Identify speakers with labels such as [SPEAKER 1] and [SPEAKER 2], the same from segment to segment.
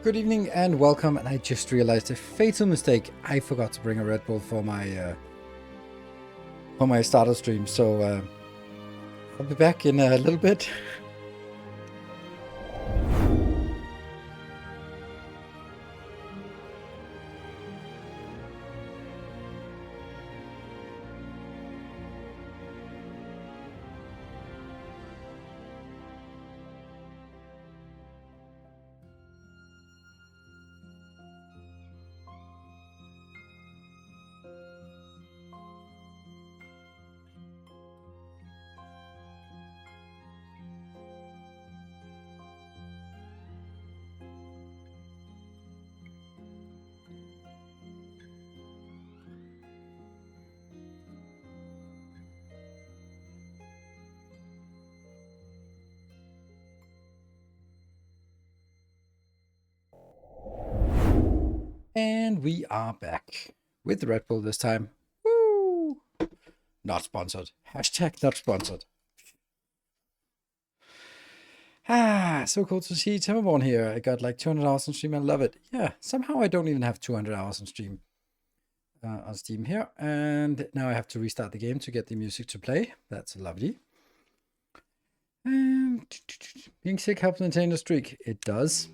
[SPEAKER 1] Good evening and welcome. And I just realized a fatal mistake. I forgot to bring a Red Bull for my starter stream. So I'll be back in a little bit. And we are back with the Red Bull this time. Woo! Not sponsored. Hashtag not sponsored. So cool to see Timberborn here. I got like 200 hours on stream. I love it. Yeah, somehow I don't even have 200 hours on stream on Steam here. And now I have to restart the game to get the music to play. That's lovely. Being sick helps maintain the streak. It does.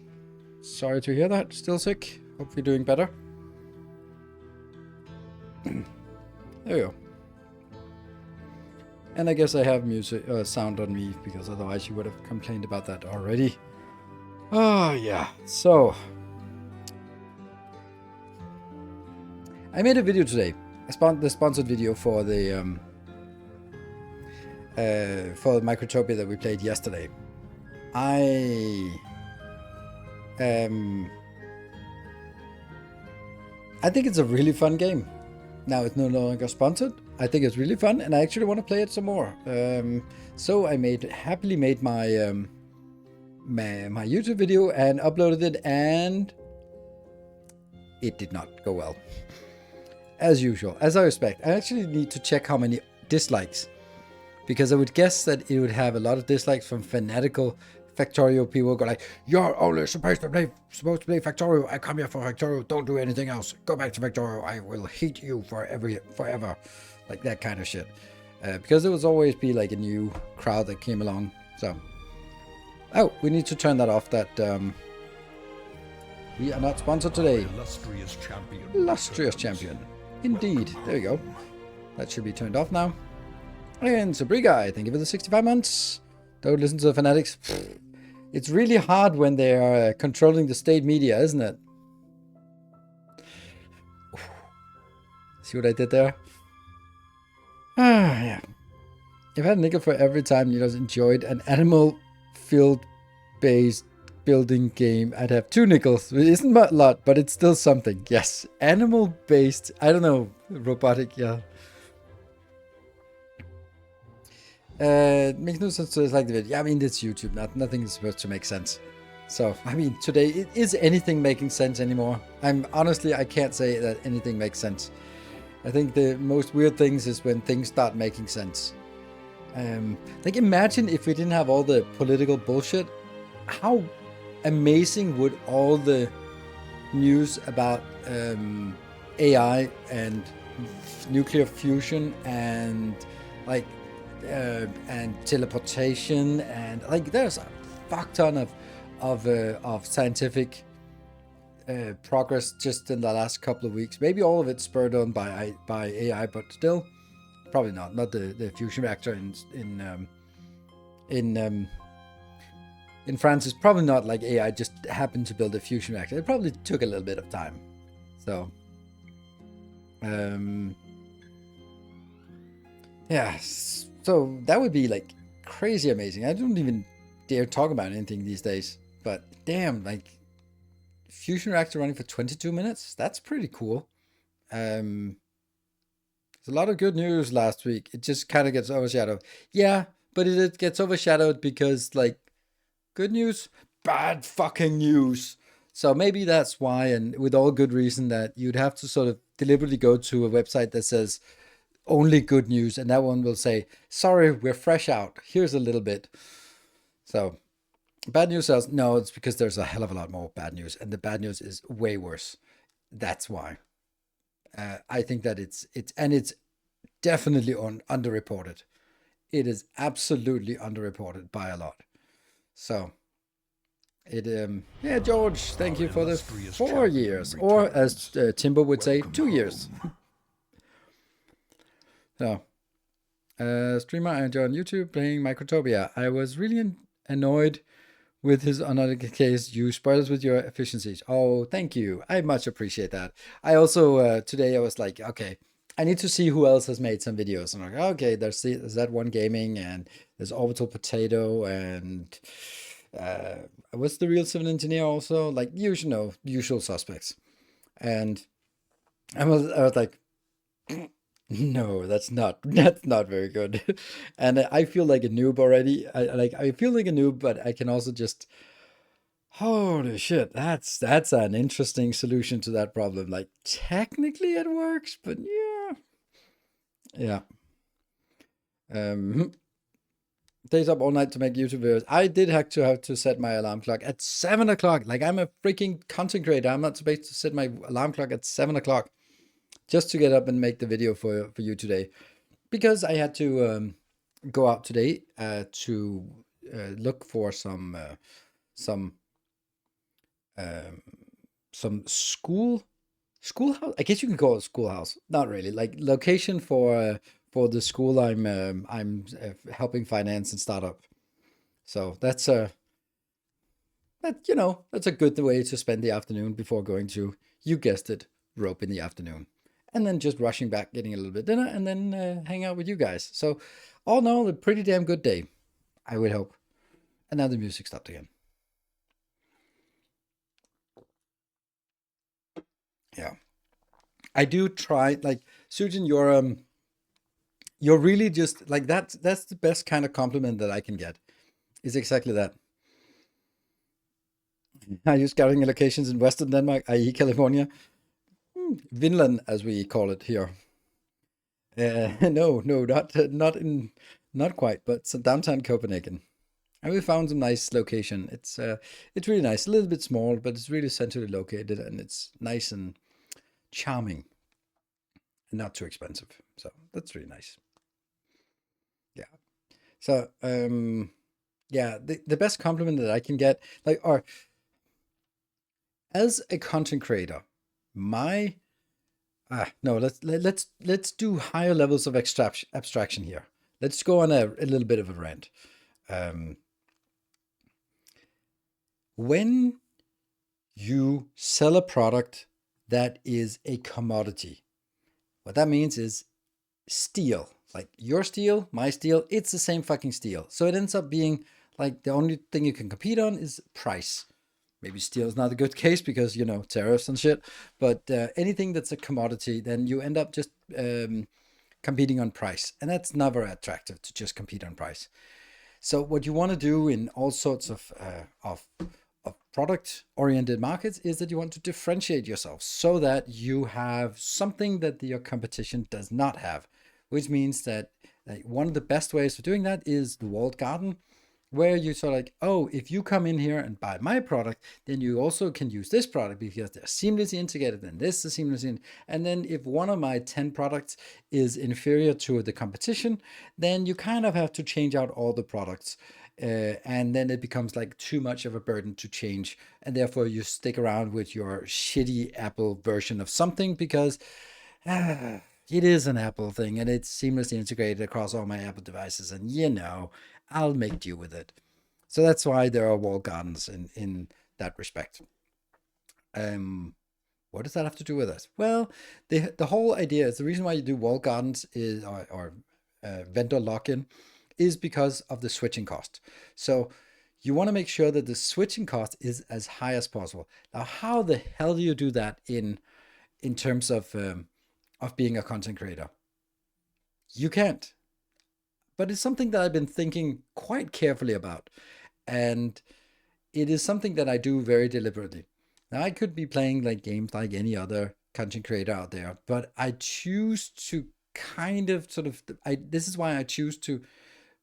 [SPEAKER 1] Sorry to hear that. Still sick. Hope you're doing better. There we go. And I guess I have music sound on me because otherwise you would have complained about that already. Oh yeah. So I made a video today. The sponsored video for the Microtopia that we played yesterday. I think it's a really fun game. Now it's no longer sponsored. I think it's really fun, and I actually want to play it some more. So I happily made my my YouTube video and uploaded it, and it did not go well, as usual, as I expect. I actually need to check how many dislikes, because I would guess that it would have a lot of dislikes from fanatical Factorio people. Go like, you're only supposed to play Factorio. I come here for Factorio. Don't do anything else. Go back to Factorio. I will hate you forever. Like that kind of shit. Because there will always be like a new crowd that came along. So, oh, we need to turn that off. That we are not sponsored today. Illustrious champion. Indeed. There we go. That should be turned off now. And Sabriga, thank you for the 65 months. Don't listen to the fanatics. It's really hard when they are controlling the state media, isn't it? See what I did there? Yeah. If I had a nickel for every time Nilaus enjoyed an animal field-based building game, I'd have 2 nickels. It isn't a lot, but it's still something. Yes, animal-based. I don't know, robotic. Yeah. Makes no sense to like the video. Yeah, I mean, it's YouTube. Nothing is supposed to make sense. So, I mean, today, is anything making sense anymore? Honestly, I can't say that anything makes sense. I think the most weird things is when things start making sense. Like, imagine if we didn't have all the political bullshit. How amazing would all the news about AI and nuclear fusion and like and teleportation, and like there's a fuck ton of scientific progress just in the last couple of weeks. Maybe all of it spurred on by AI, but still probably not the fusion reactor in France is probably not like AI just happened to build a fusion reactor. It probably took a little bit of time. So yeah, so that would be like crazy amazing. I don't even dare talk about anything these days, but damn, like fusion reactor running for 22 minutes, that's pretty cool. There's a lot of good news last week. It just kind of gets overshadowed. Yeah, but it gets overshadowed because like good news, bad fucking news. So maybe that's why, and with all good reason, that you'd have to sort of deliberately go to a website that says only good news, and that one will say, sorry, we're fresh out, here's a little bit. So Bad news says no. It's because there's a hell of a lot more bad news, and the bad news is way worse. That's why. I think that it's definitely underreported. It is absolutely underreported by a lot. So yeah, George, thank you for the 4 years, or as Timber would say, 2 years. So, streamer I enjoy on YouTube playing Microtopia. I was really annoyed with his another case. You spoilers with your efficiencies. Oh, thank you. I much appreciate that. I also today I was like, okay, I need to see who else has made some videos. And I'm like, okay, there's that one gaming, and there's Orbital Potato, and what's the real civil engineer also, like usual suspects. And I was like, no, that's not very good. And I feel like a noob already. I feel like a noob, but I can also just holy shit, that's an interesting solution to that problem. Like technically it works, but yeah. Yeah. Um Stays up all night to make YouTube videos. I did have to set my alarm clock at 7 o'clock. Like I'm a freaking content creator. I'm not supposed to set my alarm clock at 7 o'clock just to get up and make the video for you today. Because I had to go out today to look for some um, some schoolhouse. I guess you can call it schoolhouse. Not really. Like location for the school I'm helping finance and start up. So that's a good way to spend the afternoon before going to, you guessed it, rope in the afternoon, and then just rushing back, getting a little bit dinner, and then hang out with you guys. So all in all, a pretty damn good day, I would hope. And now the music stopped again. Yeah, I do try. Like Sujin, you're really just like that. That's the best kind of compliment that I can get. Is exactly that. Are you scouting locations in Western Denmark, i.e., California? Vinland, as we call it here. No, no, not quite, but some downtown Copenhagen. And we found a nice location. It's really nice. A little bit small, but it's really centrally located, and it's nice and charming and not too expensive. So that's really nice. Yeah. So yeah, the best compliment that I can get, like, or as a content creator, my no, let's do higher levels of abstraction here. Let's go on a little bit of a rant. Um, when you sell a product that is a commodity, what that means is steel. Like your steel, my steel, it's the same fucking steel. So it ends up being like the only thing you can compete on is price. Maybe steel is not a good case because, tariffs and shit. But anything that's a commodity, then you end up just competing on price. And that's never attractive to just compete on price. So what you want to do in all sorts of product oriented markets is that you want to differentiate yourself so that you have something that your competition does not have, which means that one of the best ways of doing that is the walled garden, where you sort of like, oh, if you come in here and buy my product, then you also can use this product because they're seamlessly integrated, and this is seamlessly and then if one of my 10 products is inferior to the competition, then you kind of have to change out all the products. And then it becomes like too much of a burden to change, and therefore you stick around with your shitty Apple version of something because it is an Apple thing and it's seamlessly integrated across all my Apple devices, and I'll make do with it. So that's why there are wall gardens in that respect. Um, what does that have to do with us? Well, the whole idea is the reason why you do wall gardens is or vendor lock-in is because of the switching cost. So you want to make sure that the switching cost is as high as possible. Now, how the hell do you do that in terms of being a content creator? You can't. But it's something that I've been thinking quite carefully about. And it is something that I do very deliberately. Now, I could be playing like games like any other content creator out there, but I choose to kind of sort of, this is why I choose to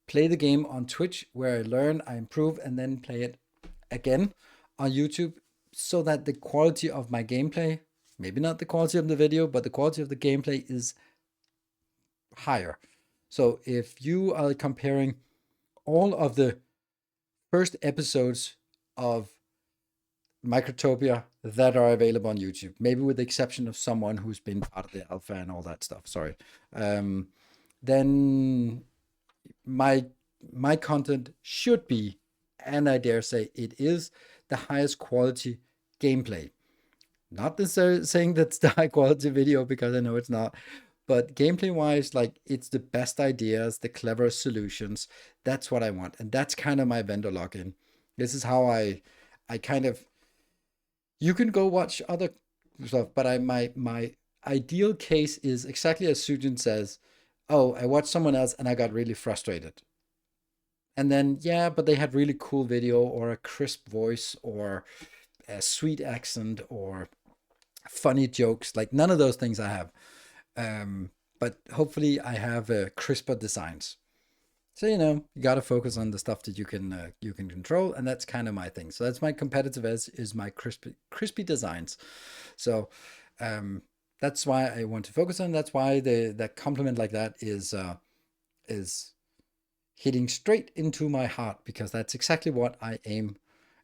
[SPEAKER 1] play the game on Twitch, where I learn, I improve, and then play it again on YouTube, so that the quality of my gameplay, maybe not the quality of the video, but the quality of the gameplay is higher. So if you are comparing all of the first episodes of Microtopia that are available on YouTube, maybe with the exception of someone who's been part of the alpha and all that stuff, sorry, then my content should be, and I dare say it is, the highest quality gameplay. Not necessarily saying that's the high quality video, because I know it's not, but gameplay wise, like, it's the best ideas, the cleverest solutions. That's what I want, and that's kind of my vendor login. This is how I kind of, you can go watch other stuff, but my ideal case is exactly as Sujin says. Oh, I watched someone else and I got really frustrated. And then, yeah, but they had really cool video or a crisp voice or a sweet accent or funny jokes. Like, none of those things I have. But hopefully I have crisper designs. So, you got to focus on the stuff that you can control, and that's kind of my thing. So that's my competitive edge, is my crispy designs. So that's why I want to focus on. That's why that compliment like that is hitting straight into my heart, because that's exactly what I aim,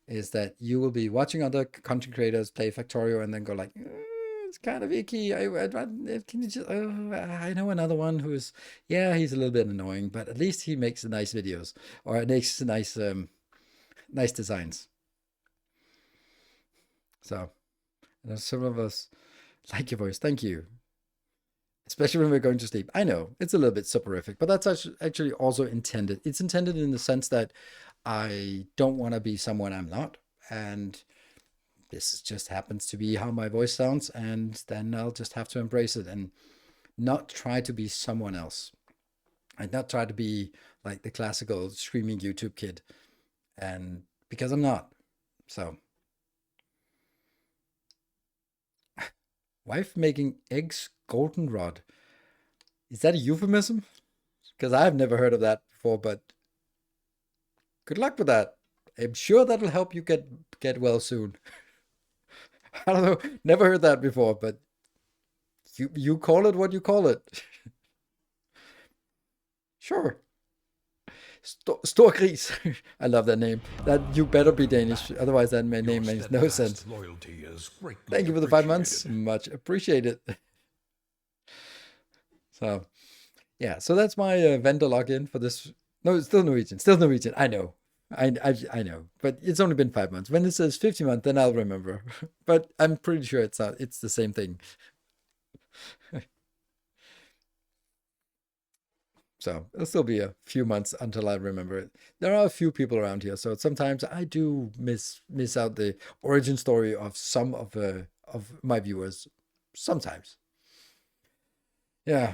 [SPEAKER 1] is that you will be watching other content creators play Factorio and then go like, it's kind of icky. Can you just, I know another one who's, yeah, he's a little bit annoying, but at least he makes nice videos, or makes nice designs. So, some of us like your voice. Thank you. Especially when we're going to sleep. I know it's a little bit soporific, but that's actually also intended. It's intended in the sense that I don't want to be someone I'm not. And this just happens to be how my voice sounds. And then I'll just have to embrace it and not try to be someone else. And not try to be like the classical screaming YouTube kid. And because I'm not. So, wife making eggs goldenrod. Is that a euphemism? Because I've never heard of that before, but good luck with that. I'm sure that'll help you get well soon. I don't know, never heard that before, but you call it what you call it. Sure. Storgris. I love that name. That you better be Danish, otherwise that name makes no sense. Thank you for the 5 months. Much appreciated. So, yeah, so that's my vendor login for this. No, it's still Norwegian. Still Norwegian. I know. I know, but it's only been 5 months. When it says 50 months, then I'll remember. But I'm pretty sure it's not. It's the same thing. So it'll still be a few months until I remember it. There are a few people around here, so sometimes I do miss out the origin story of some of my viewers. Sometimes, yeah.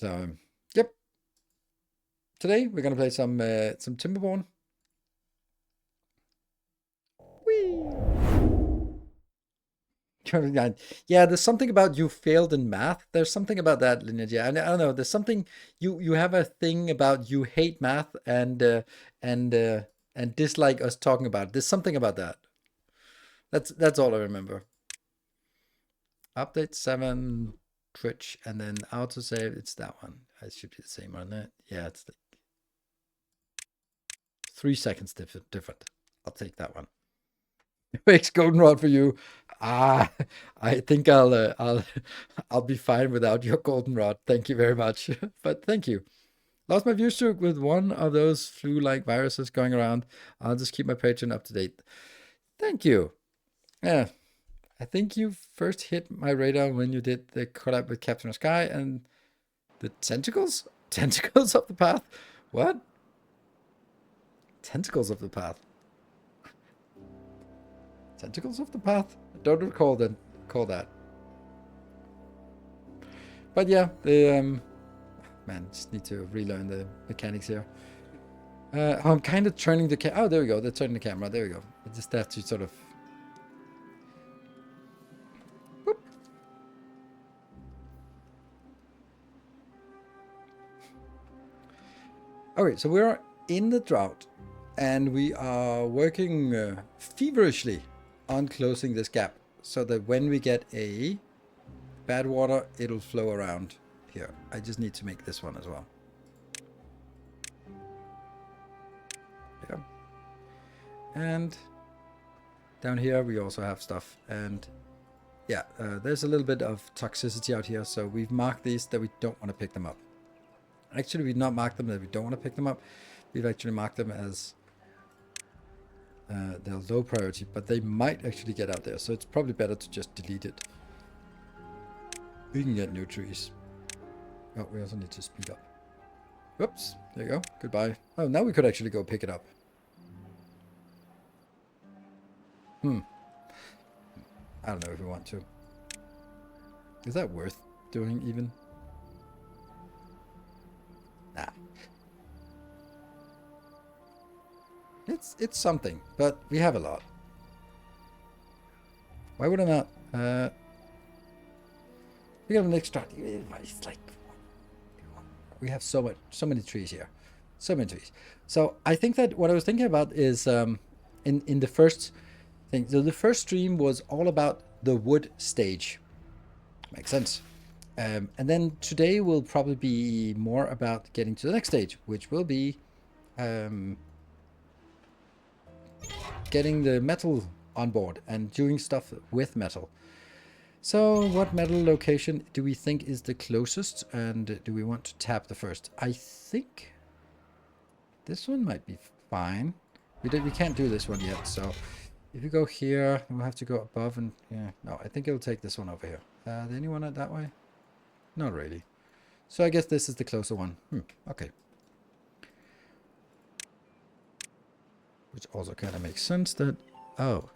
[SPEAKER 1] So yep. Today we're gonna play some Timberborn. Yeah, there's something about you failed in math. There's something about that, Lineage. Yeah, I don't know. There's something, you have a thing about you hate math and and dislike us talking about it. There's something about that. That's all I remember. Update 7 Twitch and then autosave. It's that one. It should be the same, isn't it? Yeah, it's like 3 seconds different. I'll take that one. Makes goldenrod for you. I think I'll be fine without your goldenrod. Thank you very much. But thank you. Lost my view streak with one of those flu-like viruses going around. I'll just keep my Patreon up to date. Thank you. Yeah, I think you first hit my radar when you did the collab with Captain Sky and the tentacles? Tentacles of the path? What? Tentacles of the path. Tentacles of the path? I don't recall that. But yeah, the man, just need to relearn the mechanics here. I'm kind of turning the oh, there we go. They're turning the camera. There we go. I just have to sort of. Whoop. Okay, so we're in the drought. And we are working feverishly on closing this gap so that when we get a bad water, it'll flow around here. I just need to make this one as well. Yeah. And down here we also have stuff. And yeah, there's a little bit of toxicity out here. So we've marked these that we don't want to pick them up. Actually, we've not marked them that we don't want to pick them up. We've actually marked them as they're low priority, but they might actually get out there. So it's probably better to just delete it. We can get new trees. Oh, we also need to speed up. Whoops, there you go. Goodbye. Oh, now we could actually go pick it up. I don't know if we want to. Is that worth doing even? Nah. It's something, but we have a lot. Why would I not? We got an extra. It's like we have so many trees here, so many trees. So I think that what I was thinking about is in the first thing. So the first stream was all about the wood stage. Makes sense. And then today will probably be more about getting to the next stage, which will be getting the metal on board and doing stuff with metal. So what metal location do we think is the closest, and do we want to tap the first? I think this one might be fine. We can't do this one yet, so if you go here, we'll have to go above and yeah. No, I think it'll take this one over here. Anyone that way? Not really. So I guess this is the closer one. Okay. Which also kind of makes sense that... Oh.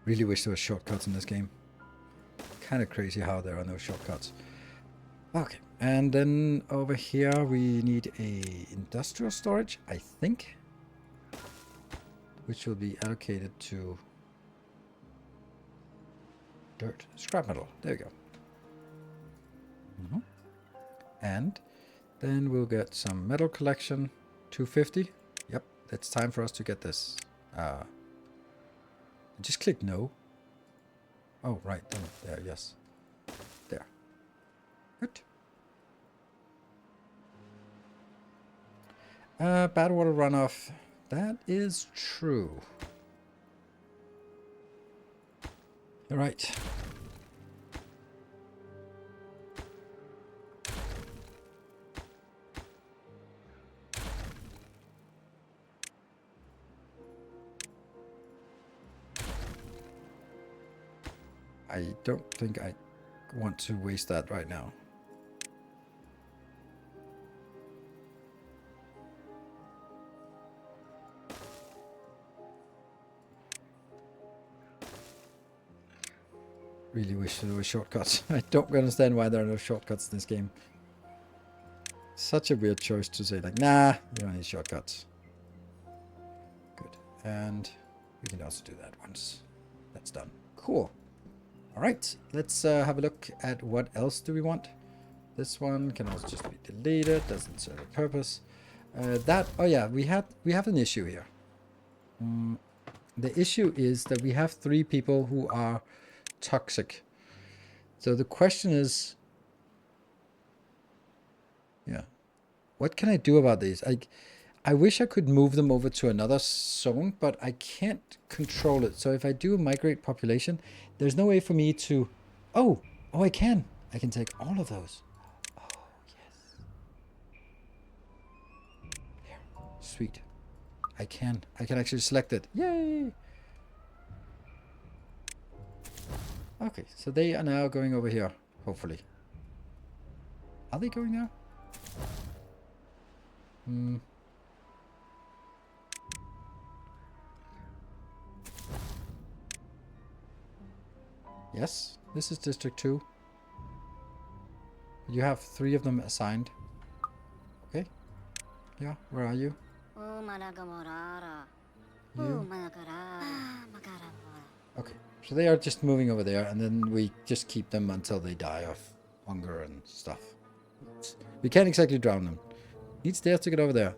[SPEAKER 1] Really wish there were shortcuts in this game. Kind of crazy how there are no shortcuts. Okay, and then over here we need a industrial storage, I think, which will be allocated to dirt, scrap metal. There you go. And then we'll get some metal collection, 250. Yep, it's time for us to get this. I just click no. Oh, right, there, yes. There. Good. Bad water runoff. That is true. All right. I don't think I want to waste that right now. Really wish there were shortcuts. I don't understand why there are no shortcuts in this game. Such a weird choice to say, like, nah, you don't need shortcuts. Good. And we can also do that once that's done. Cool. All right, let's have a look at what else do we want. This one can also just be deleted, doesn't serve a purpose. Oh yeah, we have an issue here. The issue is that we have 3 people who are toxic. So the question is, yeah, what can I do about these? I wish I could move them over to another zone, but I can't control it. So if I do migrate population, there's no way for me to... Oh, I can. I can take all of those. Oh, yes. Here. Sweet. I can actually select it. Yay! Okay, so they are now going over here, hopefully. Are they going there? Yes, this is District 2. You have 3 of them assigned. Okay. Yeah, where are you? You. Okay, so they are just moving over there, and then we just keep them until they die of hunger and stuff. We can't exactly drown them. Need stairs to get over there.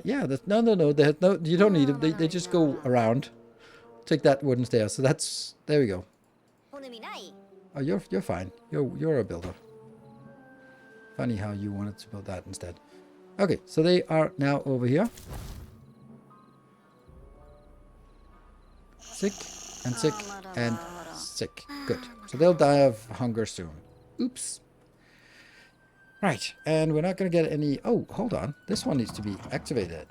[SPEAKER 1] Yeah, no. No, you don't need them. They just go around. Take that wooden stair. So that's, there we go. Oh, you're fine. You're a builder. Funny how you wanted to build that instead. Okay, so they are now over here. Sick and sick and sick. Good. So they'll die of hunger soon. Oops. Right, and we're not going to get any... Oh, hold on. This one needs to be activated.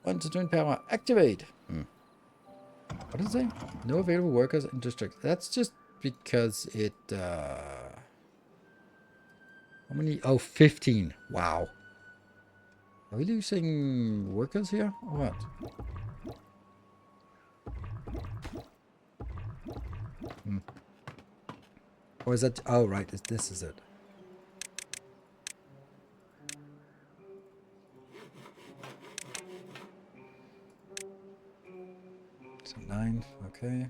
[SPEAKER 1] 1 to twin power. Activate. What does it say? No available workers in district. That's just because it... How many? Oh, 15. Wow. Are we losing workers here? Or what? Or is that... Oh, right. This is it. So 9. Okay.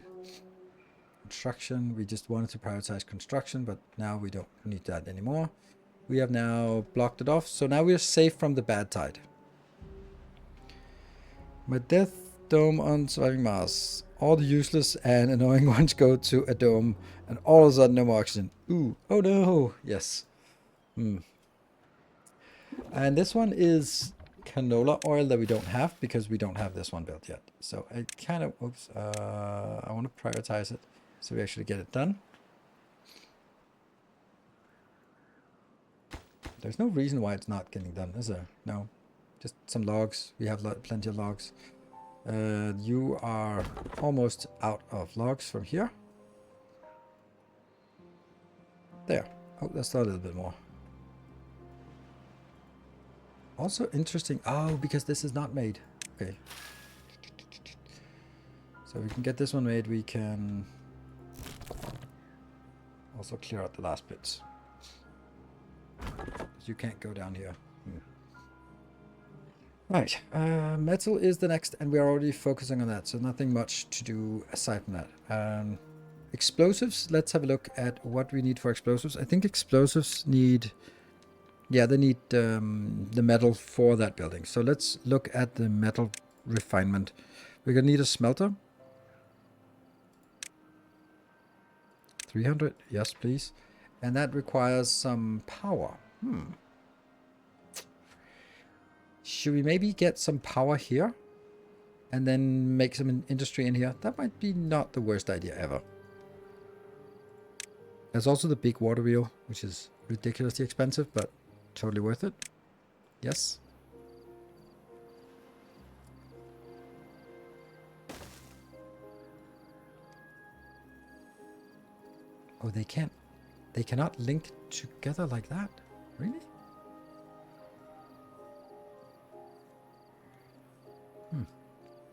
[SPEAKER 1] Construction. We just wanted to prioritize construction, but now we don't need that anymore. We have now blocked it off. So now we're safe from the bad tide. My death dome on surviving Mars. All the useless and annoying ones go to a dome, and all of a sudden no more oxygen. Ooh, oh no, yes. And this one is canola oil that we don't have because we don't have this one built yet. So I kind of, oops, I want to prioritize it so we actually get it done. There's no reason why it's not getting done, is there? No, just some logs. We have plenty of logs. You are almost out of logs from here. There. Oh, that's a little bit more. Also interesting. Oh, because this is not made. Okay. So we can get this one made. We can also clear out the last bits. You can't go down here. Right, metal is the next, and we're already focusing on that, so nothing much to do aside from that. Explosives, let's have a look at what we need for explosives. I think explosives need, yeah, they need the metal for that building. So let's look at the metal refinement. We're gonna need a smelter. 300, yes please. And that requires some power. Should we maybe get some power here and then make some industry in here? That might be not the worst idea ever. There's also the big water wheel, which is ridiculously expensive, but totally worth it. Yes. Oh, they can't. They cannot link together like that? Really?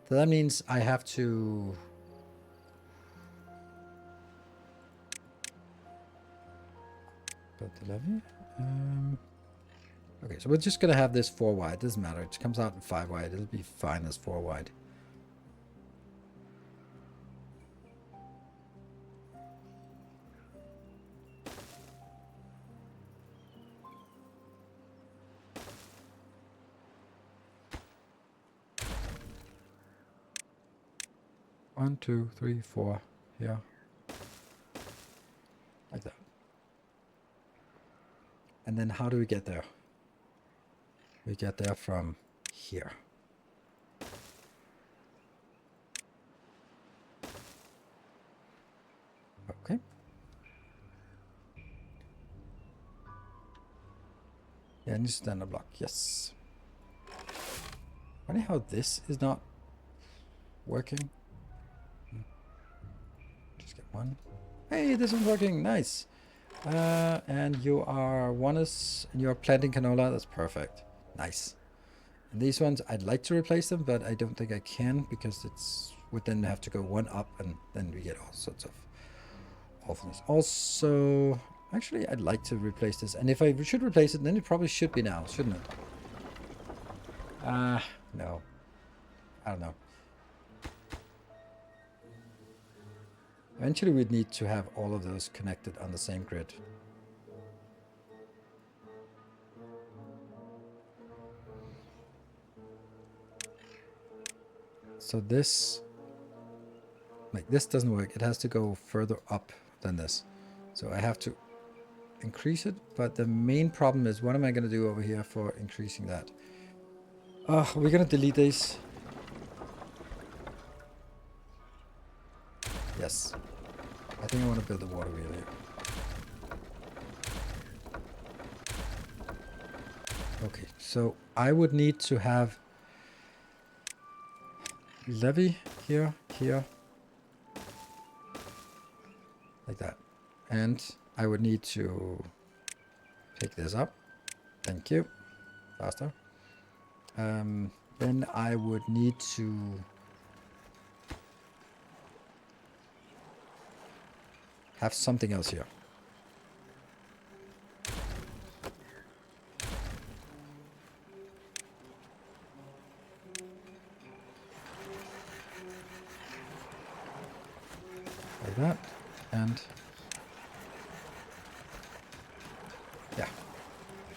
[SPEAKER 1] So that means I have to... build the levy. Okay, so we're just going to have this 4 wide. Doesn't matter. It comes out in 5 wide. It'll be fine as 4 wide. One, 2, 3, 4 here. Like that. And then how do we get there? We get there from here. Okay. Yeah, and stand a block. Yes. Funny how this is not working. Just get one. Hey, this is working. Nice. And you are you're planting canola. That's perfect. Nice. And these ones, I'd like to replace them, but I don't think I can because would then have to go 1 up, and then we get all sorts of awfulness. Also, actually, I'd like to replace this. And if I should replace it, then it probably should be now, shouldn't it? No. I don't know. Eventually we'd need to have all of those connected on the same grid. So this, like this doesn't work. It has to go further up than this. So I have to increase it. But the main problem is, what am I going to do over here for increasing that? We're going to delete these. Yes. I think I want to build a water wheel here. Okay, so I would need to have levee here, here, like that. And I would need to pick this up. Thank you. Faster. Then I would need to have something else here. Like that. And yeah,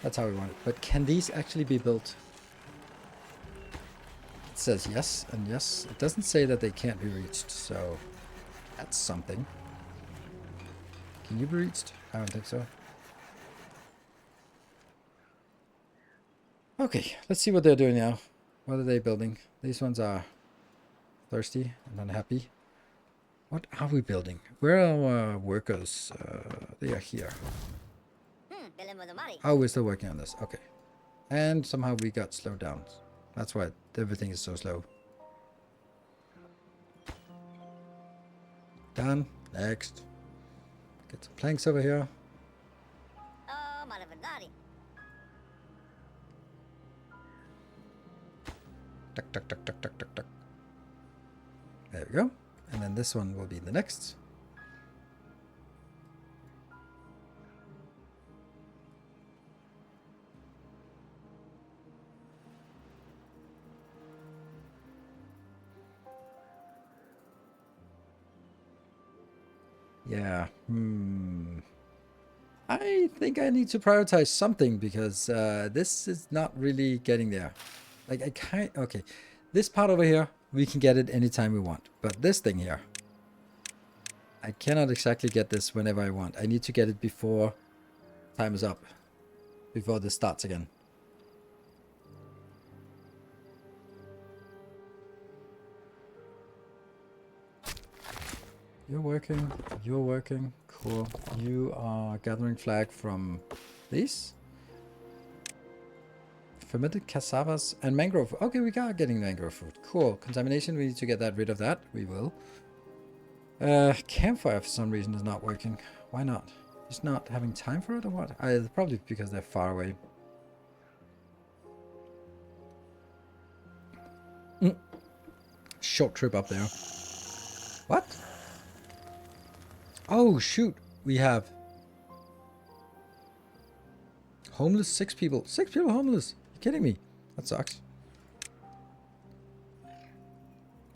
[SPEAKER 1] that's how we want it. But can these actually be built? It says yes and yes. It doesn't say that they can't be reached, so that's something. Can you be reached? I don't think so. Okay, let's see what they're doing now. What are they building? These ones are thirsty and unhappy. What are we building? Where are our workers? They are here. Oh, we're still working on this. Okay. And somehow we got slowed down. That's why everything is so slow. Done. Next. Get some planks over here. Tuck, tuck, tuck, tuck, tuck, tuck, tuck. There we go. And then this one will be the next. Yeah. I think I need to prioritize something because this is not really getting there. Like I can't. Okay, this part over here we can get it anytime we want, but this thing here, I cannot exactly get this whenever I want. I need to get it before time is up, before this starts again. You're working. You're working. Cool. You are gathering flag from these. Fermented cassavas and mangrove. Okay, we are getting mangrove fruit. Cool. Contamination, we need to get that rid of that. We will. Campfire for some reason is not working. Why not? Just not having time for it or what? Probably because they're far away. Short trip up there. What? Oh, shoot. We have homeless 6 people. 6 people homeless. You kidding me? That sucks.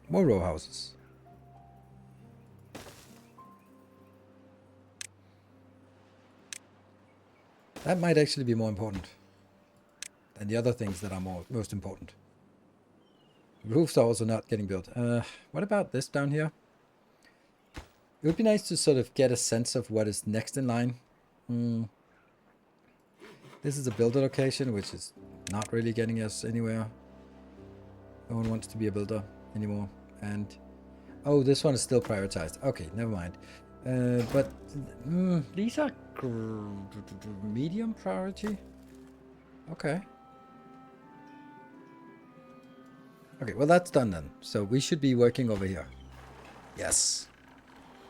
[SPEAKER 1] More row houses. That might actually be more important than the other things that are most important. Roofs are also not getting built. What about this down here? It would be nice to sort of get a sense of what is next in line. This is a builder location, which is not really getting us anywhere. No one wants to be a builder anymore. And oh, this one is still prioritized. Okay, never mind. But these are medium priority. Okay. Okay, well that's done then. So we should be working over here. Yes.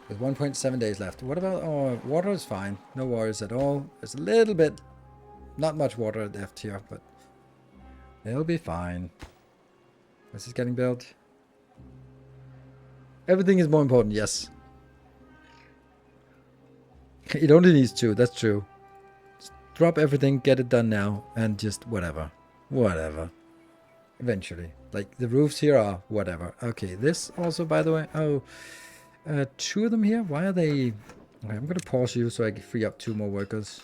[SPEAKER 1] With 1.7 days left. What about water is fine. No worries at all. There's a little bit, not much water left here, but it'll be fine. This is getting built. Everything is more important, yes. It only needs 2, that's true. Just drop everything, get it done now, and just whatever. Whatever. Eventually. Like, the roofs here are whatever. Okay, this also, by the way. Oh, Two of them here. Why are they... Okay, I'm gonna pause you so I can free up 2 more workers.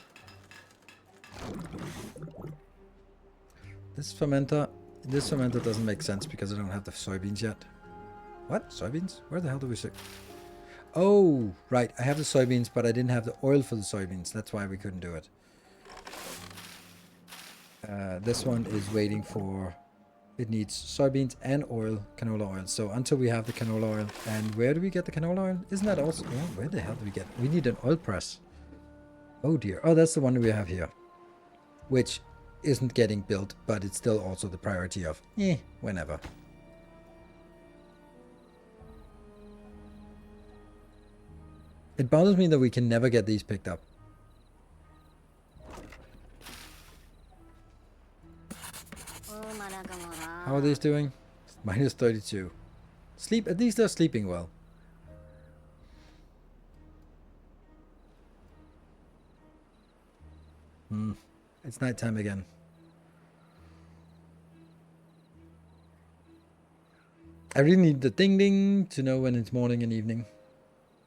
[SPEAKER 1] This fermenter doesn't make sense because I don't have the soybeans yet. What? Soybeans? Where the hell do we see? Oh, right. I have the soybeans, but I didn't have the oil for the soybeans. That's why we couldn't do it. This one is waiting for... It needs soybeans and oil, canola oil. So until we have the canola oil... And where do we get the canola oil? Isn't that also... Oh, where the hell do we get... We need an oil press. Oh, dear. Oh, that's the one we have here. Which isn't getting built, but it's still also the priority of... whenever. It bothers me that we can never get these picked up. How are these doing? Minus 32. Sleep. At least they're sleeping well. It's nighttime again. I really need the ding ding to know when it's morning and evening.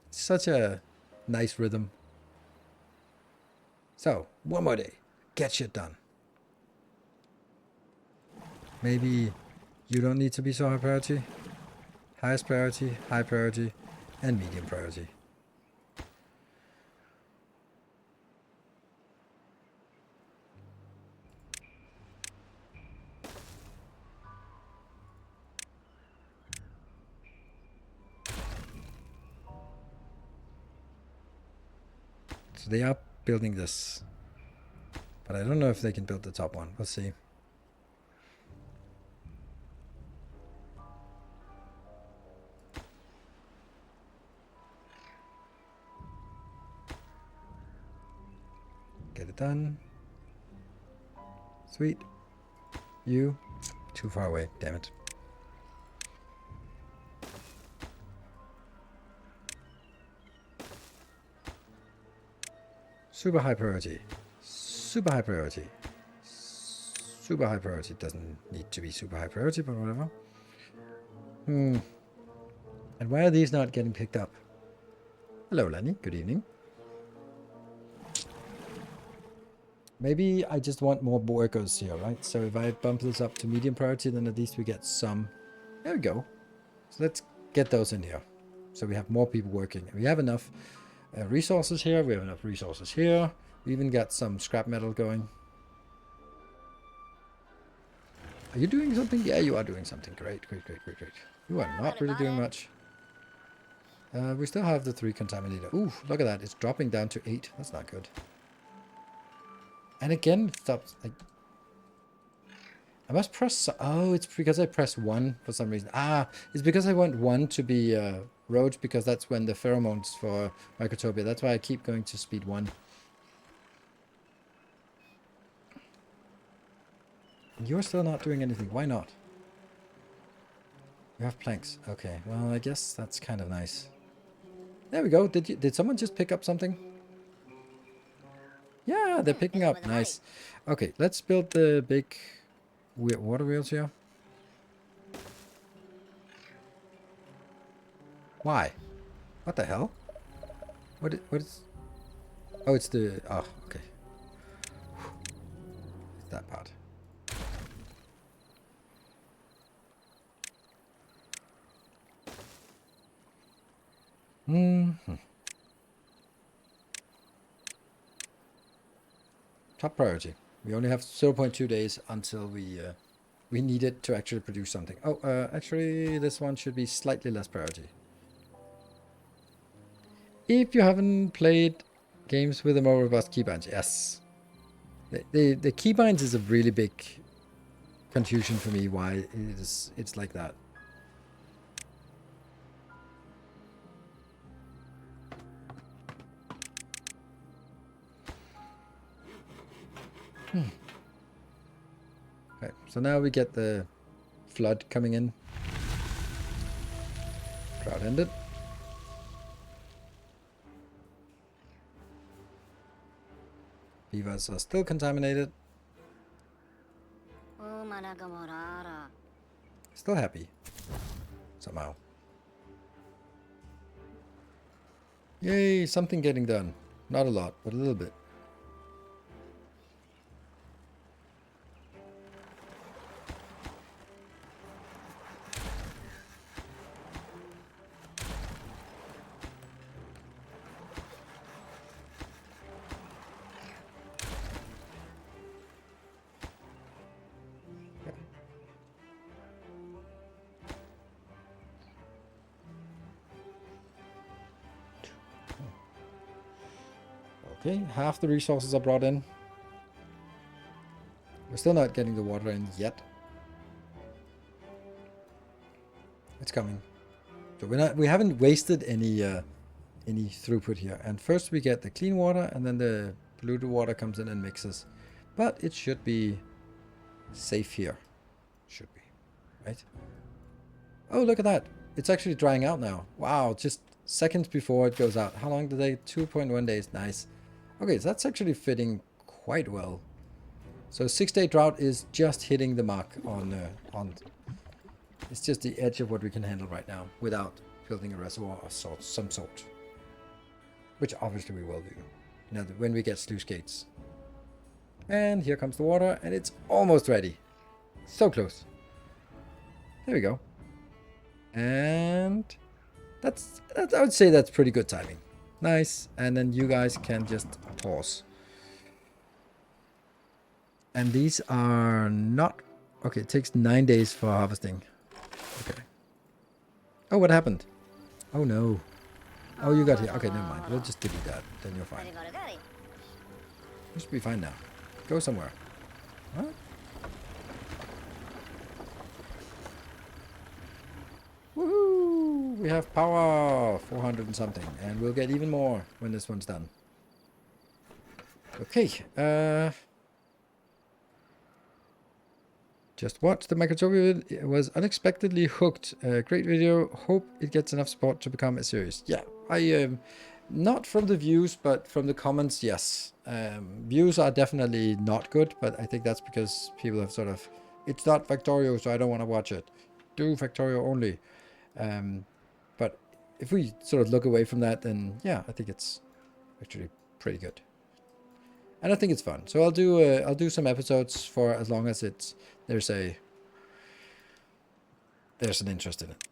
[SPEAKER 1] It's such a nice rhythm. So, one more day. Get shit done. Maybe you don't need to be so high priority. Highest priority, high priority, and medium priority. So they are building this. But I don't know if they can build the top one. We'll see. Get it done. Sweet. You. Too far away. Damn it. Super high priority. Super high priority. Super high priority. Doesn't need to be super high priority, but whatever. And why are these not getting picked up? Hello, Lenny. Good evening. Maybe I just want more workers here, right? So if I bump this up to medium priority, then at least we get some. There we go. So let's get those in here. So we have more people working. We have enough resources here. We have enough resources here. We even got some scrap metal going. Are you doing something? Yeah, you are doing something. Great, great, great, great, great. You are not really doing much. We still have the 3 contaminator. Ooh, look at that. It's dropping down to 8. That's not good. And again, it stops. Like, I must press... Oh, it's because I press 1 for some reason. Ah, it's because I want 1 to be roach, because that's when the pheromones for Microtopia. That's why I keep going to speed 1. You're still not doing anything. Why not? You have planks. Okay, well, I guess that's kind of nice. There we go. Did someone just pick up something? Yeah, they're picking up. Nice. Okay, let's build the big water wheels here. Why? What the hell? What is... Oh, it's the... Oh, okay. It's that part. Top priority. We only have 0.2 days until we need it to actually produce something. Oh, actually, this one should be slightly less priority. If you haven't played games with a more robust keybinds, yes. The keybinds is a really big confusion for me why it's like that. Okay, so now we get the flood coming in. Drought ended. Beavers are still contaminated. Still happy. Somehow. Yay, something getting done. Not a lot, but a little bit. Okay, half the resources are brought in. We're still not getting the water in yet. It's coming. So we haven't wasted any throughput here. And first we get the clean water, and then the polluted water comes in and mixes. But it should be safe here. Should be, right? Oh, look at that. It's actually drying out now. Wow, just seconds before it goes out. How long did they? 2.1 days. Nice. Okay, so that's actually fitting quite well. So 6-day drought is just hitting the mark on. It's just the edge of what we can handle right now without building a reservoir of some sort. Which obviously we will do. You know, when we get sluice gates. And here comes the water, and it's almost ready. So close. There we go. And that's I would say that's pretty good timing. Nice. And then you guys can just pause. And these are not... Okay, it takes 9 days for harvesting. Okay. Oh, what happened? Oh, no. Oh, you got here. Okay, never mind. We'll just delete that. Then you're fine. You should be fine now. Go somewhere. What? Woohoo! We have power! 400 and something. And we'll get even more when this one's done. Okay. Just watched the Microtopia. It was unexpectedly hooked. Great video. Hope it gets enough support to become a series. Yeah, I not from the views, but from the comments, yes. Views are definitely not good, but I think that's because people have sort of... It's not Factorio, so I don't want to watch it. Do Factorio only. But if we sort of look away from that, then yeah, I think it's actually pretty good. And I think it's fun. So I'll do some episodes for as long as there's an interest in it.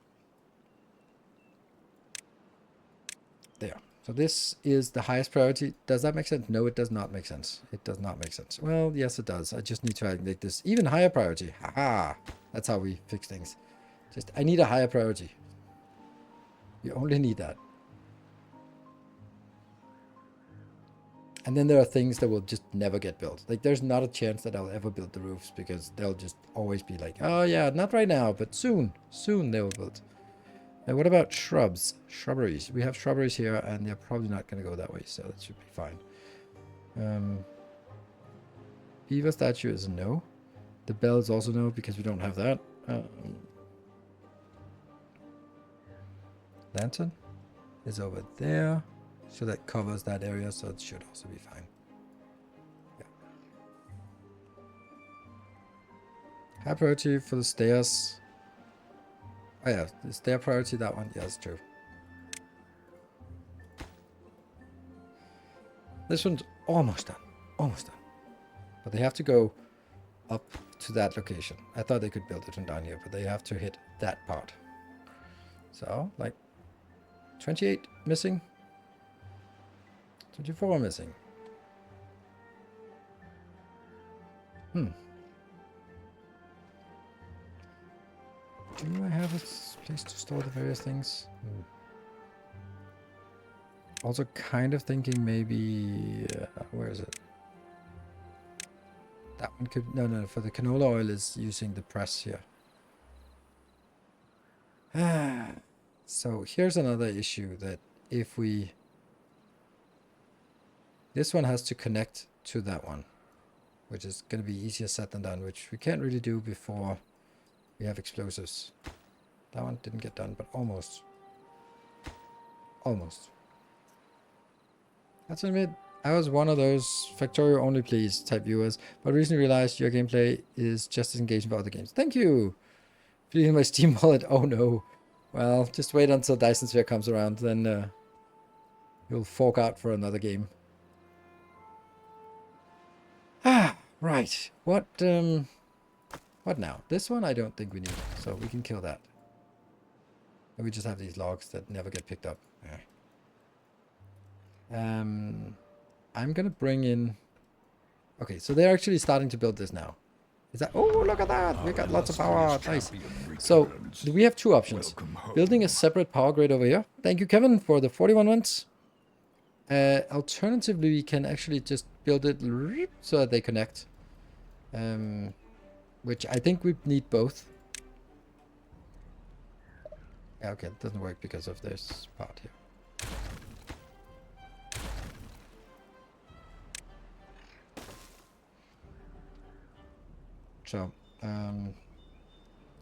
[SPEAKER 1] There. So this is the highest priority. Does that make sense? No, it does not make sense. It does not make sense. Well, yes, it does. I just need to make this even higher priority. Haha. That's how we fix things. I need a higher priority. You only need that. And then there are things that will just never get built. Like, there's not a chance that I'll ever build the roofs because they'll just always be like, oh yeah, not right now, but soon. Soon they will build. And what about shrubs? Shrubberies. We have shrubberies here, and they're probably not going to go that way, so that should be fine. Beaver statue is a no. The bell is also no, because we don't have that. Lantern is over there. So that covers that area, so it should also be fine. Yeah. High priority for the stairs. Oh yeah, the stair priority, that one. Yeah, that's true. This one's almost done. Almost done. But they have to go up to that location. I thought they could build it from down here, but they have to hit that part. So, like, 28 missing. 24 missing. Do I have a place to store the various things? Also kind of thinking maybe... where is it? That one could... No, for the canola oil is using the press here. So here's another issue that if we... This one has to connect to that one, which is going to be easier said than done, which we can't really do before we have explosives. That one didn't get done, but almost. Almost. That's admit, I was one of those Factorio only please type viewers, but recently realized your gameplay is just as engaging for other games. Thank you! Feeling my Steam wallet, oh no. Well, just wait until Dyson Sphere comes around, then You'll fork out for another game. Ah, right. What now? This one I don't think we need, so we can kill that. And we just have these logs that never get picked up. Yeah. I'm gonna bring in... Okay, so they're actually starting to build this now. Is that... Oh, look at that! We got lots of power. Nice. So, we have two options. Building a separate power grid over here. Thank you, Kevin, for the 41 ones. Alternatively, we can actually just build it so that they connect. Which I think we need both. Yeah, okay, it doesn't work because of this part here. So,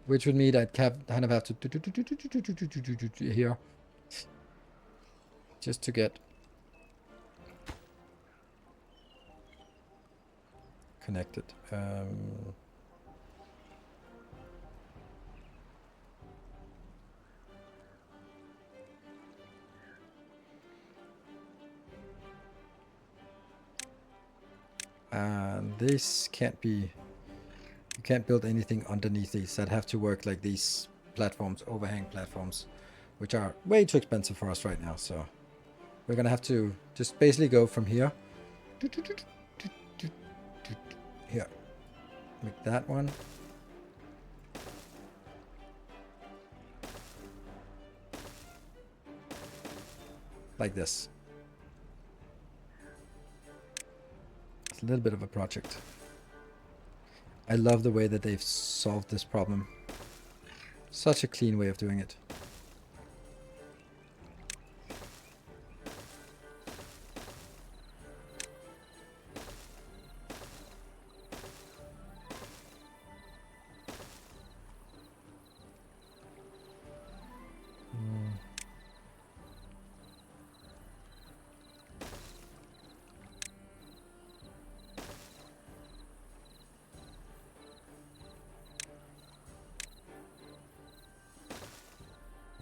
[SPEAKER 1] which would mean I'd kind of have to here just to get connected. And this can't be... You can't build anything underneath these. That have to work like these platforms, overhang platforms, which are way too expensive for us right now. So we're gonna have to just basically go from here. Here. Make that one. Like this. It's a little bit of a project. I love the way that they've solved this problem. Such a clean way of doing it.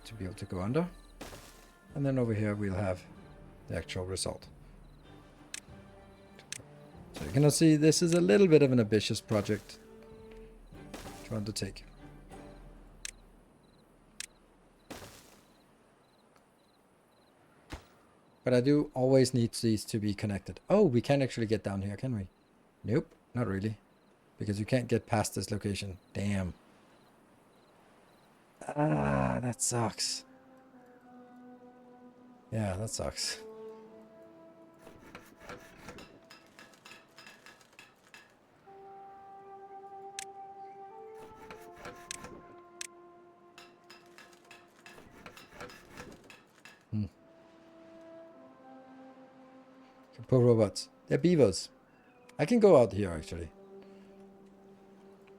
[SPEAKER 1] To be able to go under, and then over here we'll have the actual result. So you can see this is a little bit of an ambitious project to undertake. But I do always need these to be connected. Oh, we can actually get down here, can we? Nope, not really, because you can't get past this location. Damn. Ah, that sucks. Yeah, that sucks. Poor robots. They're beavers. I can go out here, actually.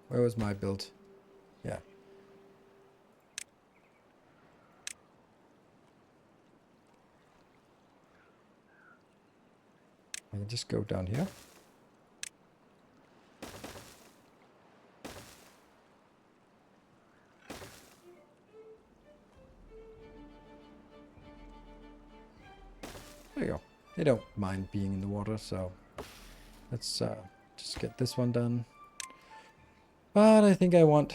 [SPEAKER 1] Where was my build? Yeah. I can just go down here. There you go. They don't mind being in the water, so let's just get this one done. But I think I want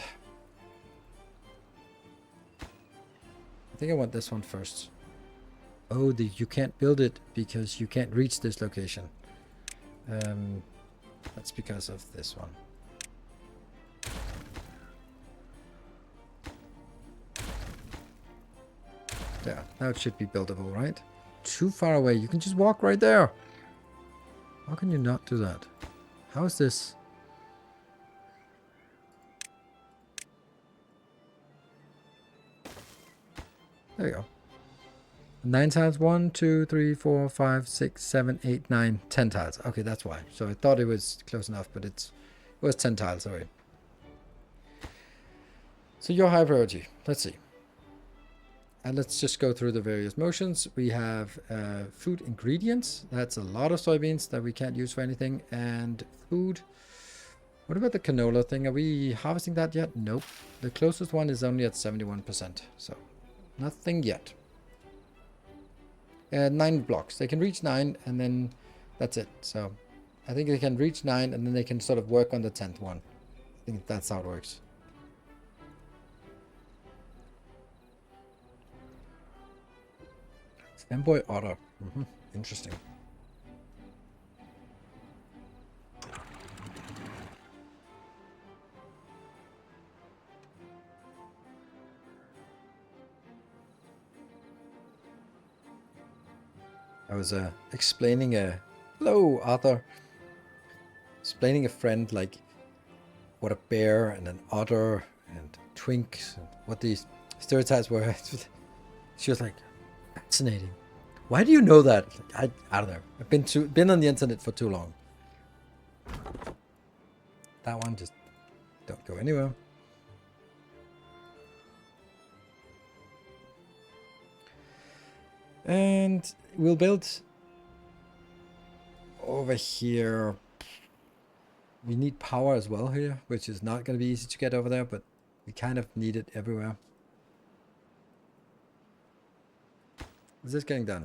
[SPEAKER 1] this one first. Oh, you can't build it because you can't reach this location. That's because of this one. There, now it should be buildable, right? Too far away. You can just walk right there. How can you not do that? How is this? There you go. 9 tiles. 1, 2, 3, 4, 5, 6, 7, 8, 9, 10 tiles. Okay, that's why. So I thought it was close enough, but it was 10 tiles. Sorry. So your high priority. Let's see. And let's just go through the various motions. We have food ingredients. That's a lot of soybeans that we can't use for anything. And food. What about the canola thing? Are we harvesting that yet? Nope. The closest one is only at 71%. So nothing yet. 9 blocks. They can reach 9, and then that's it. So I think they can reach 9, and then they can sort of work on the 10th one. I think that's how it works. Fanboy Otter. Interesting. I was explaining hello, Arthur. Explaining a friend like what a bear and an otter and twinks and what these stereotypes were. She was like, fascinating. Why do you know that? Like, I don't know. I've been on the internet for too long. That one just don't go anywhere. And we'll build over here. We need power as well here, which is not going to be easy to get over there, but we kind of need it everywhere. Is this getting done?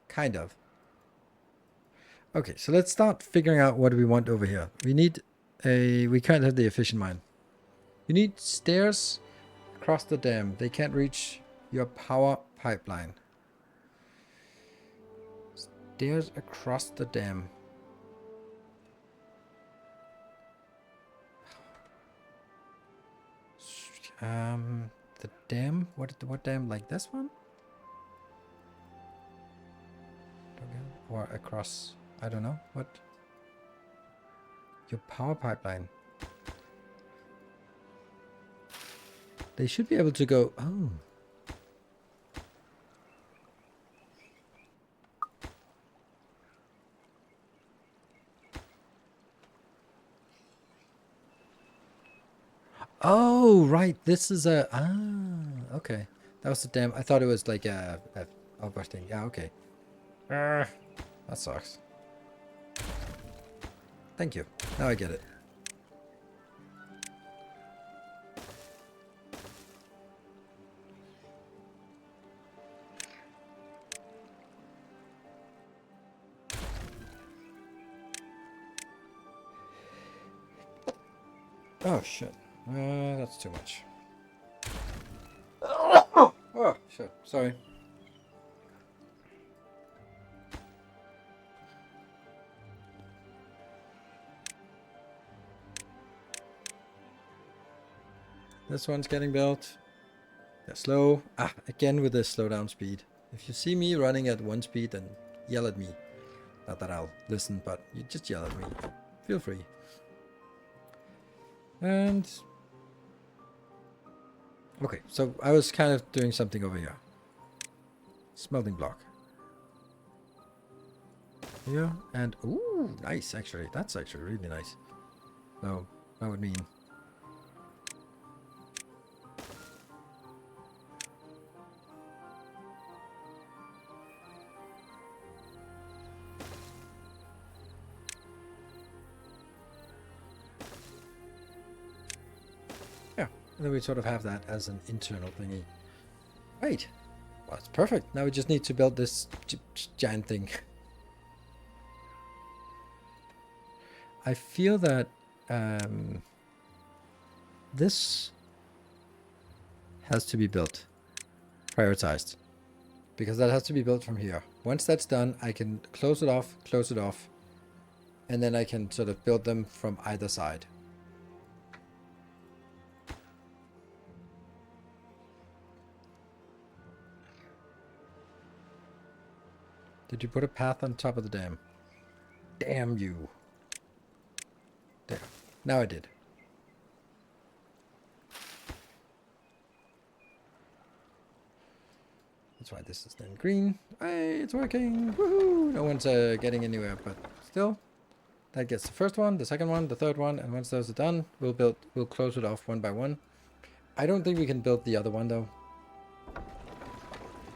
[SPEAKER 1] Kind of. Okay, so let's start figuring out what we want over here. We need we can't have the efficient mine. You need stairs across the dam. They can't reach your power pipeline. Stairs across the dam. The dam? What dam? Like this one? Or across? I don't know. What? Your power pipeline. They should be able to go. Oh. Oh, right. This is a... Ah, okay. That was the dam. I thought it was like a thing. Yeah, okay. That sucks. Thank you. Now I get it. Oh, shit. That's too much. Oh, shit. Sorry. This one's getting built. They're slow. Again with the slow down speed. If you see me running at 1 speed, then yell at me. Not that I'll listen, but you just yell at me. Feel free. And... okay, so I was kind of doing something over here. Smelting block. Here, and... ooh, nice, actually. That's actually really nice. So, that would mean... and then we sort of have that as an internal thingy. Right. Well, it's perfect. Now we just need to build this giant thing. I feel that this has to be built. Prioritized. Because that has to be built from here. Once that's done, I can close it off, and then I can sort of build them from either side. Did you put a path on top of the dam? Damn you. There. Now I did. That's why this is then green. Hey, it's working. Woohoo! No one's getting anywhere, but still. That gets the first one, the second one, the third one, and once those are done, we'll close it off one by one. I don't think we can build the other one though.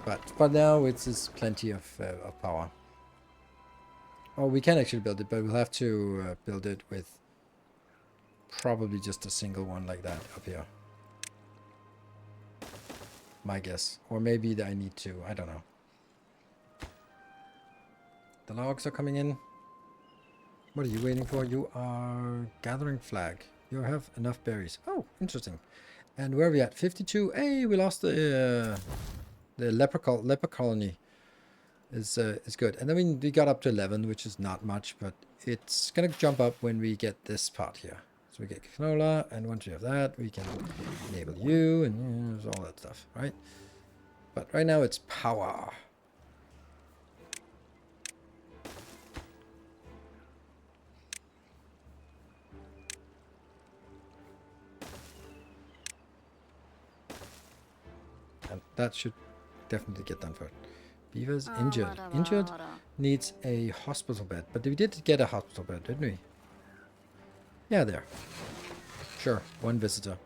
[SPEAKER 1] But for now, it's just plenty of power. Oh, we can actually build it, but we'll have to build it with probably just a single one like that up here. My guess. Or maybe I need to. I don't know. The logs are coming in. What are you waiting for? You are gathering flag. You have enough berries. Oh, interesting. And where are we at? 52. Hey, we lost the leper colony. Is good. And then we got up to 11, which is not much, but it's gonna jump up when we get this part here. So we get canola, and once we have that, we can enable you and all that stuff, right? But right now it's power. And that should definitely get done first. Beaver's injured. Injured needs a hospital bed. But we did get a hospital bed, didn't we? Yeah, there. Sure, one visitor.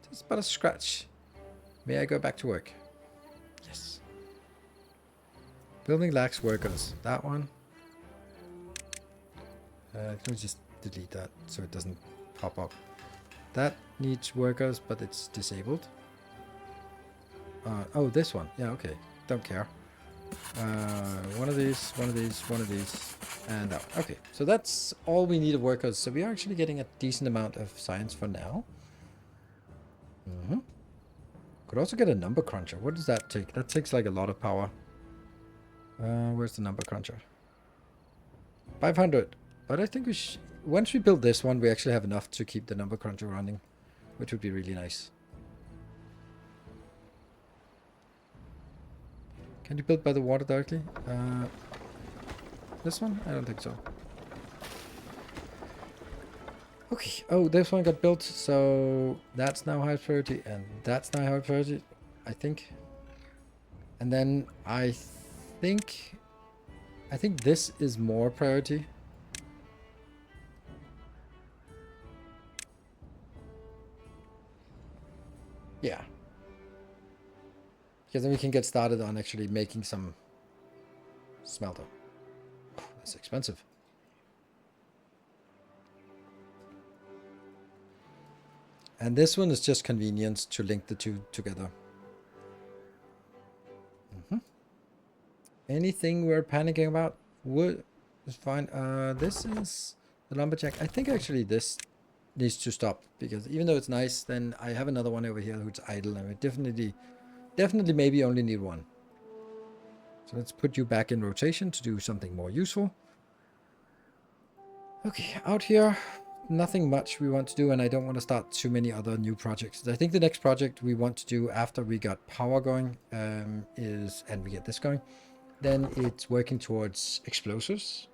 [SPEAKER 1] Just but a scratch. May I go back to work? Yes. Building lacks workers. That one. Can we just delete that so it doesn't pop up? That needs workers, but it's disabled. Oh, this one. Yeah, okay. Don't care. One of these, one of these, one of these, and that one. Okay, so that's all we need of workers. So we are actually getting a decent amount of science for now. Could also get a number cruncher. What does that take? That takes like a lot of power. Where's the number cruncher? 500. But I think once we build this one, we actually have enough to keep the number cruncher running, which would be really nice. Can you build by the water directly? This one? I don't think so. Okay. Oh, this one got built, so that's now high priority, and that's now high priority, I think. And then I think this is more priority. Yeah. Because then we can get started on actually making some smelter. Oh, that's expensive. And this one is just convenience to link the two together. Anything we're panicking about? Wood is fine. This is the lumberjack. I think actually this needs to stop, because even though it's nice, then I have another one over here who's idle, and we definitely maybe only need one. So let's put you back in rotation to do something more useful. Okay, out here, nothing much we want to do, and I don't want to start too many other new projects. I think the next project we want to do after we got power going and we get this going, then it's working towards explosives,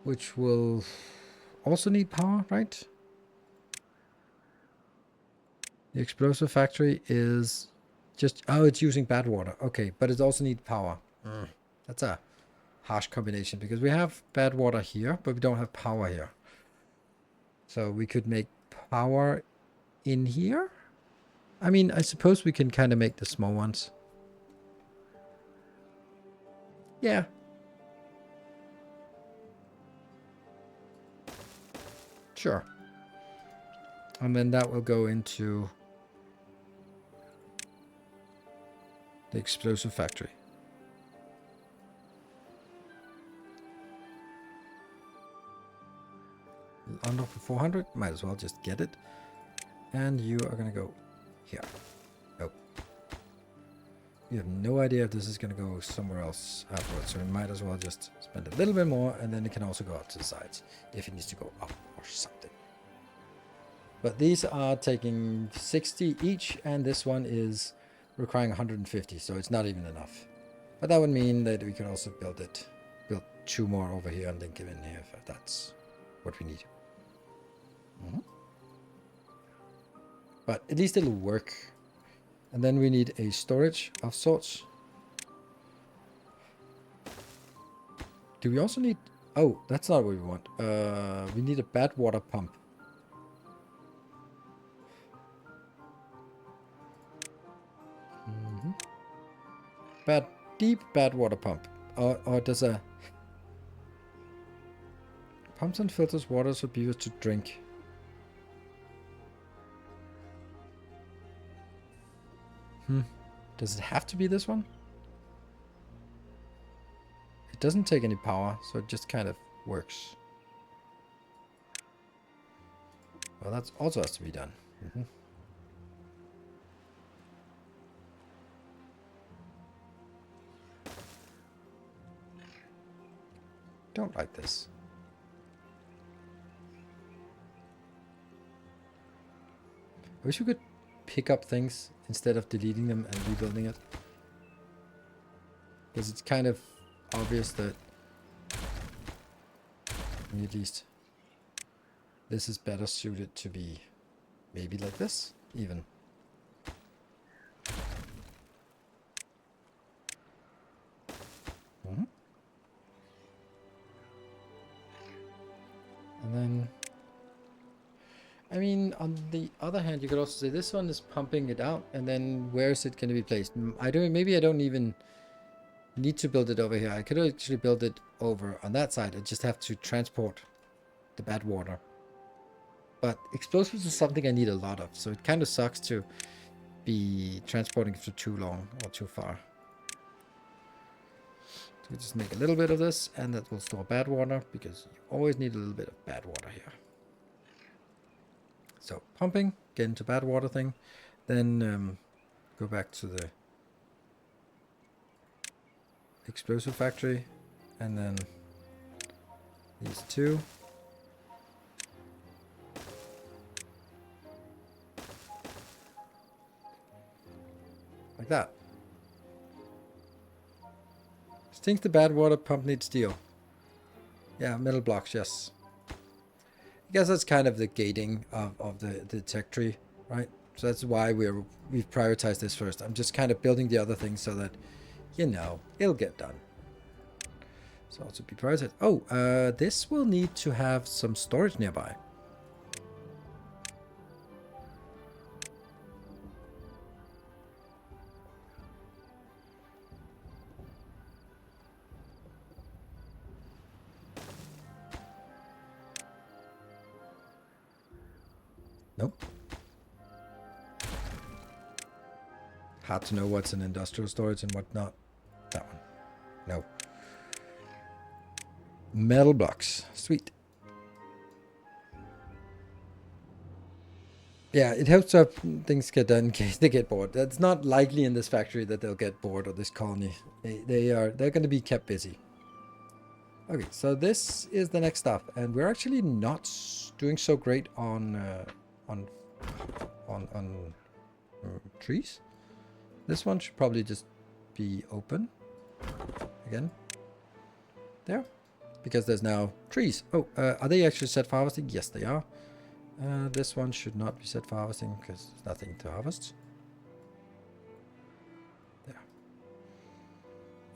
[SPEAKER 1] which will also need power, right? The explosive factory is just... Oh, it's using bad water. Okay, but it also needs power. That's a harsh combination, because we have bad water here, but we don't have power here. So we could make power in here? I mean, I suppose we can kind of make the small ones. Yeah. Sure. And then that will go into the explosive factory. Under for 400, might as well just get it. And you are going to go here. Oh. You have no idea if this is going to go somewhere else afterwards, so we might as well just spend a little bit more, and then it can also go out to the sides if it needs to go up or something. But these are taking 60 each, and this one is requiring 150, so it's not even enough. But that would mean that we could also build 2 more over here and link them in here if that's what we need. But at least it'll work. And then we need a storage of sorts. Do we also need... Oh, that's not what we want. We need a bad water pump. Deep bad water pump. Or does a... Pumps and filters water for beavers to drink. Does it have to be this one? It doesn't take any power, so it just kind of works. Well, that also has to be done. Don't like this. I wish we could pick up things instead of deleting them and rebuilding it. Because it's kind of obvious that, at least, this is better suited to be maybe like this, even. And then, I mean, on the other hand, you could also say this one is pumping it out, and then where is it going to be placed? Maybe I don't even need to build it over here. I could actually build it over on that side. I just have to transport the bad water. But explosives is something I need a lot of, so it kind of sucks to be transporting for too long or too far. So we just make a little bit of this, and that will store bad water, because you always need a little bit of bad water here. So pumping, get into bad water thing, then go back to the explosive factory, and then these two. Like that. Stinks the bad water, pump needs steel. Yeah, metal blocks, yes. I guess that's kind of the gating of the tech tree, right? So that's why we've prioritized this first. I'm just kind of building the other things so that, you know, it'll get done. So also be prioritized. Oh, this will need to have some storage nearby. Nope. Hard to know what's in industrial storage and what not. That one. No. Metal blocks. Sweet. Yeah, it helps up things get done in case they get bored. That's not likely in this factory that they'll get bored, or this colony. They're going to be kept busy. Okay, so this is the next stop, and we're actually not doing so great on trees. This one should probably just be open again. There, because there's now trees. Oh, are they actually set for harvesting? Yes, they are. This one should not be set for harvesting because there's nothing to harvest. There.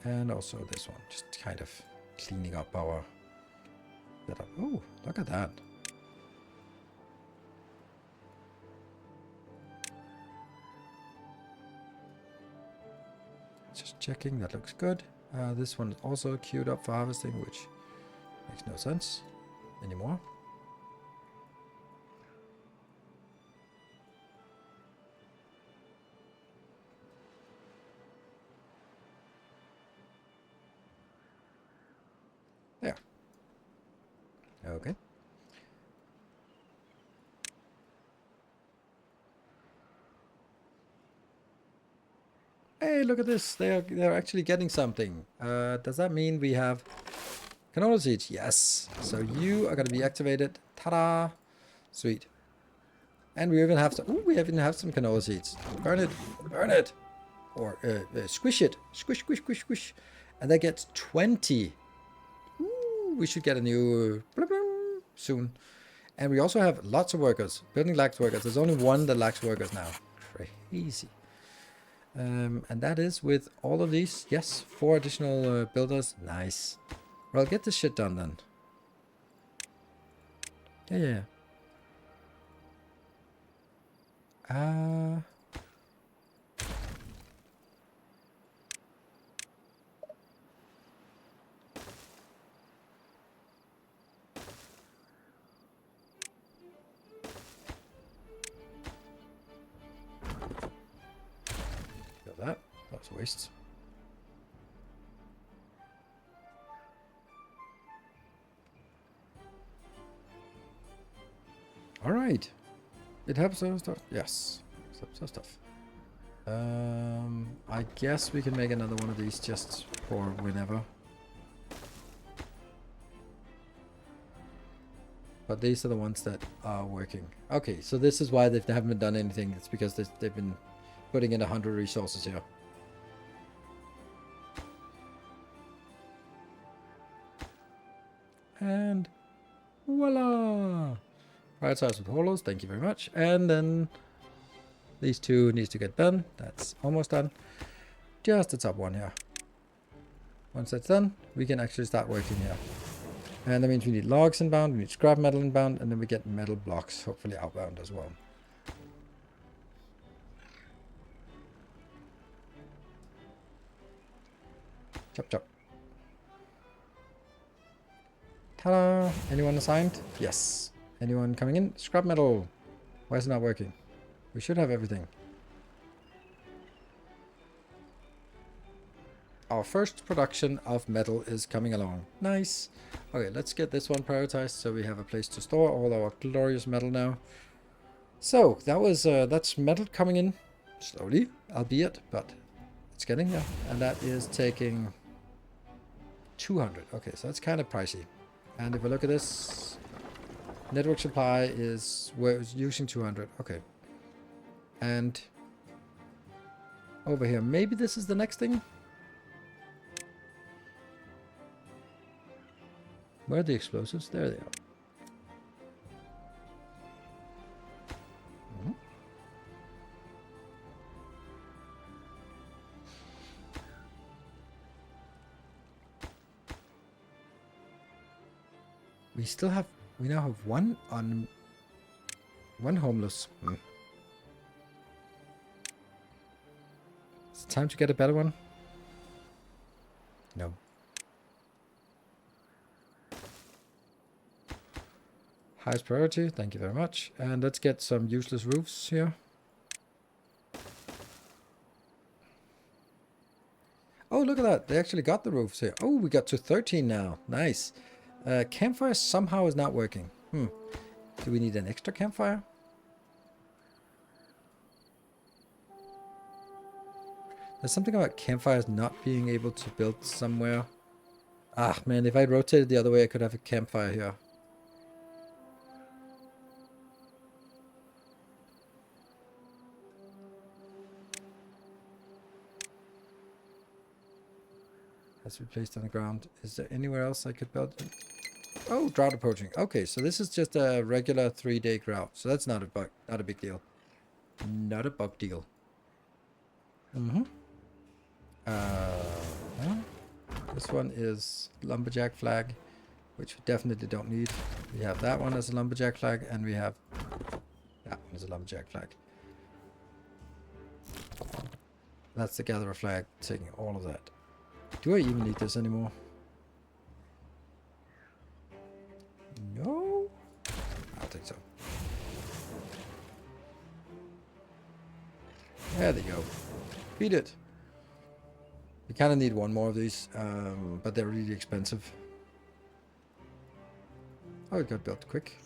[SPEAKER 1] And also this one, just kind of cleaning up our setup. Oh, look at that. Just checking, that looks good. This one is also queued up for harvesting, which makes no sense anymore. There. Okay. Hey, look at this. They're actually getting something. Does that mean we have canola seeds? Yes. So you are going to be activated. Ta-da! Sweet. And we even have some. Ooh, we even have some canola seeds. Burn it. Burn it. Or squish it. Squish, squish, squish, squish. And that gets 20. Ooh, we should get a new soon. And we also have lots of workers. Building lacks workers. There's only one that lacks workers now. Crazy. And that is with all of these. Yes, 4 additional builders. Nice. Well, get this shit done then. Yeah. That was a waste. right. It helps other stuff. Yes. Some stuff. I guess we can make another one of these just for whenever. But these are the ones that are working. Okay, so this is why they haven't done anything. It's because they've been putting in 100 resources here. And voila! Prioritize with hollows, thank you very much. And then these two needs to get done. That's almost done. Just the top one here. Once that's done, we can actually start working here. And that means we need logs inbound, we need scrap metal inbound, and then we get metal blocks, hopefully outbound as well. Chop chop. Ta-da! Anyone assigned? Yes. Anyone coming in? Scrap metal. Why is it not working? We should have everything. Our first production of metal is coming along. Nice. Okay, let's get this one prioritized so we have a place to store all our glorious metal now. So that was that's metal coming in slowly, albeit, but it's getting there. And that is taking 200. Okay, so that's kind of pricey. And if we look at this, network supply is we're using 200. Okay. And over here, maybe this is the next thing. Where are the explosives? There they are. We now have one homeless. It's time to get a better one. No. Highest priority, thank you very much. And let's get some useless roofs here. Oh, look at that. They actually got the roofs here. Oh, we got to 13 now. Nice. Campfire somehow is not working. Do we need an extra campfire? There's something about campfires not being able to build somewhere. Ah, man, if I rotated the other way, I could have a campfire here. Has to be placed on the ground. Is there anywhere else I could build? Oh, drought approaching. Okay, so this is just a regular 3-day drought. So that's not a big deal. Not a bug deal. This one is lumberjack flag, which we definitely don't need. We have that one as a lumberjack flag, and we have that one as a lumberjack flag. That's the gatherer flag, taking all of that. Do I even need this anymore? No? I don't think so. There they go. Beat it. We kind of need one more of these, but they're really expensive. Oh, it got built quick.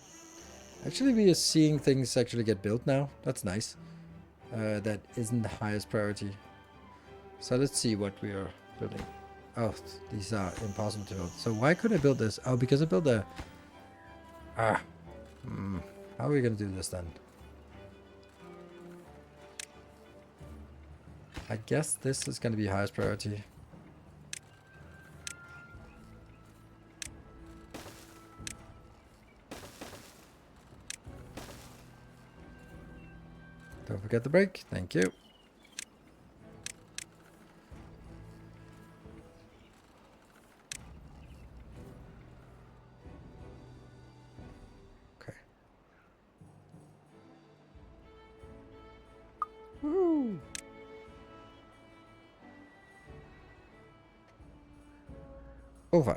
[SPEAKER 1] Actually, we are seeing things actually get built now. That's nice. That isn't the highest priority. So let's see what we are building. Oh, these are impossible to build. So why couldn't I build this? Oh, because I built a... How are we going to do this then? I guess this is going to be highest priority. Don't forget the break. Thank you. Okay. Woo! Oh, 5.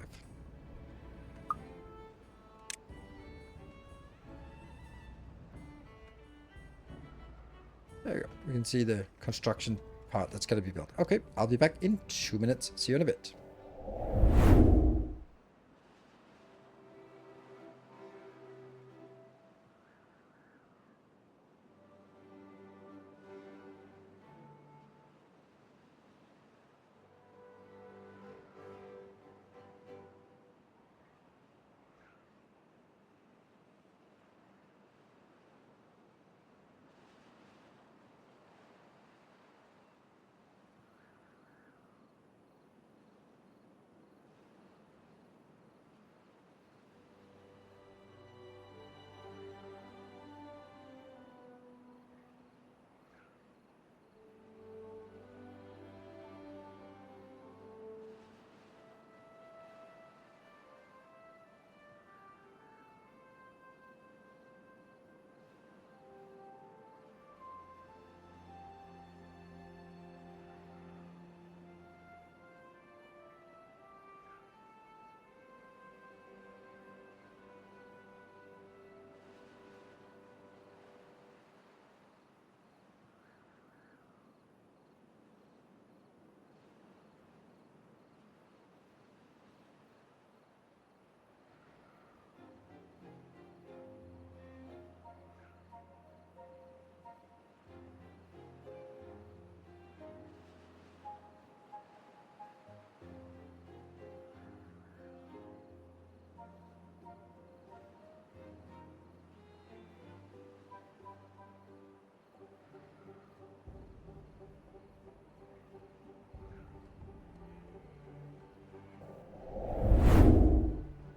[SPEAKER 1] There you go. We can see the construction part that's going to be built. Okay, I'll be back in 2 minutes. See you in a bit.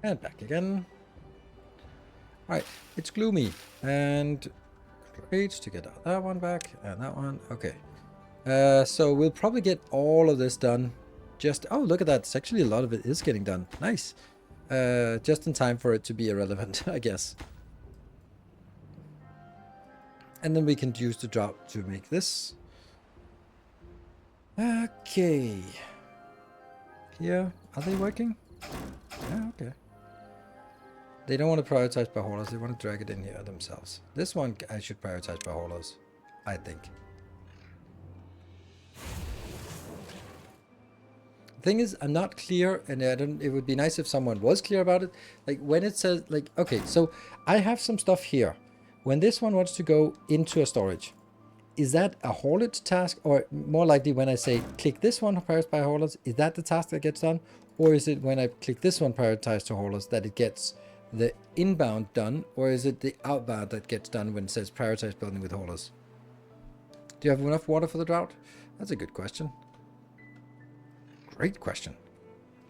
[SPEAKER 1] And back again. Alright, it's gloomy. And great to get that one back and that one. Okay. So we'll probably get all of this done. Oh, look at that. It's actually a lot of it is getting done. Nice. Just in time for it to be irrelevant, I guess. And then we can use the drought to make this. Okay. Here, are they working? Yeah, okay. They don't want to prioritize by haulers. They want to drag it in here themselves. This one I should prioritize by haulers, I think. The thing is, I'm not clear, and it would be nice if someone was clear about it. Like when it says, like, okay, so I have some stuff here. When this one wants to go into a storage, is that a haulage task? Or more likely when I say click this one, prioritize by haulers, is that the task that gets done? Or is it when I click this one, prioritize to haulers, that it gets the inbound done? Or is it the outbound that gets done when it says prioritize building with haulers? Do you have enough water for the drought? That's a good question. Great question.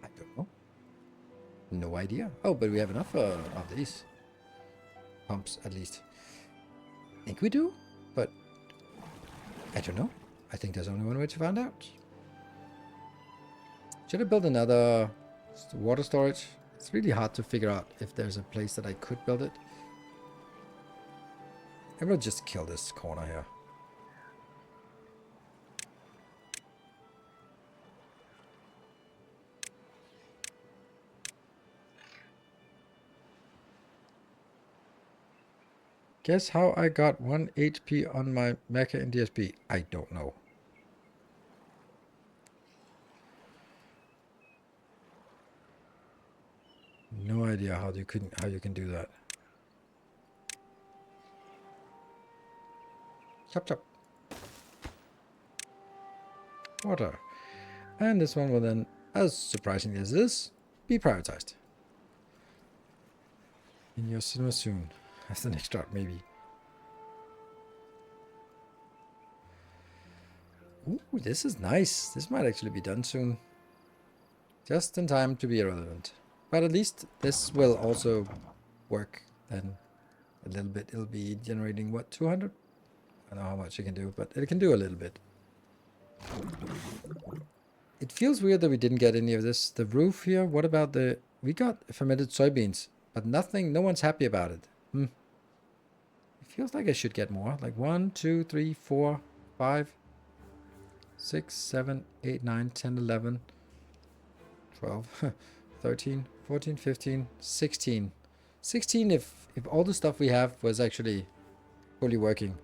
[SPEAKER 1] I don't know. No idea. Oh, but we have enough of these pumps, at least. I think we do, but I don't know. I think there's only one way to find out. Should I build another water storage? It's really hard to figure out if there's a place that I could build it. I will just kill this corner here. Guess how I got 1 HP on my mecha in DSP? I don't know. No idea how you can do that. Chop chop. Water. And this one will then, as surprising as this, be prioritized. In your cinema soon. That's the next drop, maybe. Ooh, this is nice. This might actually be done soon. Just in time to be irrelevant. But at least this will also work then a little bit. It'll be generating, what, 200? I don't know how much it can do, but it can do a little bit. It feels weird that we didn't get any of this. The roof here, what about the... We got fermented soybeans, but nothing, no one's happy about it. It feels like I should get more. Like 1, 2, 3, 4, 5, 6, 7, 8, 9, 10, 11, 12, 13, 14, 15, 16. 16 if all the stuff we have was actually fully working.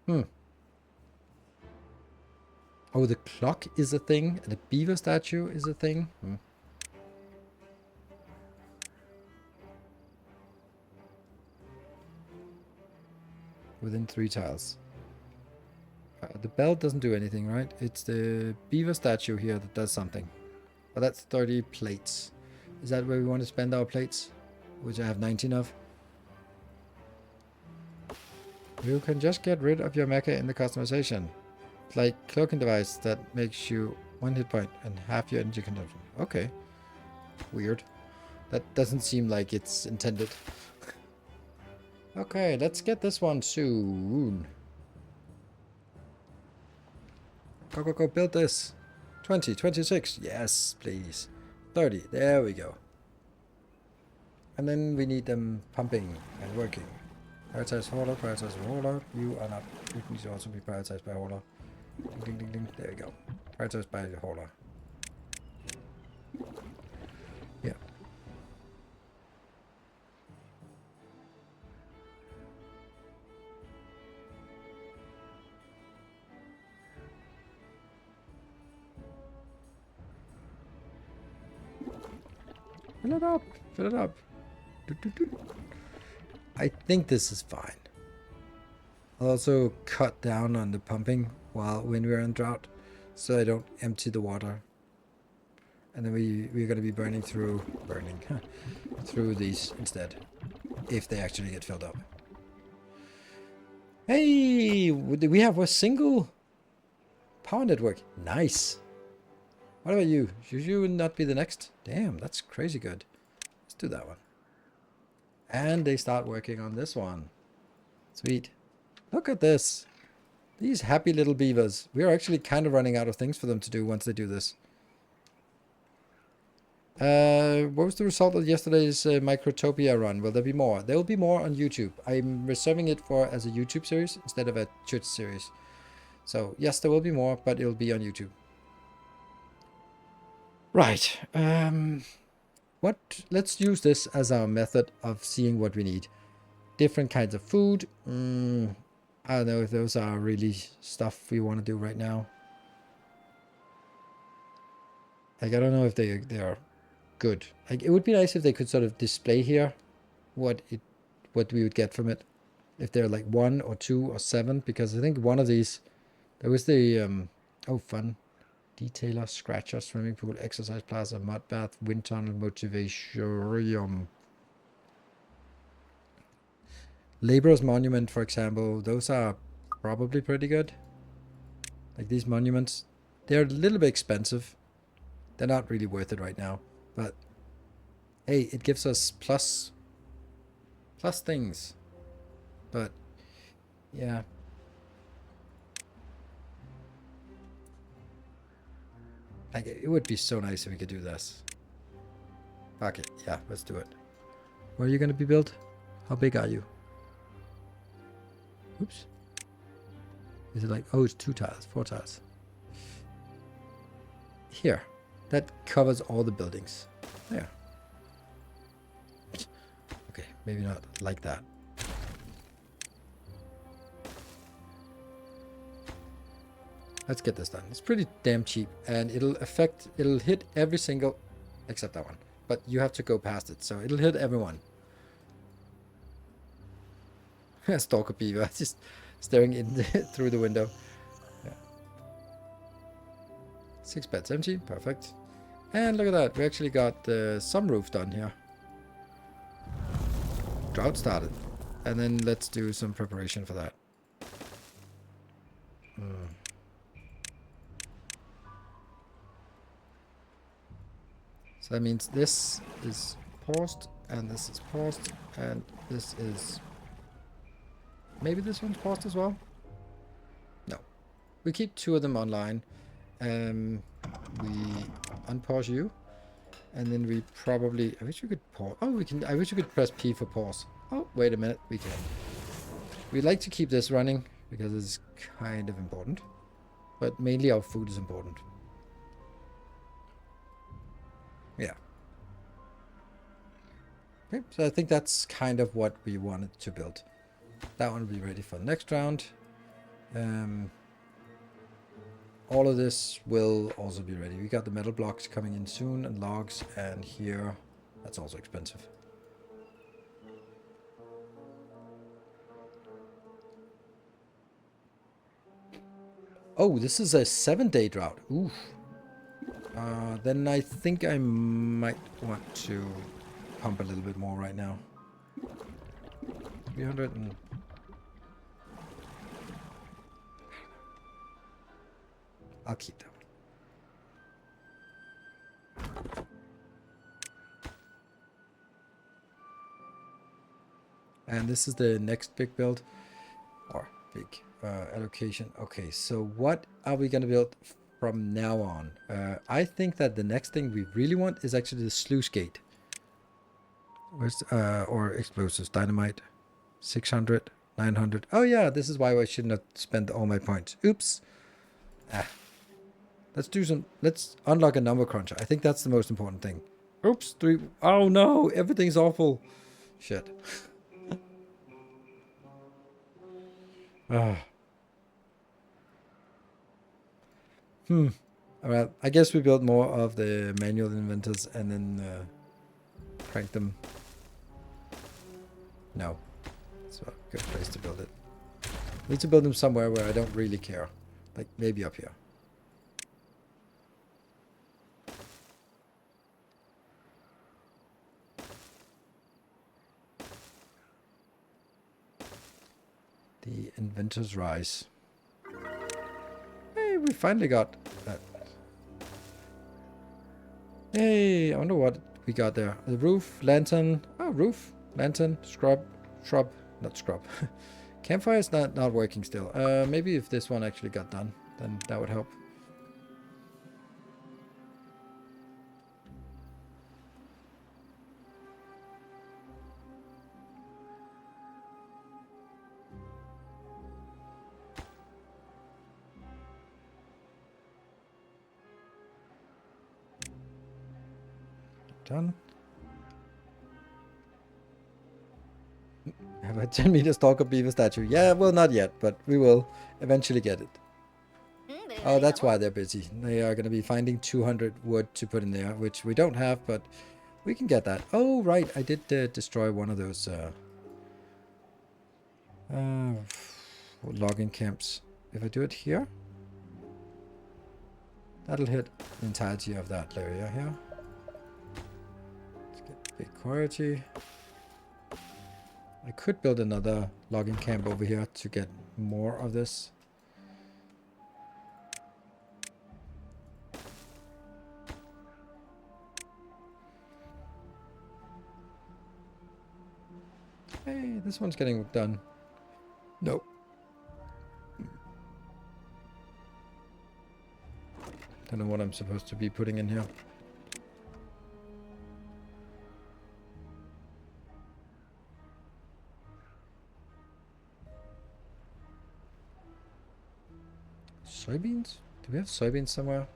[SPEAKER 1] Oh, the clock is a thing, and the beaver statue is a thing. Within 3 tiles. The bell doesn't do anything, right? It's the beaver statue here that does something. But that's 30 plates. Is that where we want to spend our plates? Which I have 19 of. You can just get rid of your mecha in the customization. It's like cloaking device that makes you 1 hit point and half your energy consumption. Okay. Weird. That doesn't seem like it's intended. Okay, let's get this one soon. Go, go, go, build this. 20, 26. Yes, please. 30. There we go. And then we need them pumping and working. Prioritize hauler, prioritize hauler. You are not. You need to also be prioritized by hauler. Ding, ding, ding, ding. There we go. Prioritized by the hauler. Yeah. Fill it up. Fill it up. I think this is fine. I'll also cut down on the pumping when we're in drought, so I don't empty the water. And then we're going to be burning through these instead, if they actually get filled up. Hey, we have a single power network. Nice. What about you? Should you not be the next? Damn, that's crazy good. Let's do that one. And they start working on this one. Sweet. Look at this. These happy little beavers. We are actually kind of running out of things for them to do once they do this. What was the result of yesterday's Microtopia run? Will there be more? There will be more on YouTube. I'm reserving it for as a YouTube series instead of a Twitch series. So yes, there will be more, but it'll be on YouTube. Right. Let's use this as our method of seeing what we need. Different kinds of food. I don't know if those are really stuff we want to do right now. Like, I don't know if they are good. Like, it would be nice if they could sort of display here what we would get from it. If they're like 1 or 2 or 7, because I think one of these, there was the fun. Detailer, scratcher, swimming pool, exercise plaza, mud bath, wind tunnel, motivation. Laborer's monument, for example, those are probably pretty good. Like these monuments, they're a little bit expensive. They're not really worth it right now, but hey, it gives us plus things. But yeah. Like, it would be so nice if we could do this. Fuck it. Yeah, let's do it. Where are you going to be built? How big are you? Oops. Is it like... Oh, it's 2 tiles. 4 tiles. Here. That covers all the buildings. There. Okay, maybe not like that. Let's get this done. It's pretty damn cheap, and it'll hit every single, except that one. But you have to go past it, so it'll hit everyone. Stalker beaver, just staring in through the window. Yeah. 6 beds empty, perfect. And look at that, we actually got the sunroof done here. Drought started. And then let's do some preparation for that. So that means this is paused, and this is paused, and this is... Maybe this one's paused as well? No. We keep 2 of them online. We unpause you, and then we probably... I wish we could pause. Oh, we can... I wish we could press P for pause. Oh, wait a minute. We can. We'd like to keep this running, because it's kind of important. But mainly our food is important. Yeah. Okay, so I think that's kind of what we wanted to build. That one will be ready for the next round. All of this will also be ready. We got the metal blocks coming in soon, and logs, and here, that's also expensive. Oh, this is a 7-day drought. Oof. Then I think I might want to pump a little bit more right now. 300 and... I'll keep that one. And this is the next big build. Or big allocation. Okay, so what are we going to build from now on? I think that the next thing we really want is actually the sluice gate. Where's or explosives, dynamite, 600, 900. Oh yeah, this is why I shouldn't have spent all my points. Oops. Let's unlock a number cruncher. I think that's the most important thing. Oops, 3. Oh no, everything's awful. Shit. Alright, I guess we build more of the manual inventors and then crank them. No. It's a good place to build it. Need to build them somewhere where I don't really care. Like maybe up here. The Inventor's Rise. Hey, we finally got that. Hey, I wonder what we got there? The roof, lantern. Oh, roof, lantern, shrub, not scrub. Campfire is not working still. Maybe if this one actually got done, then that would help. Done. Have a 10 meter stalker beaver statue. Yeah, well, not yet, but we will eventually get it. Oh, that's why they're busy. They are going to be finding 200 wood to put in there, which we don't have, but we can get that. Oh, right. I did destroy one of those logging camps. If I do it here, that'll hit the entirety of that area here. Let's get big quality. I could build another logging camp over here to get more of this. Hey, this one's getting done. Nope. Don't know what I'm supposed to be putting in here. Soybeans? Do we have soybeans somewhere?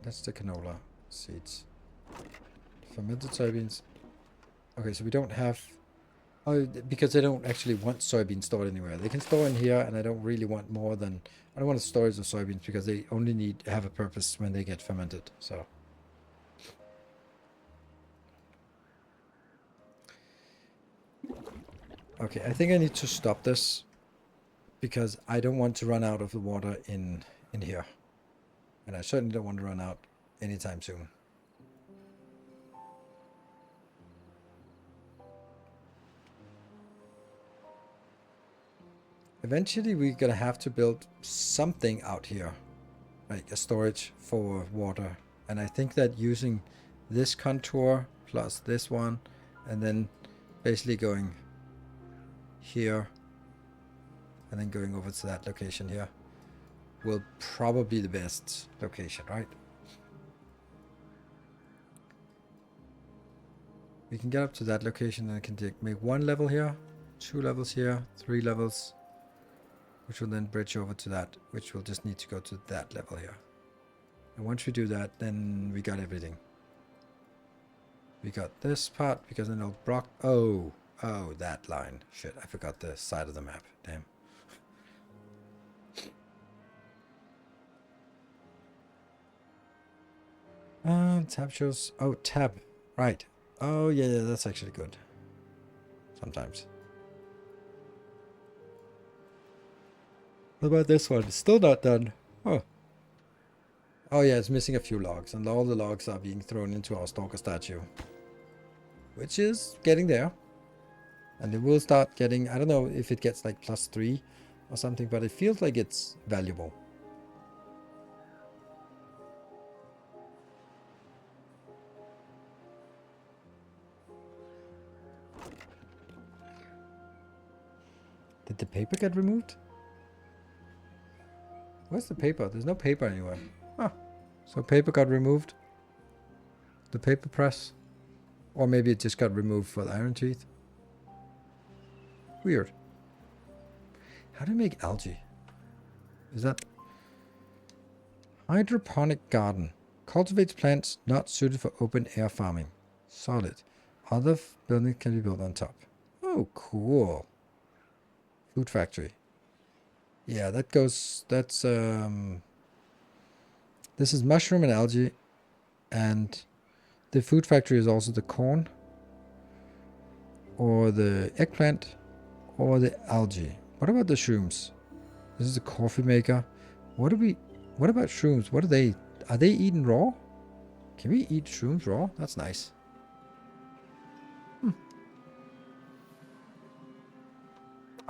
[SPEAKER 1] That's the canola seeds. Fermented soybeans. Okay, so we don't have... Oh, because they don't actually want soybeans stored anywhere. They can store in here, and I don't really want more than... I don't want a storage of soybeans because they only need to have a purpose when they get fermented, so... Okay, I think I need to stop this because I don't want to run out of the water in here. And I certainly don't want to run out anytime soon. Eventually we're gonna have to build something out here, like a storage for water. And I think that using this contour plus this one and then basically going here and then going over to that location here will probably be the best location, right? We can get up to that location and I can make 1 level here, 2 levels here, 3 levels, which will then bridge over to that, which will just need to go to that level here. And once we do that, then we got everything. We got this part because then it'll block. Oh, that line. Shit, I forgot the side of the map. Damn. Tab shows. Oh, tab. Right. Oh, yeah, that's actually good. Sometimes. What about this one? It's still not done. Oh. Oh, yeah, it's missing a few logs, and all the logs are being thrown into our stalker statue. Which is getting there. And it will start getting, I don't know if it gets like +3 or something, but it feels like it's valuable. Did the paper get removed? Where's the paper? There's no paper anywhere. Huh. So paper got removed. The paper press. Or maybe it just got removed for the iron teeth. Weird. How do you make algae? Is that... Hydroponic garden. Cultivates plants not suited for open air farming. Solid. Other buildings can be built on top. Oh, cool. Food factory. Yeah, that goes... That's... This is mushroom and algae. And the food factory is also the corn. Or the eggplant. Or the algae. What about the shrooms? This is a coffee maker. What about shrooms? What are they? Are they eaten raw? Can we eat shrooms raw? That's nice.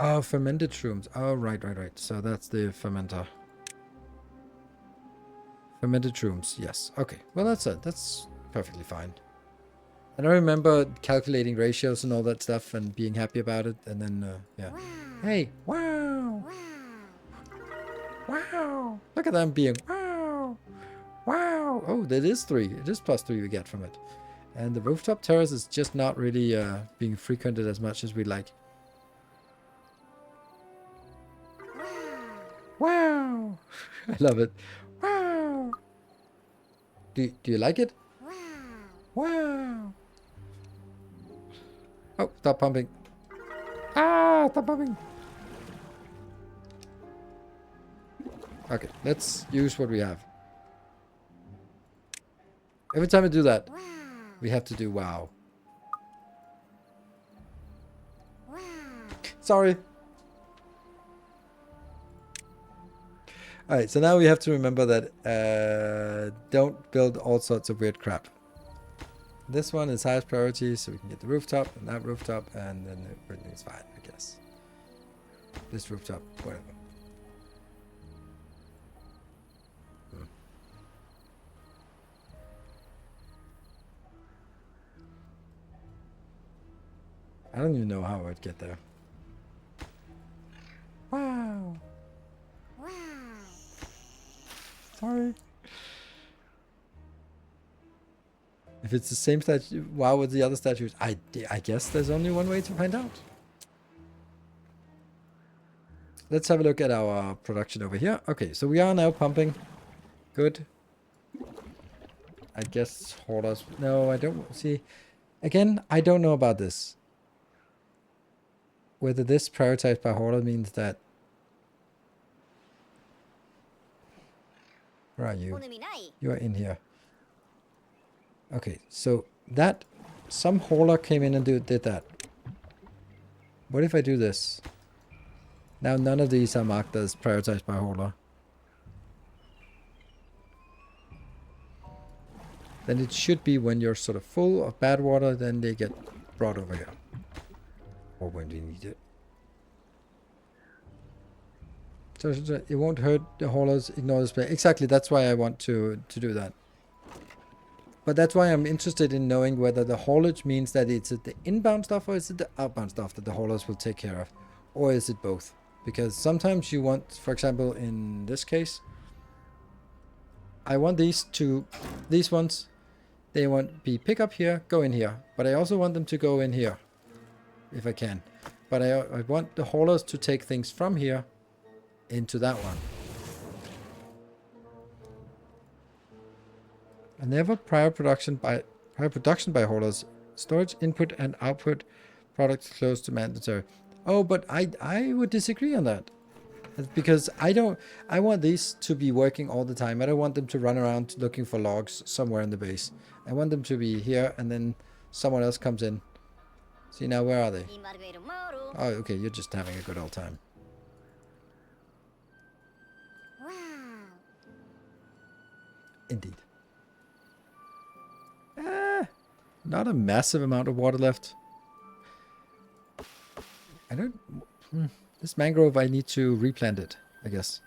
[SPEAKER 1] Oh, fermented shrooms. Oh, right. So that's the fermenter. Fermented shrooms, yes. Okay, well that's perfectly fine. And I remember calculating ratios and all that stuff and being happy about it, and then, yeah. Wow. Hey, wow! Wow! Look at them being, wow! Wow! Oh, that is 3. It is +3 we get from it. And the rooftop terrace is just not really being frequented as much as we'd like. Wow! I love it. Wow! Do you like it? Wow! Oh, stop pumping. Ah, stop pumping. Okay, let's use what we have. Every time we do that, we have to do wow. Sorry. Alright, so now we have to remember that don't build all sorts of weird crap. This one is highest priority, so we can get the rooftop and that rooftop, and then everything's fine, I guess. This rooftop, whatever. I don't even know how I'd get there. Wow. Wow. Sorry. If it's the same statue, wow, with the other statues, I guess there's only one way to find out. Let's have a look at our production over here. Okay, so we are now pumping. Good. I guess hoarders. No, I don't see. Again, I don't know about this. Whether this prioritized by hoarder means that. Where are you? You are in here. Okay, so that some hauler came in and did that. What if I do this? Now none of these are marked as prioritized by hauler. Then it should be when you're sort of full of bad water, then they get brought over here. Or when we need it. So it won't hurt the haulers, ignore display. Exactly, that's why I want to do that. But that's why I'm interested in knowing whether the haulage means that it's the inbound stuff or is it the outbound stuff that the haulers will take care of. Or is it both? Because sometimes you want, for example, in this case, I want these ones, they want be pick up here, go in here. But I also want them to go in here, if I can. But I want the haulers to take things from here into that one. I never prior production by haulers. Storage input and output products close to mandatory. Oh, but I would disagree on that. Because I want these to be working all the time. I don't want them to run around looking for logs somewhere in the base. I want them to be here and then someone else comes in. See, now where are they? Oh, okay, you're just having a good old time. Indeed. Not a massive amount of water left. I don't... This mangrove, I need to replant it, I guess.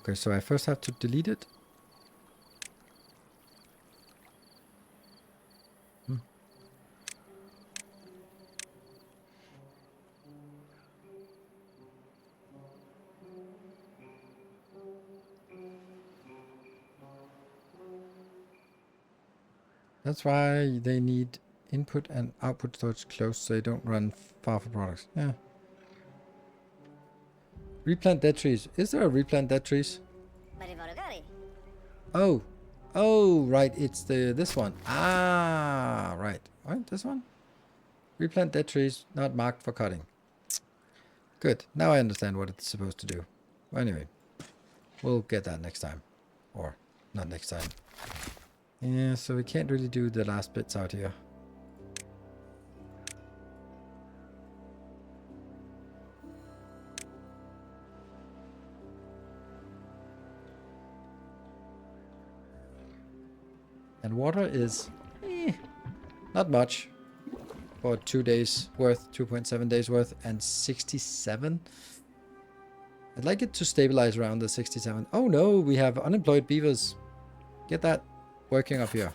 [SPEAKER 1] Okay, so I first have to delete it. That's why they need input and output storage close so they don't run far for products. Yeah. Replant dead trees. Is there a replant dead trees? Oh. Oh, right. It's this one. Ah, right. What? This one? Replant dead trees not marked for cutting. Good. Now I understand what it's supposed to do. Well, anyway. We'll get that next time. Or not next time. Yeah, so we can't really do the last bits out here. And water is not much for 2 days worth, 2.7 days worth, and 67 I'd like it to stabilize around the 67. Oh no, we have unemployed beavers. Get that working up here.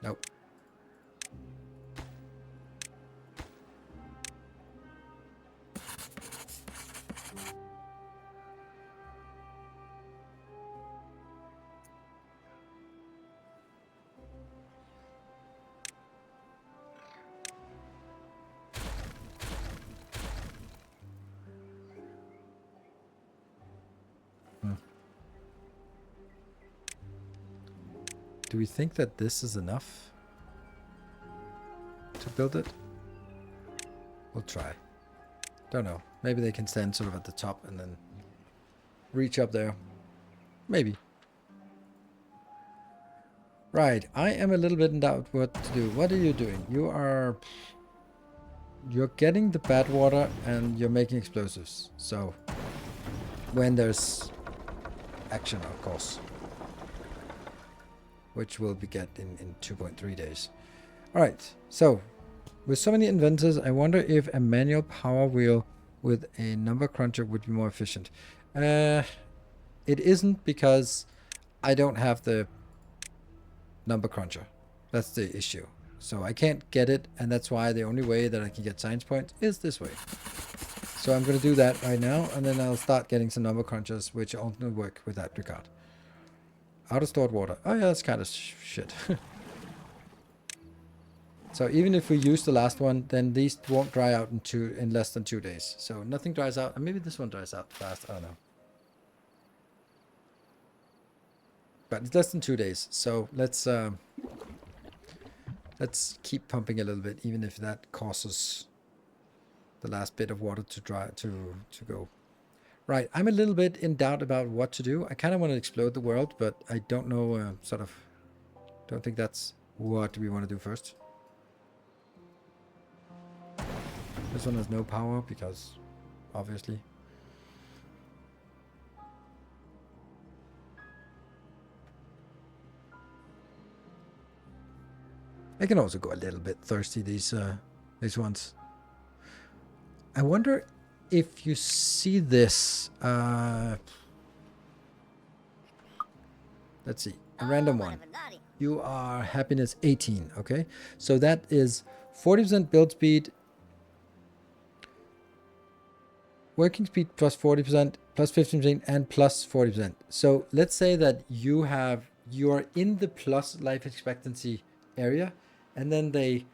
[SPEAKER 1] Nope. Do we think that this is enough to build it? We'll try. Don't know. Maybe they can stand sort of at the top and then reach up there. Maybe. Right. I am a little bit in doubt what to do. What are you doing? You're getting the bad water and you're making explosives. So when there's action, of course. Which will be get in 2.3 days. Alright, so with so many inventors, I wonder if a manual power wheel with a number cruncher would be more efficient. It isn't, because I don't have the number cruncher. That's the issue. So I can't get it, and that's why the only way that I can get science points is this way. So I'm going to do that right now, and then I'll start getting some number crunchers, which only work with that regard. Out of stored water. Oh yeah, that's kind of shit. So even if we use the last one, then these won't dry out in less than 2 days. So nothing dries out. And maybe this one dries out fast. I don't know. But it's less than 2 days. So let's keep pumping a little bit, even if that causes the last bit of water to dry to go. Right, I'm a little bit in doubt about what to do. I kind of want to explode the world, but I don't know, don't think that's what we want to do first. This one has no power, because, obviously. I can also go a little bit thirsty, these ones. I wonder if you see this, let's see, a random one. You are happiness 18, okay? So that is 40% build speed, working speed plus 40%, plus 15%, and plus 40%. So let's say that you are in the plus life expectancy area, and then they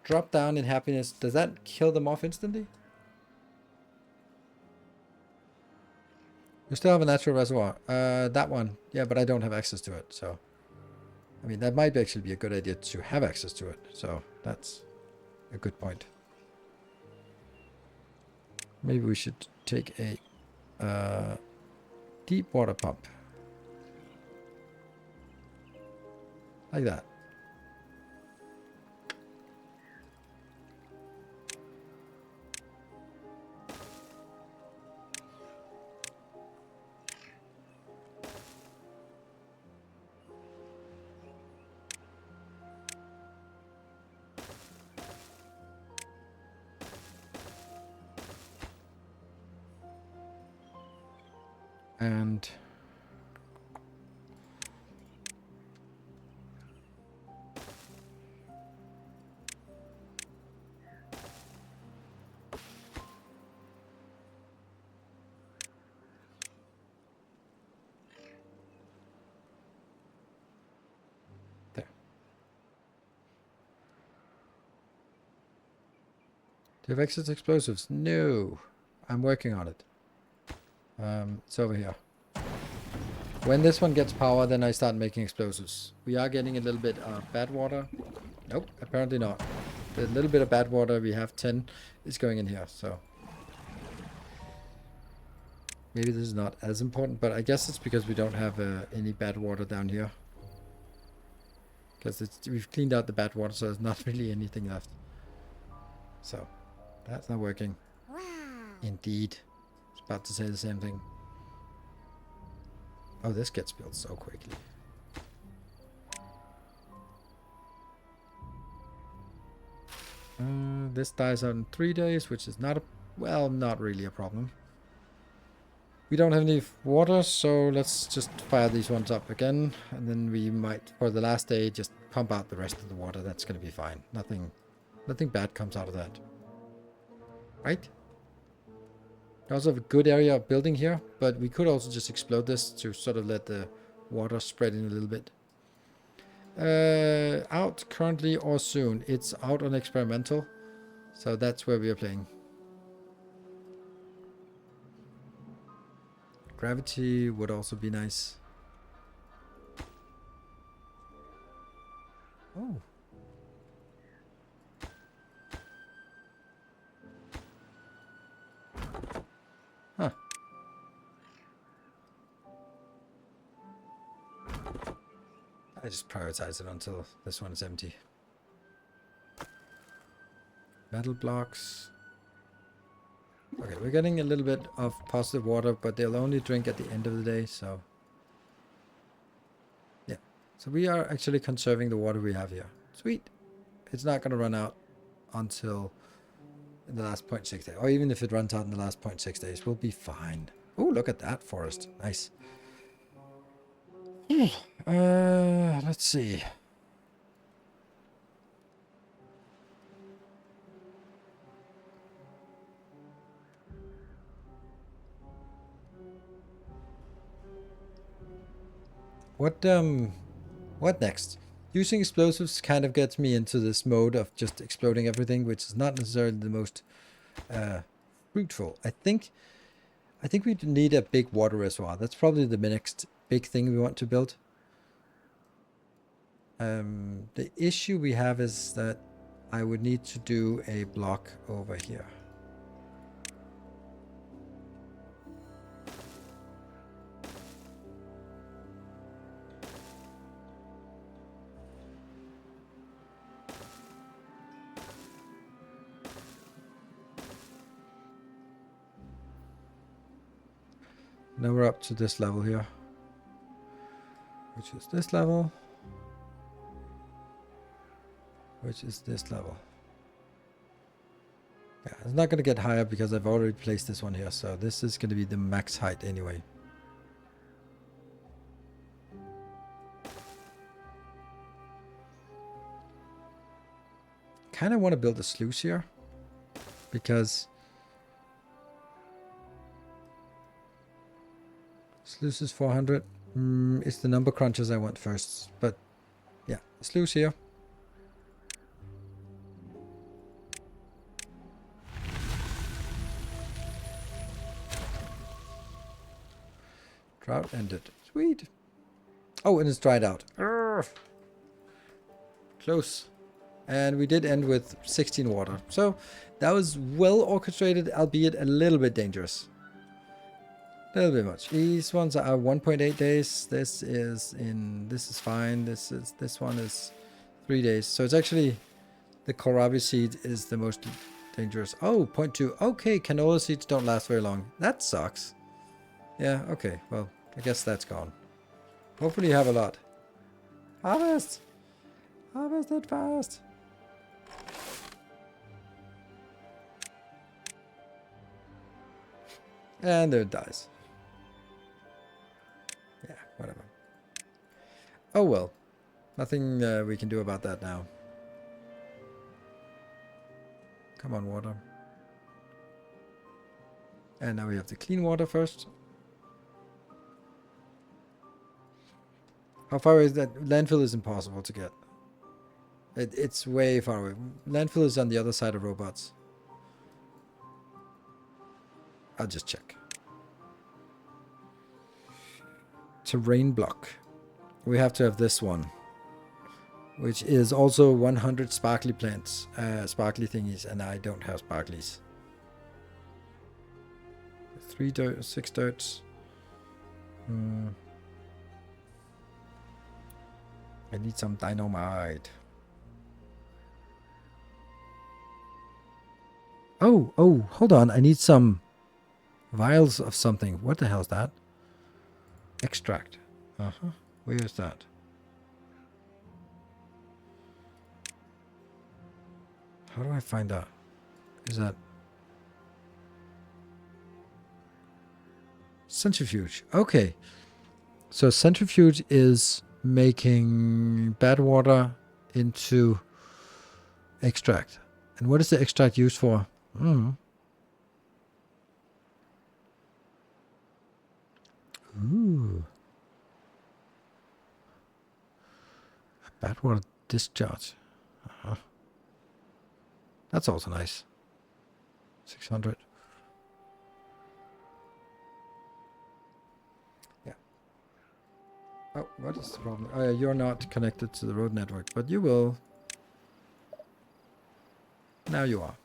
[SPEAKER 1] drop down in happiness. Does that kill them off instantly? You still have a natural reservoir. That one. Yeah, but I don't have access to it. So, I mean, that might actually be a good idea to have access to it. So, that's a good point. Maybe we should take a deep water pump. Like that. And there. Do you have access to explosives? No. I'm working on it. It's over here. When this one gets power, then I start making explosives. We are getting a little bit of bad water. Nope, apparently not. The little bit of bad water, we have 10, is going in here, so. Maybe this is not as important, but I guess it's because we don't have any bad water down here. Because we've cleaned out the bad water, so there's not really anything left. So, that's not working. Wow. Indeed. I was about to say the same thing. Oh, this gets built so quickly. This dies out in 3 days, which is not well, not really a problem. We don't have any water, so let's just fire these ones up again. And then we might, for the last day, just pump out the rest of the water. That's going to be fine. Nothing bad comes out of that. Right? We also have a good area of building here, but we could also just explode this to sort of let the water spread in a little bit. Out currently or soon. It's out on experimental, so that's where we are playing. Gravity would also be nice. Oh. Huh. I just prioritize it until this one is empty. Metal blocks. Okay, we're getting a little bit of positive water, but they'll only drink at the end of the day, so... Yeah. So we are actually conserving the water we have here. Sweet. It's not going to run out until in the last 0.6 days. Or even if it runs out in the last 0.6 days, we'll be fine. Oh, look at that forest. Nice. Let's see. What next? Using explosives kind of gets me into this mode of just exploding everything, which is not necessarily the most fruitful. I think we need a big water reservoir. That's probably the next big thing we want to build. The issue we have is that I would need to do a block over here. Now we're up to this level here, which is this level, which is this level. Yeah, it's not going to get higher because I've already placed this one here, so this is going to be the max height anyway. Kind of want to build a sluice here because sluice is 400. It's the number crunches I want first, but yeah, sluice here. Drought ended. Sweet. Oh, and it's dried out. Urgh. Close. And we did end with 16 water. So that was well orchestrated, albeit a little bit dangerous. A little bit much. These ones are 1.8 days. This is fine. This one is 3 days. So it's actually the kohlrabi seed is the most dangerous. Oh, 0.2. Okay, canola seeds don't last very long. That sucks. Yeah, okay. Well, I guess that's gone. Hopefully you have a lot. Harvest! Harvest it fast! And there it dies. Yeah, whatever. Oh well. Nothing we can do about that now. Come on, water. And now we have the clean water first. How far is that? Landfill is impossible to get. It's way far away. Landfill is on the other side of robots. I'll just check. Terrain block. We have to have this one, which is also 100 sparkly plants, sparkly thingies, and I don't have sparklies. 3 dirt, 6 dirts. I need some dynamite. Oh, hold on. I need some vials of something. What the hell is that? Extract. Where is that? How do I find that? Is that... Centrifuge. Okay. So centrifuge is making bad water into extract. And what is the extract used for? Mm. Ooh. Bad water discharge. Uh-huh. That's also nice. 600. Yeah. Oh, what is the problem? Oh, yeah, you're not connected to the road network, but you will. Now you are.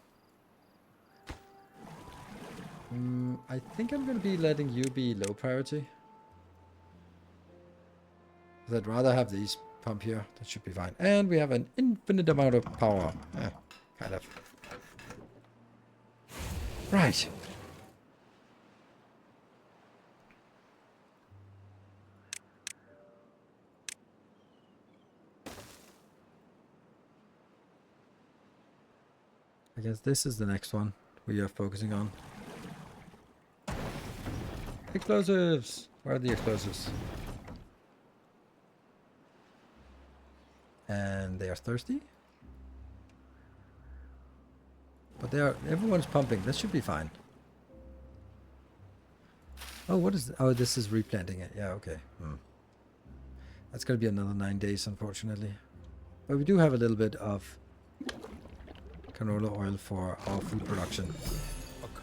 [SPEAKER 1] I think I'm going to be letting you be low priority. I'd rather have these pump here. That should be fine. And we have an infinite amount of power. Kind of. Right. I guess this is the next one we are focusing on. Explosives! Where are the explosives? And they are thirsty? But they are, everyone's pumping. This should be fine. Oh, what is, oh, this is replanting it. Yeah, okay. That's going to be another 9 days, unfortunately. But we do have a little bit of canola oil for our food production.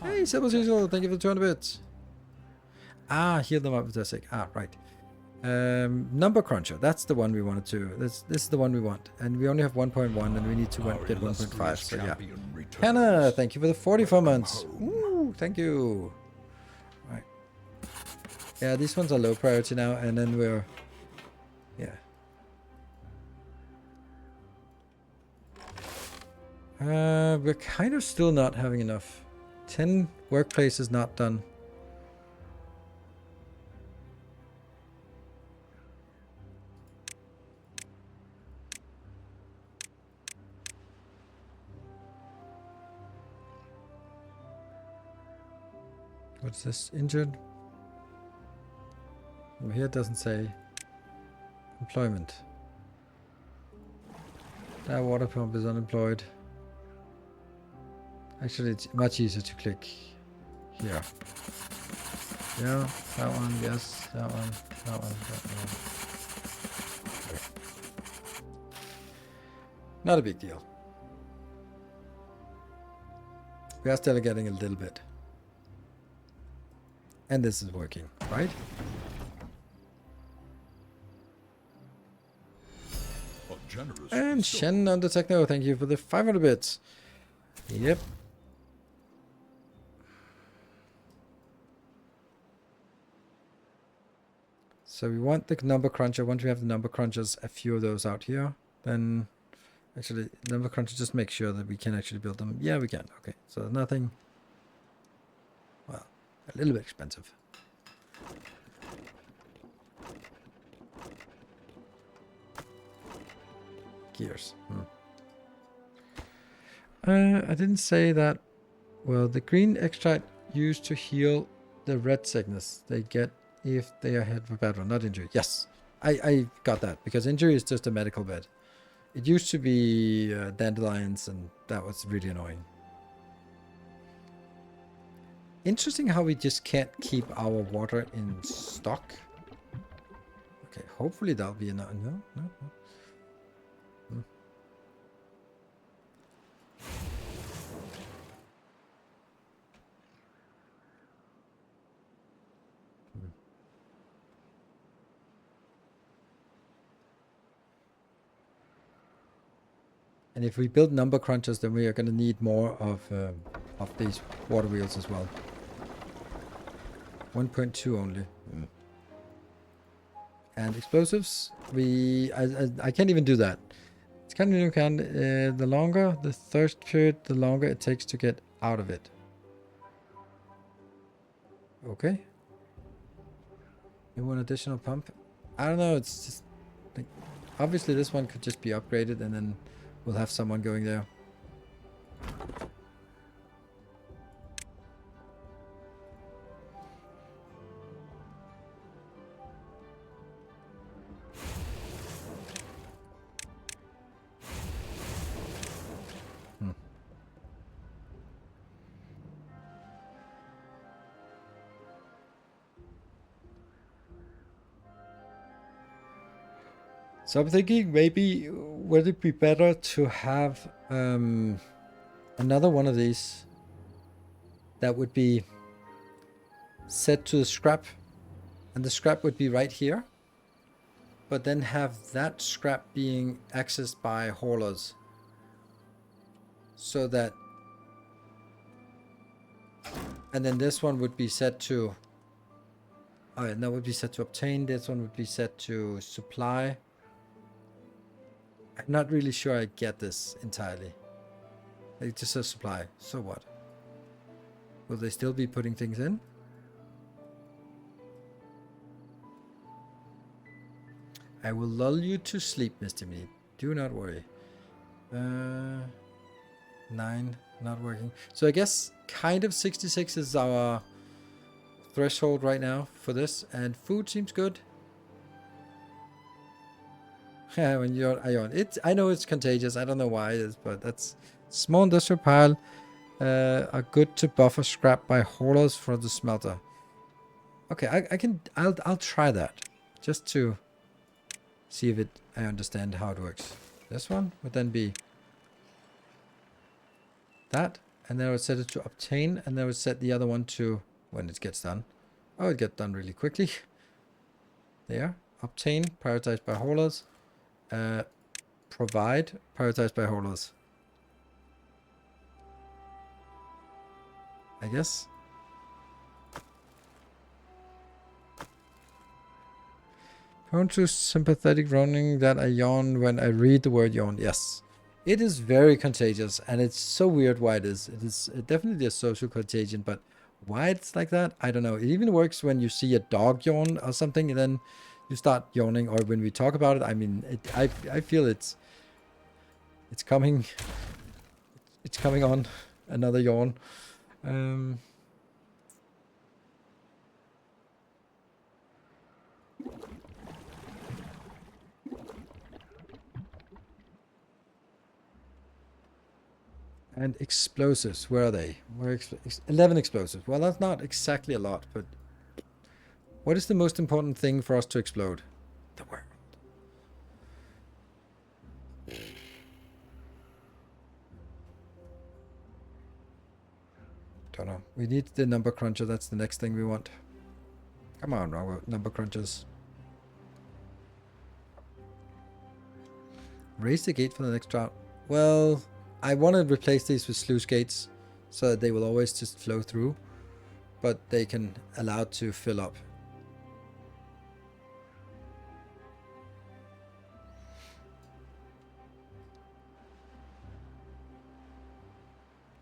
[SPEAKER 1] Hey, Silver Cecil, thank you for the 200 bits. Heal them up with the sick. Right. Number cruncher. That's the one we wanted to. This is the one we want. And we only have 1.1 and we need to get 1.5. So yeah. Hannah, thank you for the 44 months. Ooh, thank you. Right. Yeah, these ones are low priority now. And then we're... Yeah. We're kind of still not having enough. 10 workplaces not done. What's this? Injured? Over here it doesn't say employment. That water pump is unemployed. Actually, it's much easier to click here. Yeah, that one, yes, that one, that one, that one. Okay. Not a big deal. We are still getting a little bit. And this is working, right? And Shen on the techno, thank you for the 500 bits. Yep. So we want the number cruncher. Once we have the number crunchers, a few of those out here, then actually number cruncher, just make sure that we can actually build them. Yeah, we can. Okay, so nothing. Well, a little bit expensive. Gears. I didn't say that. Well, the green extract used to heal the red sickness they get if they are hit for battle, not injury. Yes, I got that, because injury is just a medical bed. It used to be dandelions, and that was really annoying. Interesting how we just can't keep our water in stock. Okay, hopefully that'll be enough. No. And if we build number crunchers, then we are going to need more of these water wheels as well. 1.2 only. And explosives, I can't even do that. It's kind of you can. The longer the thirst period, the longer it takes to get out of it. Okay. You want additional pump? I don't know. It's just like, obviously this one could just be upgraded, and then we'll have someone going there. So I'm thinking maybe would it be better to have another one of these that would be set to the scrap, and the scrap would be right here, but then have that scrap being accessed by haulers, so that, and then this one would be set to, and that would be set to obtain, this one would be set to supply. I'm not really sure I get this entirely. It just says supply, so what? Will they still be putting things in? I will lull you to sleep, Mr. Mead. Do not worry. 9, not working. So I guess kind of 66 is our threshold right now for this, and food seems good. Yeah, when you're ion, I know it's contagious. I don't know why it is, but that's small industrial pile are good to buffer scrap by haulers for the smelter. Okay, I'll try that just to see if I understand how it works. This one would then be that, and then I would set it to obtain, and then I would set the other one to when it gets done. Oh, it gets done really quickly. There, obtain, prioritized by haulers. Provide, prioritized by haulers. I guess. Prone to sympathetic groaning that I yawn when I read the word yawn. Yes. It is very contagious, and it's so weird why it is. It is definitely a social contagion, but why it's like that, I don't know. It even works when you see a dog yawn or something, and then you start yawning, or when we talk about it, I mean, I feel it's coming. It's coming on. Another yawn. And explosives, where are they? 11 explosives. Well, that's not exactly a lot, but what is the most important thing for us to explode? The world. Don't know. We need the number cruncher. That's the next thing we want. Come on, number crunchers. Raise the gate for the next drought. Well, I want to replace these with sluice gates so that they will always just flow through, but they can allow it to fill up.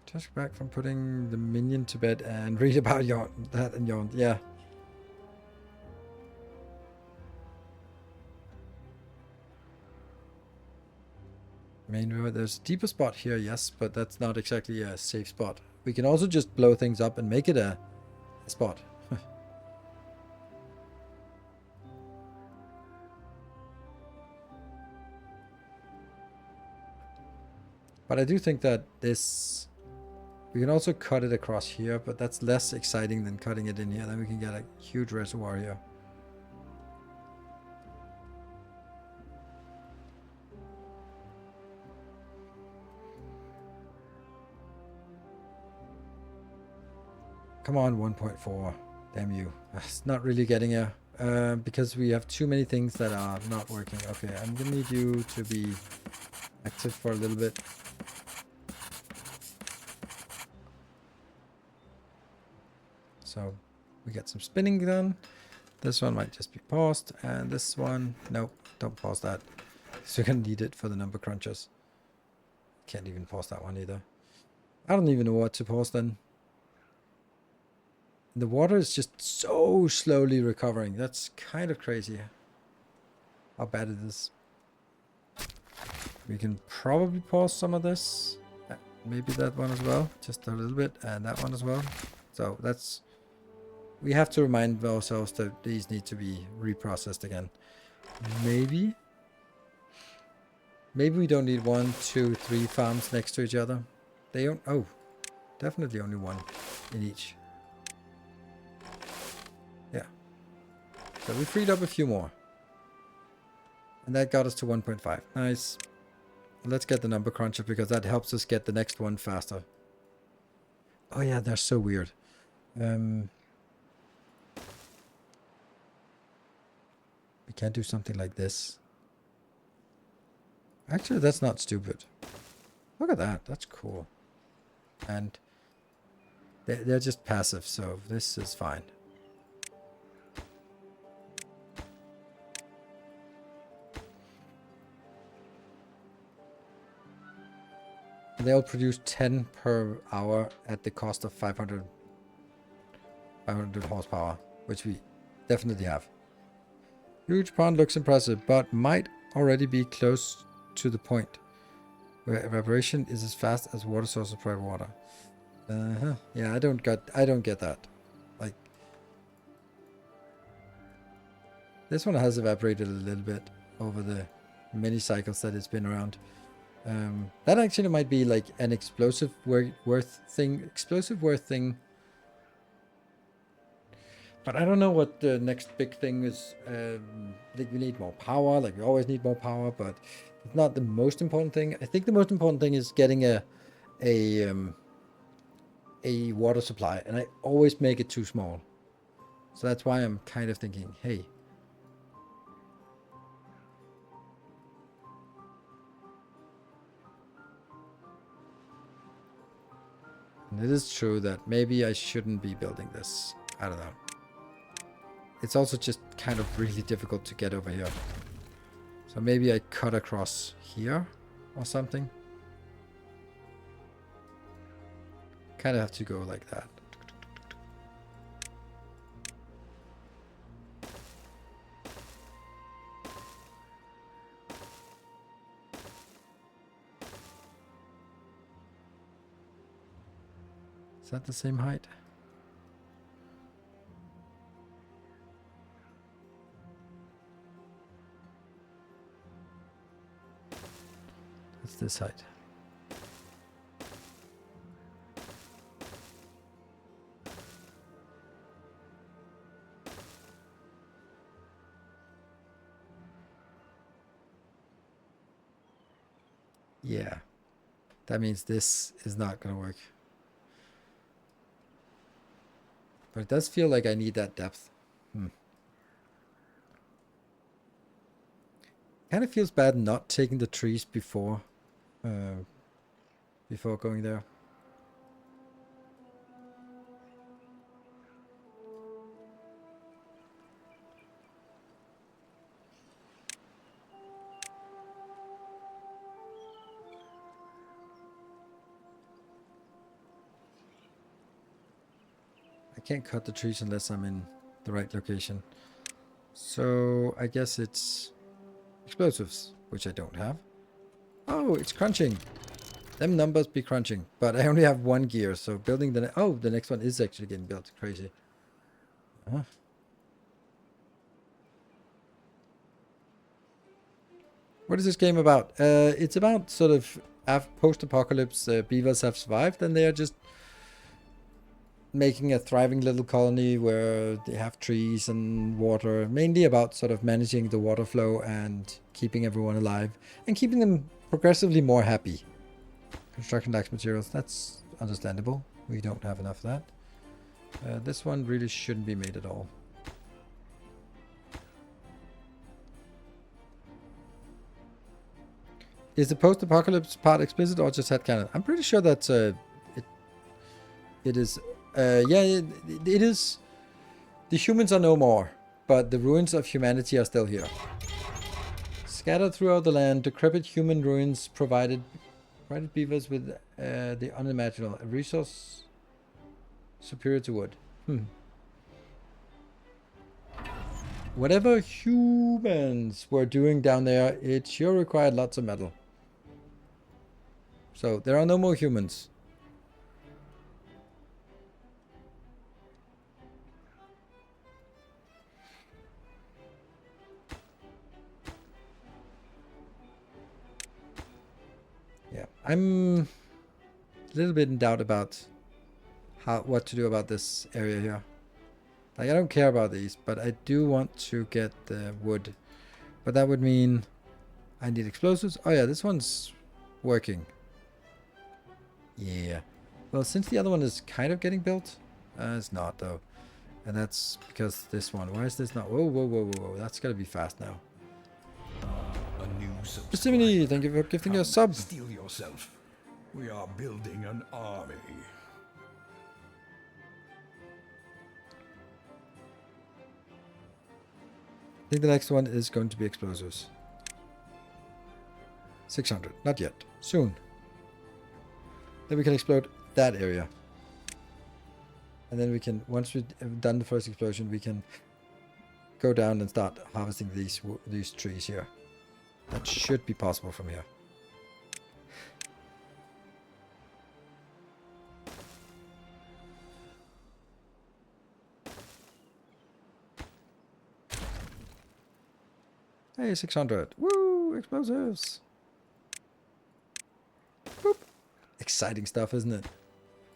[SPEAKER 1] Just back from putting the minion to bed and read about that and yawn. Yeah. Main river, there's a deeper spot here, yes, but that's not exactly a safe spot. We can also just blow things up and make it a spot. But I do think that this... We can also cut it across here, but that's less exciting than cutting it in here. Then we can get a huge reservoir here. Come on, 1.4. Damn you. It's not really getting here. Because we have too many things that are not working. Okay, I'm gonna need you to be active for a little bit. So we get some spinning done. This one might just be paused, and this one, nope, don't pause that. So we're gonna need it for the number crunchers. Can't even pause that one either. I don't even know what to pause then. The water is just so slowly recovering. That's kind of crazy how bad it is. We can probably pause some of this. Maybe that one as well, just a little bit, and that one as well. So that's... We have to remind ourselves that these need to be reprocessed again. Maybe we don't need 1, 2, 3 farms next to each other. They don't... Oh, definitely only one in each. Yeah. So we freed up a few more. And that got us to 1.5. Nice. Let's get the number cruncher because that helps us get the next one faster. Oh yeah, they're so weird. We can't do something like this. Actually, that's not stupid. Look at that. That's cool. And they're just passive, so this is fine. They'll produce 10 per hour at the cost of 500 horsepower, which we definitely have. Huge pond looks impressive, but might already be close to the point where evaporation is as fast as water sources provide water. Yeah, I don't get that. Like, this one has evaporated a little bit over the many cycles that it's been around. That actually might be like an explosive worth thing. But I don't know what the next big thing is. Like, we need more power. Like, we always need more power, but it's not the most important thing. I think the most important thing is getting a water supply, and I always make it too small. So that's why I'm kind of thinking, hey, and it is true that maybe I shouldn't be building this. I don't know. It's also just kind of really difficult to get over here. So maybe I cut across here or something. Kind of have to go like that. Is that the same height? That's this height. Yeah. That means this is not going to work. But it does feel like I need that depth. Kind of feels bad not taking the trees before going there. I can't cut the trees unless I'm in the right location. So I guess it's explosives, which I don't have. Oh, it's crunching. Them numbers be crunching. But I only have one gear, so building the... the next one is actually getting built. Crazy. What is this game about? It's about sort of post-apocalypse. Beavers have survived, and they are just making a thriving little colony where they have trees and water, mainly about sort of managing the water flow and keeping everyone alive and keeping them progressively more happy. Construction lacks materials. That's understandable. We don't have enough of that. This one really shouldn't be made at all. Is the post-apocalypse part explicit or just headcanon? I'm pretty sure that's it is. Yeah, it is. The humans are no more, but the ruins of humanity are still here. Scattered throughout the land, decrepit human ruins provided beavers with the unimaginable, a resource superior to wood. Whatever humans were doing down there, it sure required lots of metal. So there are no more humans. Yeah, I'm a little bit in doubt about what to do about this area here. Like, I don't care about these, but I do want to get the wood. But that would mean I need explosives. Oh yeah, this one's working. Yeah. Well, since the other one is kind of getting built, it's not though. And that's because this one. Why is this not? Whoa, whoa, whoa, whoa, whoa. That's gotta be fast now.
[SPEAKER 2] A new
[SPEAKER 1] Jiminy,
[SPEAKER 2] subscriber.
[SPEAKER 1] thank you for gifting a
[SPEAKER 2] Come,
[SPEAKER 1] sub.
[SPEAKER 2] steel yourself. We are building an army.
[SPEAKER 1] I think the next one is going to be explosives. 600. Not yet. Soon. Then we can explode that area. And then we can, once we've done the first explosion, we can go down and start harvesting these trees here. That should be possible from here. Hey, 600. Woo! Explosives! Boop. Exciting stuff, isn't it?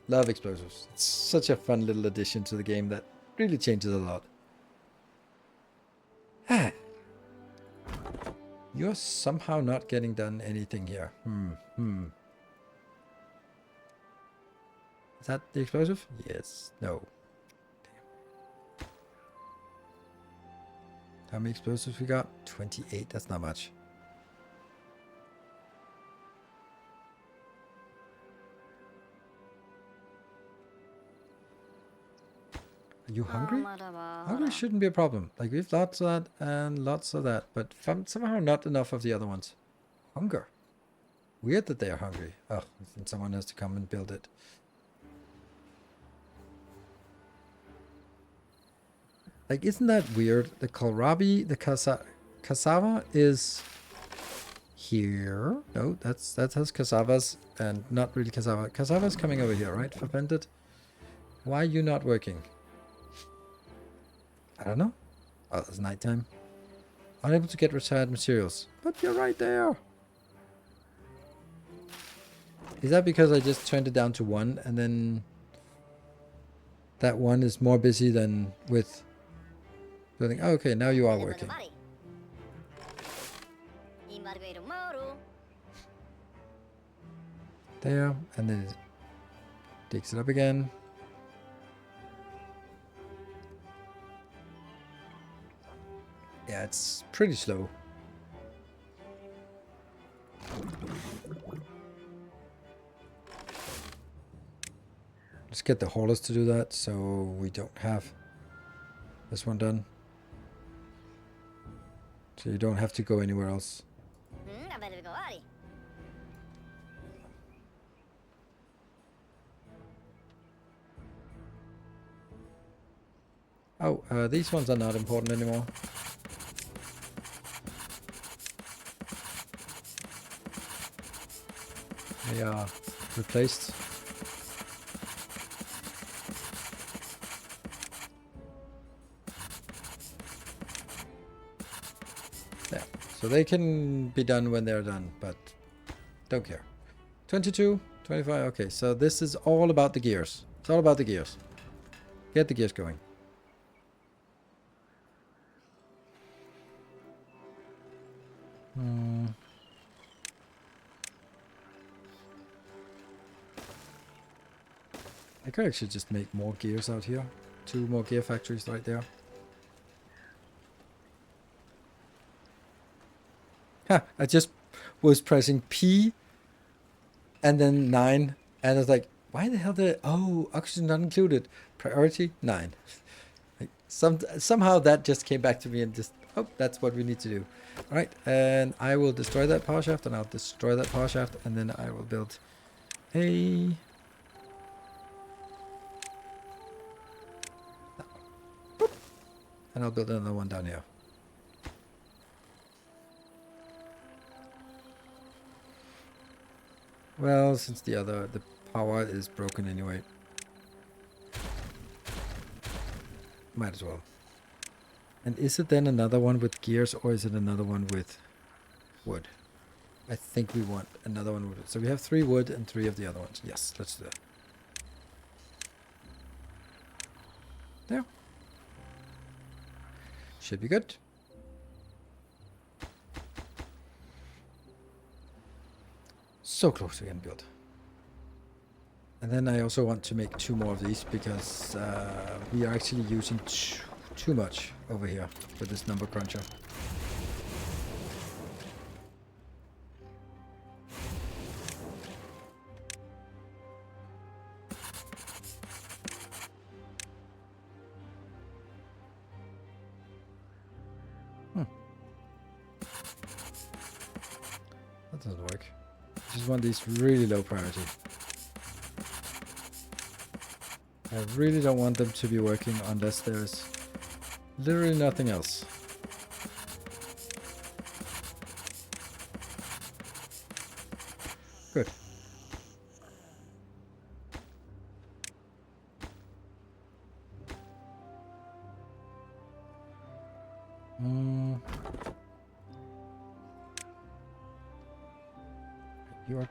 [SPEAKER 1] Love explosives. It's such a fun little addition to the game that really changes a lot. You're somehow not getting done anything here. Is that the explosive? Yes. No. Damn. How many explosives we got? 28. That's not much. Are you hungry? Hungry shouldn't be a problem. Like, we have lots of that and lots of that, but somehow not enough of the other ones. Hunger. Weird that they are hungry. Oh, and someone has to come and build it. Like, isn't that weird? The kohlrabi, the cassava is here. No, that has cassavas and not really cassava. Cassava is coming over here, right? Fermented. Why are you not working? I don't know. Oh, it's nighttime. Unable to get retired materials. But you're right there. Is that because I just turned it down to 1 and then that one is more busy than with building? Oh, okay, now you are working. There, and then it digs it up again. Yeah, it's pretty slow. Let's get the haulers to do that so we don't have this one done. So you don't have to go anywhere else. Oh, these ones are not important anymore. They are replaced. There. So they can be done when they're done, but don't care. 22, 25, okay, so this is all about the gears. It's all about the gears. Get the gears going. I could actually just make more gears out here. 2 more gear factories right there. Ha! I just was pressing P and then 9 and I was like, why the hell did oh, oxygen not included. Priority 9. Like somehow that just came back to me and just, oh, that's what we need to do. Alright, and I will destroy that power shaft and I'll destroy that power shaft and then I will build a... And I'll build another one down here. Well, since the power is broken anyway. Might as well. And is it then another one with gears or is it another one with wood? I think we want another one with wood. So we have 3 wood and 3 of the other ones. Yes, let's do that. There. Should be good. So close to getting built. And then I also want to make 2 more of these because we are actually using too much over here with this number cruncher. That doesn't work. Just want these really low priority. I really don't want them to be working unless there's literally nothing else. Good. You are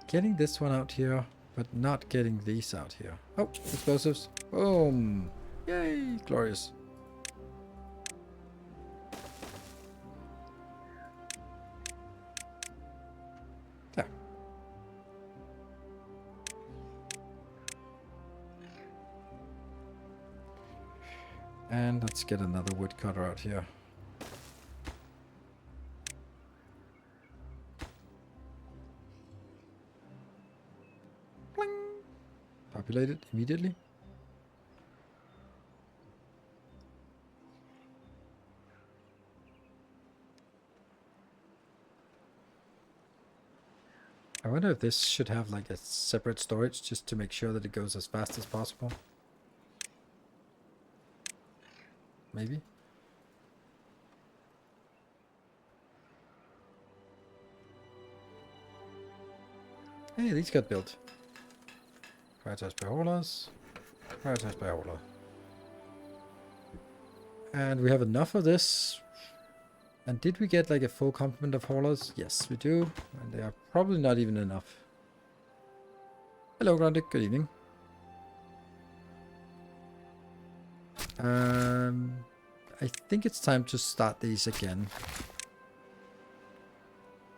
[SPEAKER 1] getting this one out here, but not getting these out here. Oh, explosives. Boom. Yay, glorious. There. And let's get another woodcutter out here. Bling. Populated immediately. I wonder if this should have like a separate storage just to make sure that it goes as fast as possible. Maybe. Hey, these got built. Prioritized by haulers. Prioritized by hauler. And we have enough of this. And did we get like a full complement of haulers? Yes, we do. And they are probably not even enough. Hello, Grundig. Good evening. I think it's time to start these again.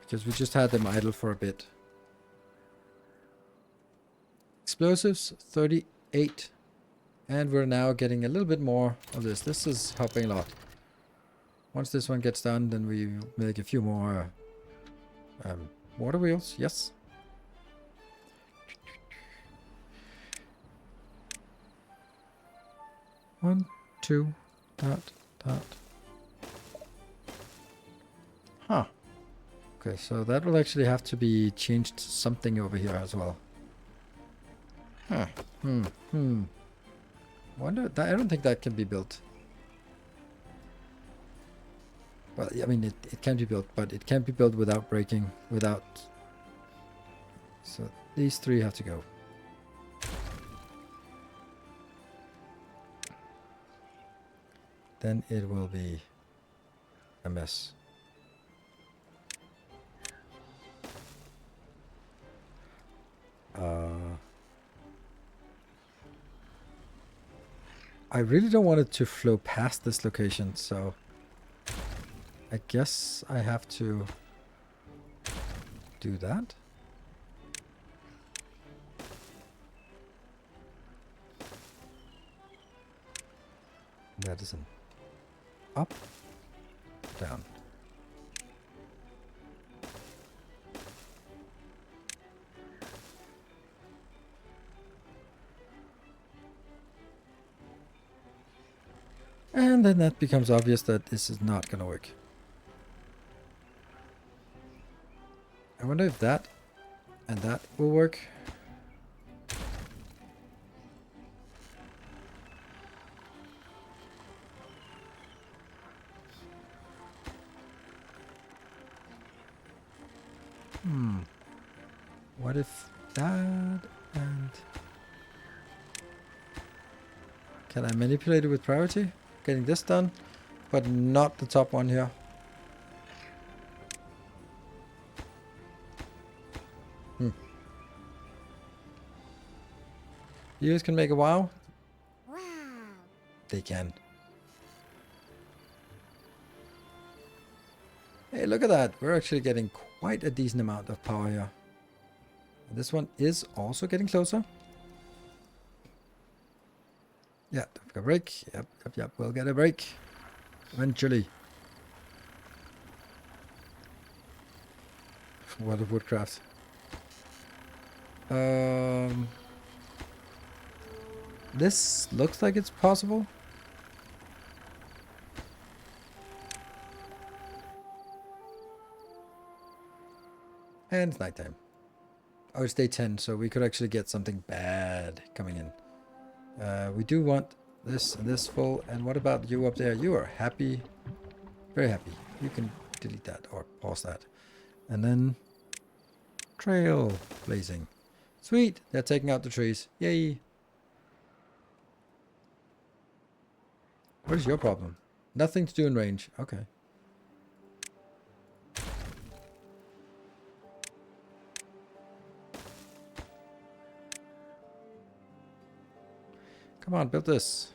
[SPEAKER 1] Because we just had them idle for a bit. Explosives, 38. And we're now getting a little bit more of this. This is helping a lot. Once this one gets done, then we make a few more water wheels. Yes. One, two, dot. Huh. Okay, so that will actually have to be changed to something over here as well. Huh. Wonder that I don't think that can be built. Well, I mean, it can be built, but it can't be built without breaking, without... So these 3 have to go. Then it will be a mess. I really don't want it to flow past this location, so I guess I have to do that. That is an up, down. And then that becomes obvious that this is not going to work. I wonder if that and that will work. What if that and... Can I manipulate it with priority? Getting this done, but not the top one here. You guys can make a wow?
[SPEAKER 3] Wow.
[SPEAKER 1] They can. Hey, look at that. We're actually getting quite a decent amount of power here. This one is also getting closer. Yeah, don't forget a break. Yep. We'll get a break. Eventually. What a woodcraft. This looks like it's possible. And it's nighttime. Oh, it's day 10, so we could actually get something bad coming in. We do want this and this full. And what about you up there? You are happy. Very happy. You can delete that or pause that. And then trail blazing. Sweet. They're taking out the trees. Yay. What is your problem? Nothing to do in range. Okay. Come on, build this.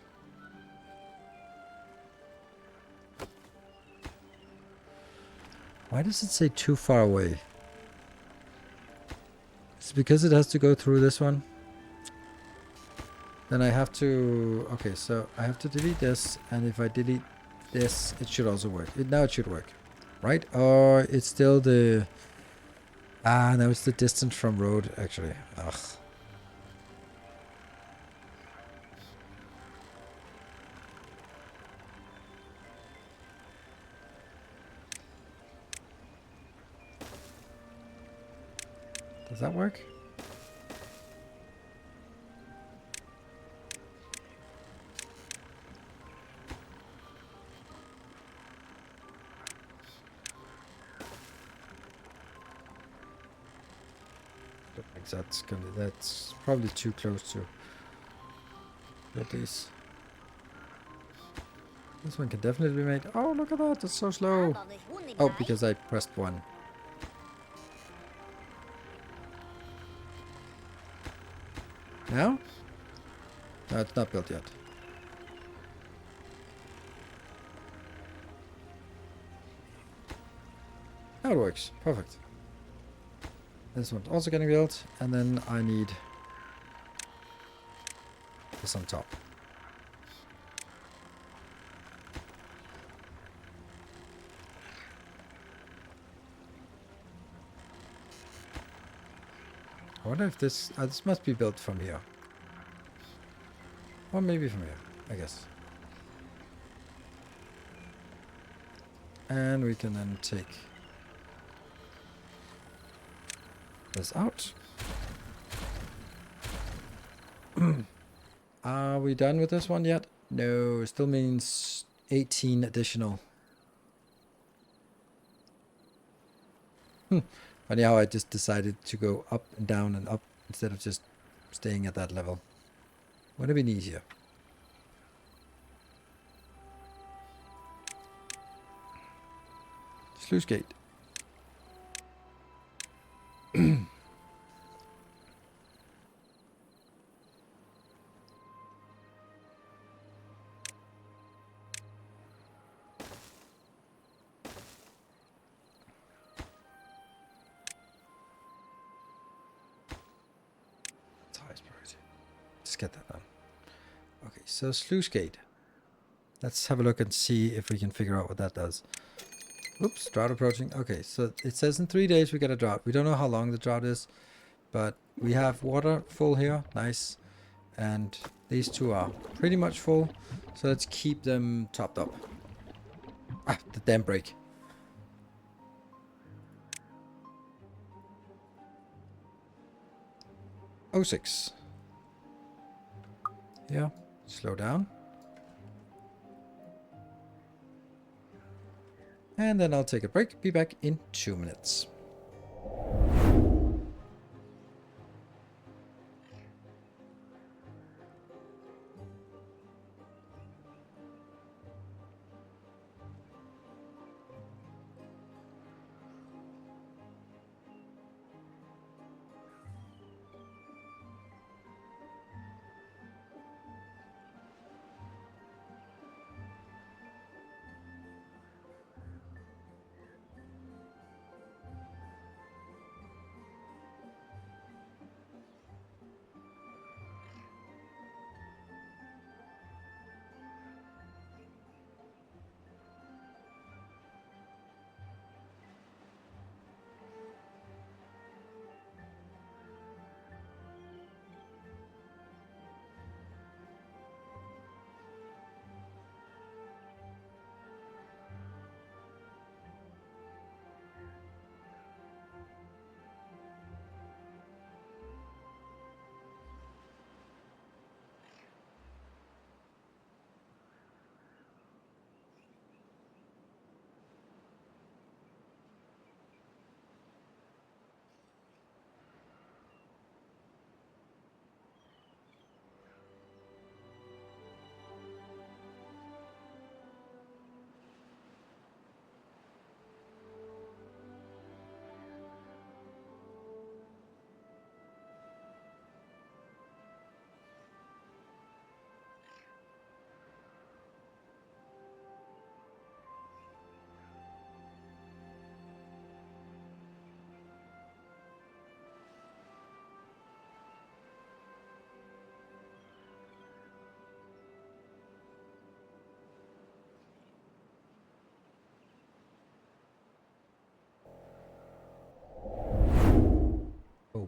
[SPEAKER 1] Why does it say too far away? It's because it has to go through this one. Then I have to... Okay, so I have to delete this. And if I delete this, it should also work. Now it should work. Right? Or it's still the... Ah, no, it's the distance from road, actually. Ugh. Does that work? That's probably too close to build these. This one can definitely be made. Oh, look at that! It's so slow. Oh, because I pressed one. Now? No, it's not built yet. Now it works. Perfect. This one's also getting built, and then I need this on top. I wonder if this must be built from here. Or maybe from here, I guess. And we can then take this out. Are we done with this one yet? No, it still means 18 additional. Funny how I just decided to go up and down and up instead of just staying at that level. What do we need here? Sluice gate. Let's get that done. Okay, so sluice gate. Let's have a look and see if we can figure out what that does. Oops, drought approaching. Okay, so it says in 3 days we get a drought. We don't know how long the drought is, but we have water full here. Nice. And these two are pretty much full. So let's keep them topped up. Ah, the dam break. Oh, 06. Yeah, slow down. And then I'll take a break. Be back in 2 minutes.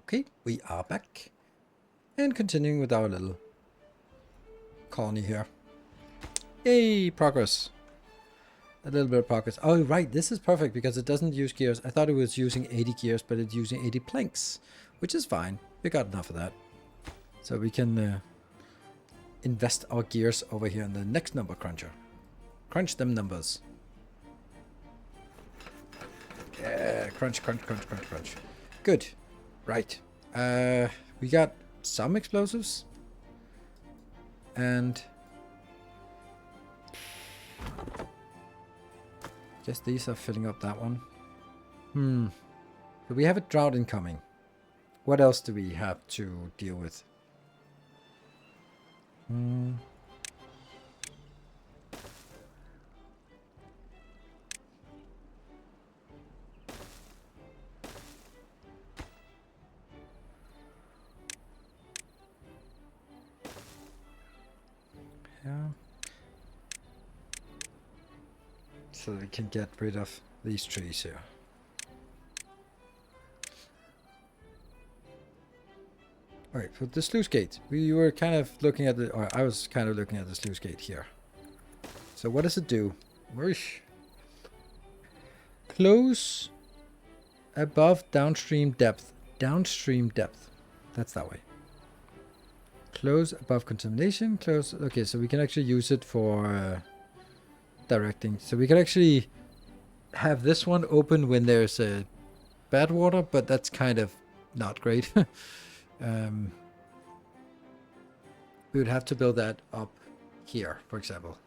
[SPEAKER 1] Okay, we are back. And continuing with our little colony here. Yay, progress. A little bit of progress. Oh, right, this is perfect because it doesn't use gears. I thought it was using 80 gears, but it's using 80 planks, which is fine. We got enough of that. So we can invest our gears over here in the next number cruncher. Crunch them numbers. Yeah, crunch, crunch, crunch, crunch, crunch. Good. Right. We got some explosives. And guess these are filling up that one. So we have a drought incoming. What else do we have to deal with? Yeah. So we can get rid of these trees here. Alright, for the sluice gate. We were kind of looking at the... Or I was kind of looking at the sluice gate here. So what does it do? Whoosh. Close above downstream depth. Downstream depth. That's that way. Close above contamination. Close... Okay, so we can actually use it for directing. So we can actually have this one open when there's bad water, but that's kind of not great. We would have to build that up here, for example,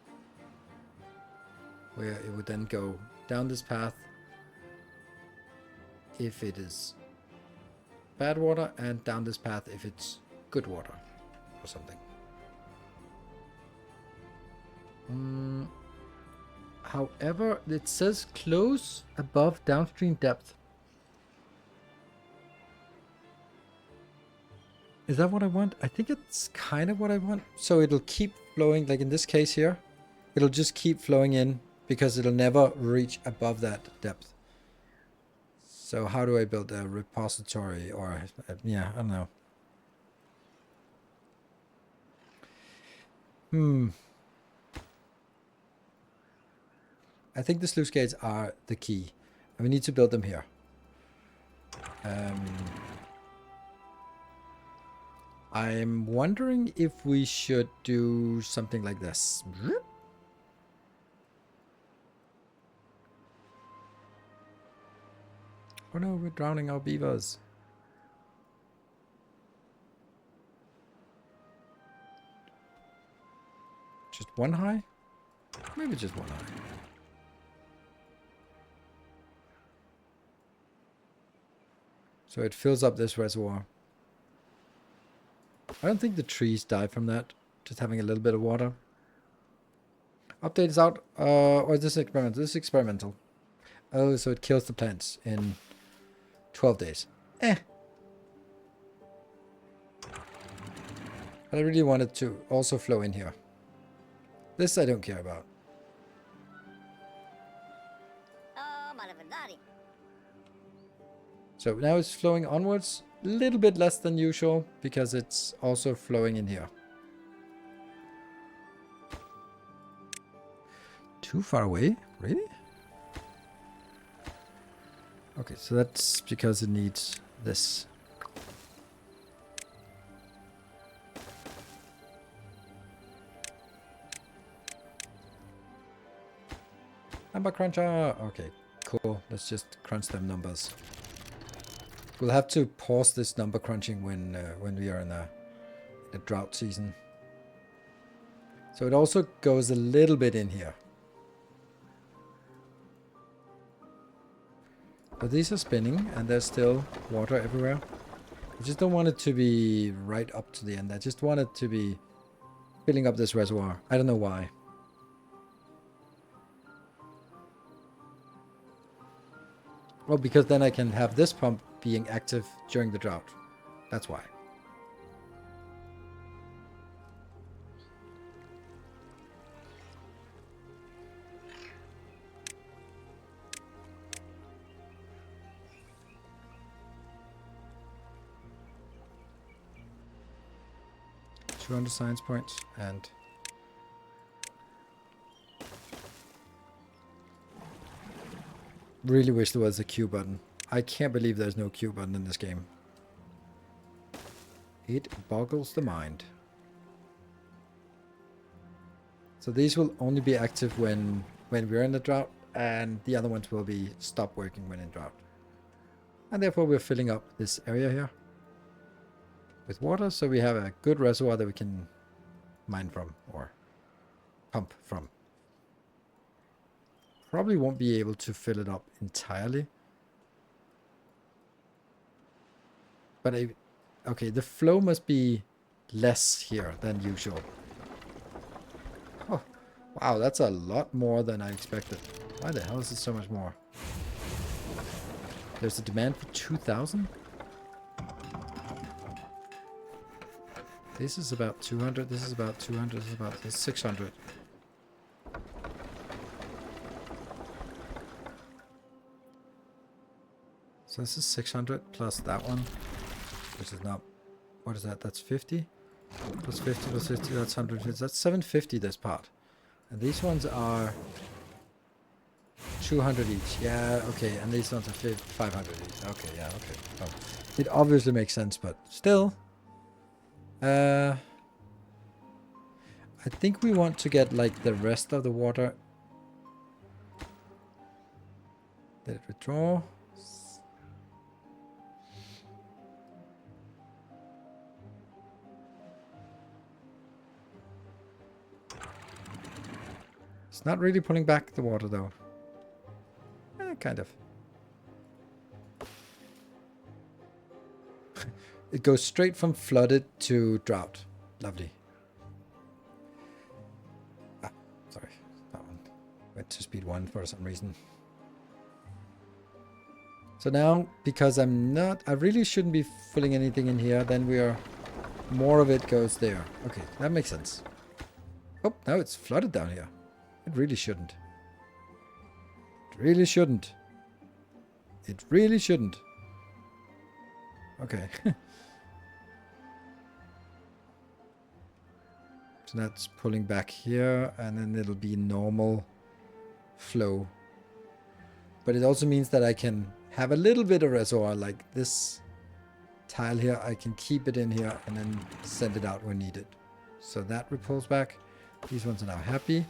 [SPEAKER 1] where it would then go down this path if it is bad water, and down this path if it's good water or something. However, it says close above downstream depth. Is that what I want? I think it's kind of what I want. So it'll keep flowing, like in this case here. It'll just keep flowing in because it'll never reach above that depth. So how do I build a repository or... yeah, I don't know. I think the sluice gates are the key. And we need to build them here. I'm wondering if we should do something like this. Oh no, we're drowning our beavers. Just one high? Maybe just one high. So it fills up this reservoir. I don't think the trees die from that. Just having a little bit of water. Update is out. Or is this experimental? This is experimental. Oh, so it kills the plants in 12 days. But I really wanted to also flow in here. This I don't care about. So now it's flowing onwards. A little bit less than usual because it's also flowing in here. Too far away? Really? Okay, so that's because it needs this. Number cruncher. Okay, cool. Let's just crunch them numbers. We'll have to pause this number crunching when we are in a drought season. So it also goes a little bit in here. But these are spinning and there's still water everywhere. I just don't want it to be right up to the end. I just want it to be filling up this reservoir. I don't know why. Well, because then I can have this pump being active during the drought. That's why. 200 science points, and really wish there was a Q button. I can't believe there's no Q button in this game. It boggles the mind. So these will only be active when we're in the drought, and the other ones will be stop working when in drought. And therefore we're filling up this area here with water, so we have a good reservoir that we can mine from or pump from. Probably won't be able to fill it up entirely. But okay, the flow must be less here than usual. Oh, wow, that's a lot more than I expected. Why the hell is it so much more? There's a demand for 2,000? This is about 200, this is about 200, this is about 600. So this is 600 plus that one, which is not, what is that? That's 50? Plus 50 plus 50, that's 150. That's 750 this part. And these ones are 200 each. Yeah, okay. And these ones are 500 each. Okay, yeah, okay. Oh. It obviously makes sense, but still. I think we want to get like the rest of the water. Let it withdraw. It's not really pulling back the water though. Kind of. It goes straight from flooded to drought. Lovely. Ah, sorry. That one went to speed 1 for some reason. So now, because I really shouldn't be filling anything in here, then more of it goes there. Okay, that makes sense. Oh, now it's flooded down here. It really shouldn't. It really shouldn't. It really shouldn't. Okay. So that's pulling back here, and then it'll be normal flow. But it also means that I can have a little bit of reservoir, like this tile here. I can keep it in here and then send it out when needed. So that repulls back. These ones are now happy.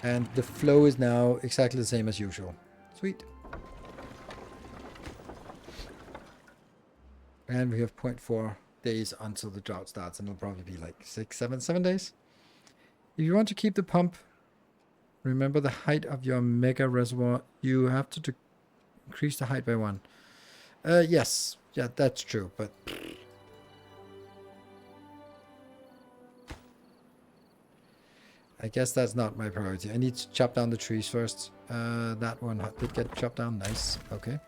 [SPEAKER 1] And the flow is now exactly the same as usual. Sweet. And we have 0.4 days until the drought starts, and it'll probably be like 7 days. If you want to keep the pump, remember the height of your mega reservoir. You have to increase the height by 1. Yes. Yeah, that's true, but I guess that's not my priority. I need to chop down the trees first. That one did get chopped down. Nice. Okay.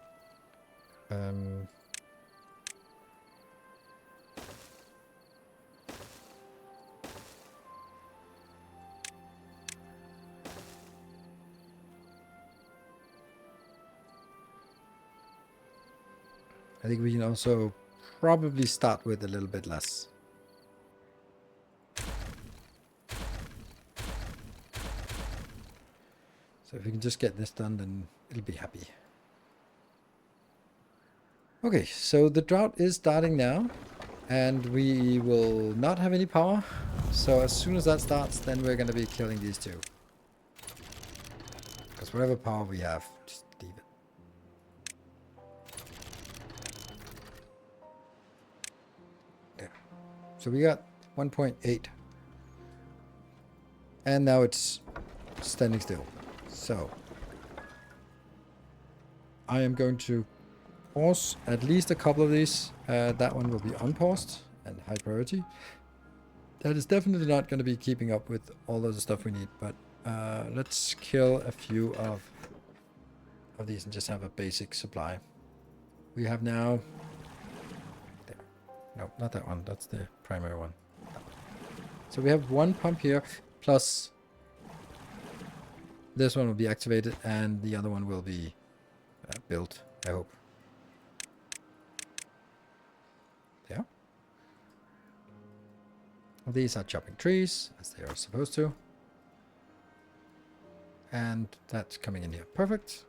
[SPEAKER 1] I think we can also probably start with a little bit less. So if we can just get this done, then it'll be happy. Okay, so the drought is starting now, and we will not have any power. So as soon as that starts, then we're going to be killing these two. Because whatever power we have, just leave it. There. So we got 1.8. And now it's standing still. So I am going to pause at least a couple of these. That one will be unpaused and high priority. That is definitely not going to be keeping up with all of the stuff we need, but let's kill a few of these and just have a basic supply. We have now... There. No, not that one. That's the primary one. So we have one pump here, plus this one will be activated, and the other one will be built, I hope. Yeah. These are chopping trees, as they are supposed to. And that's coming in here. Perfect.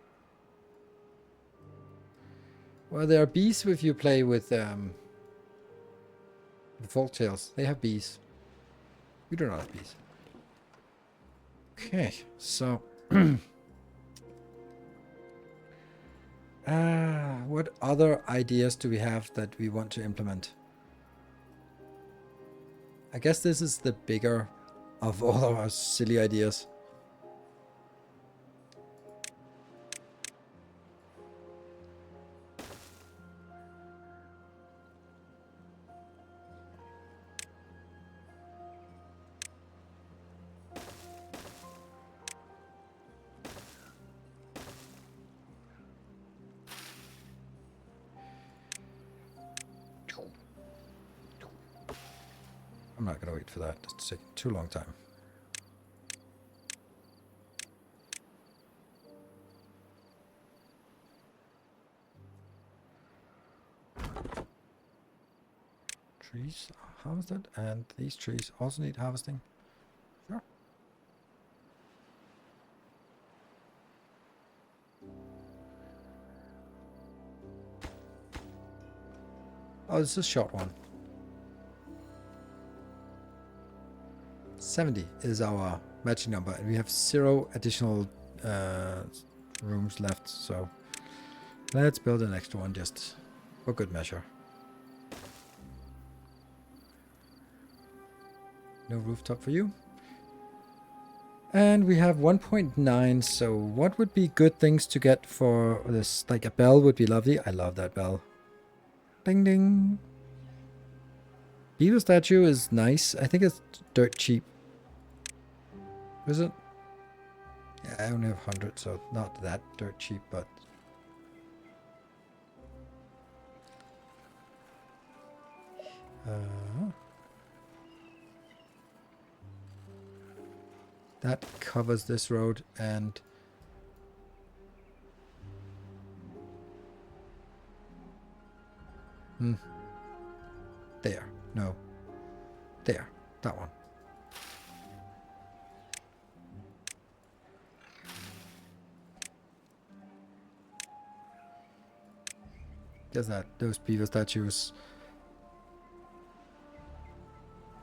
[SPEAKER 1] Well, there are bees if you play with the folktales. They have bees. We do not have bees. Okay, so... what other ideas do we have that we want to implement? I guess this is the bigger of all of our silly ideas. I'm not going to wait for that. It's taking too long time. Trees are harvested, and these trees also need harvesting. Sure. Oh, this is a short one. 70 is our matching number, and we have 0 additional rooms left, so let's build an extra one just for good measure. No rooftop for you. And we have 1.9, so what would be good things to get for this? Like a bell would be lovely. I love that bell. Ding ding. Beaver statue is nice. I think it's dirt cheap. Is it? Yeah, I only have 100, so not that dirt cheap, but... that covers this road, and... There. No. There. That one. There's that. Those beaver statues.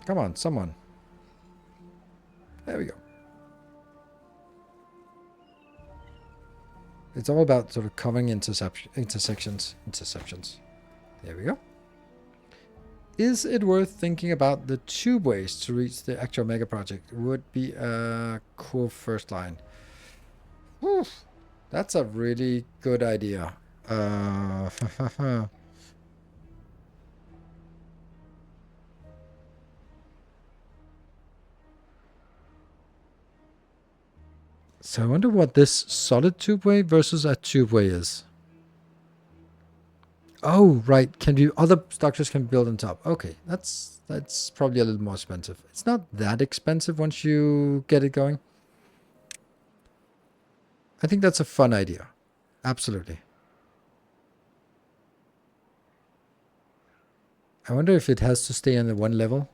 [SPEAKER 1] Come on, someone. There we go. It's all about sort of covering intersections. There we go. Is it worth thinking about the tube ways to reach the actual mega project? Would be a cool first line. Whew, that's a really good idea. So I wonder what this solid tubeway versus a tubeway is. Oh, right. Other structures can be built on top. Okay, that's probably a little more expensive. It's not that expensive once you get it going. I think that's a fun idea. Absolutely. I wonder if it has to stay on the one level.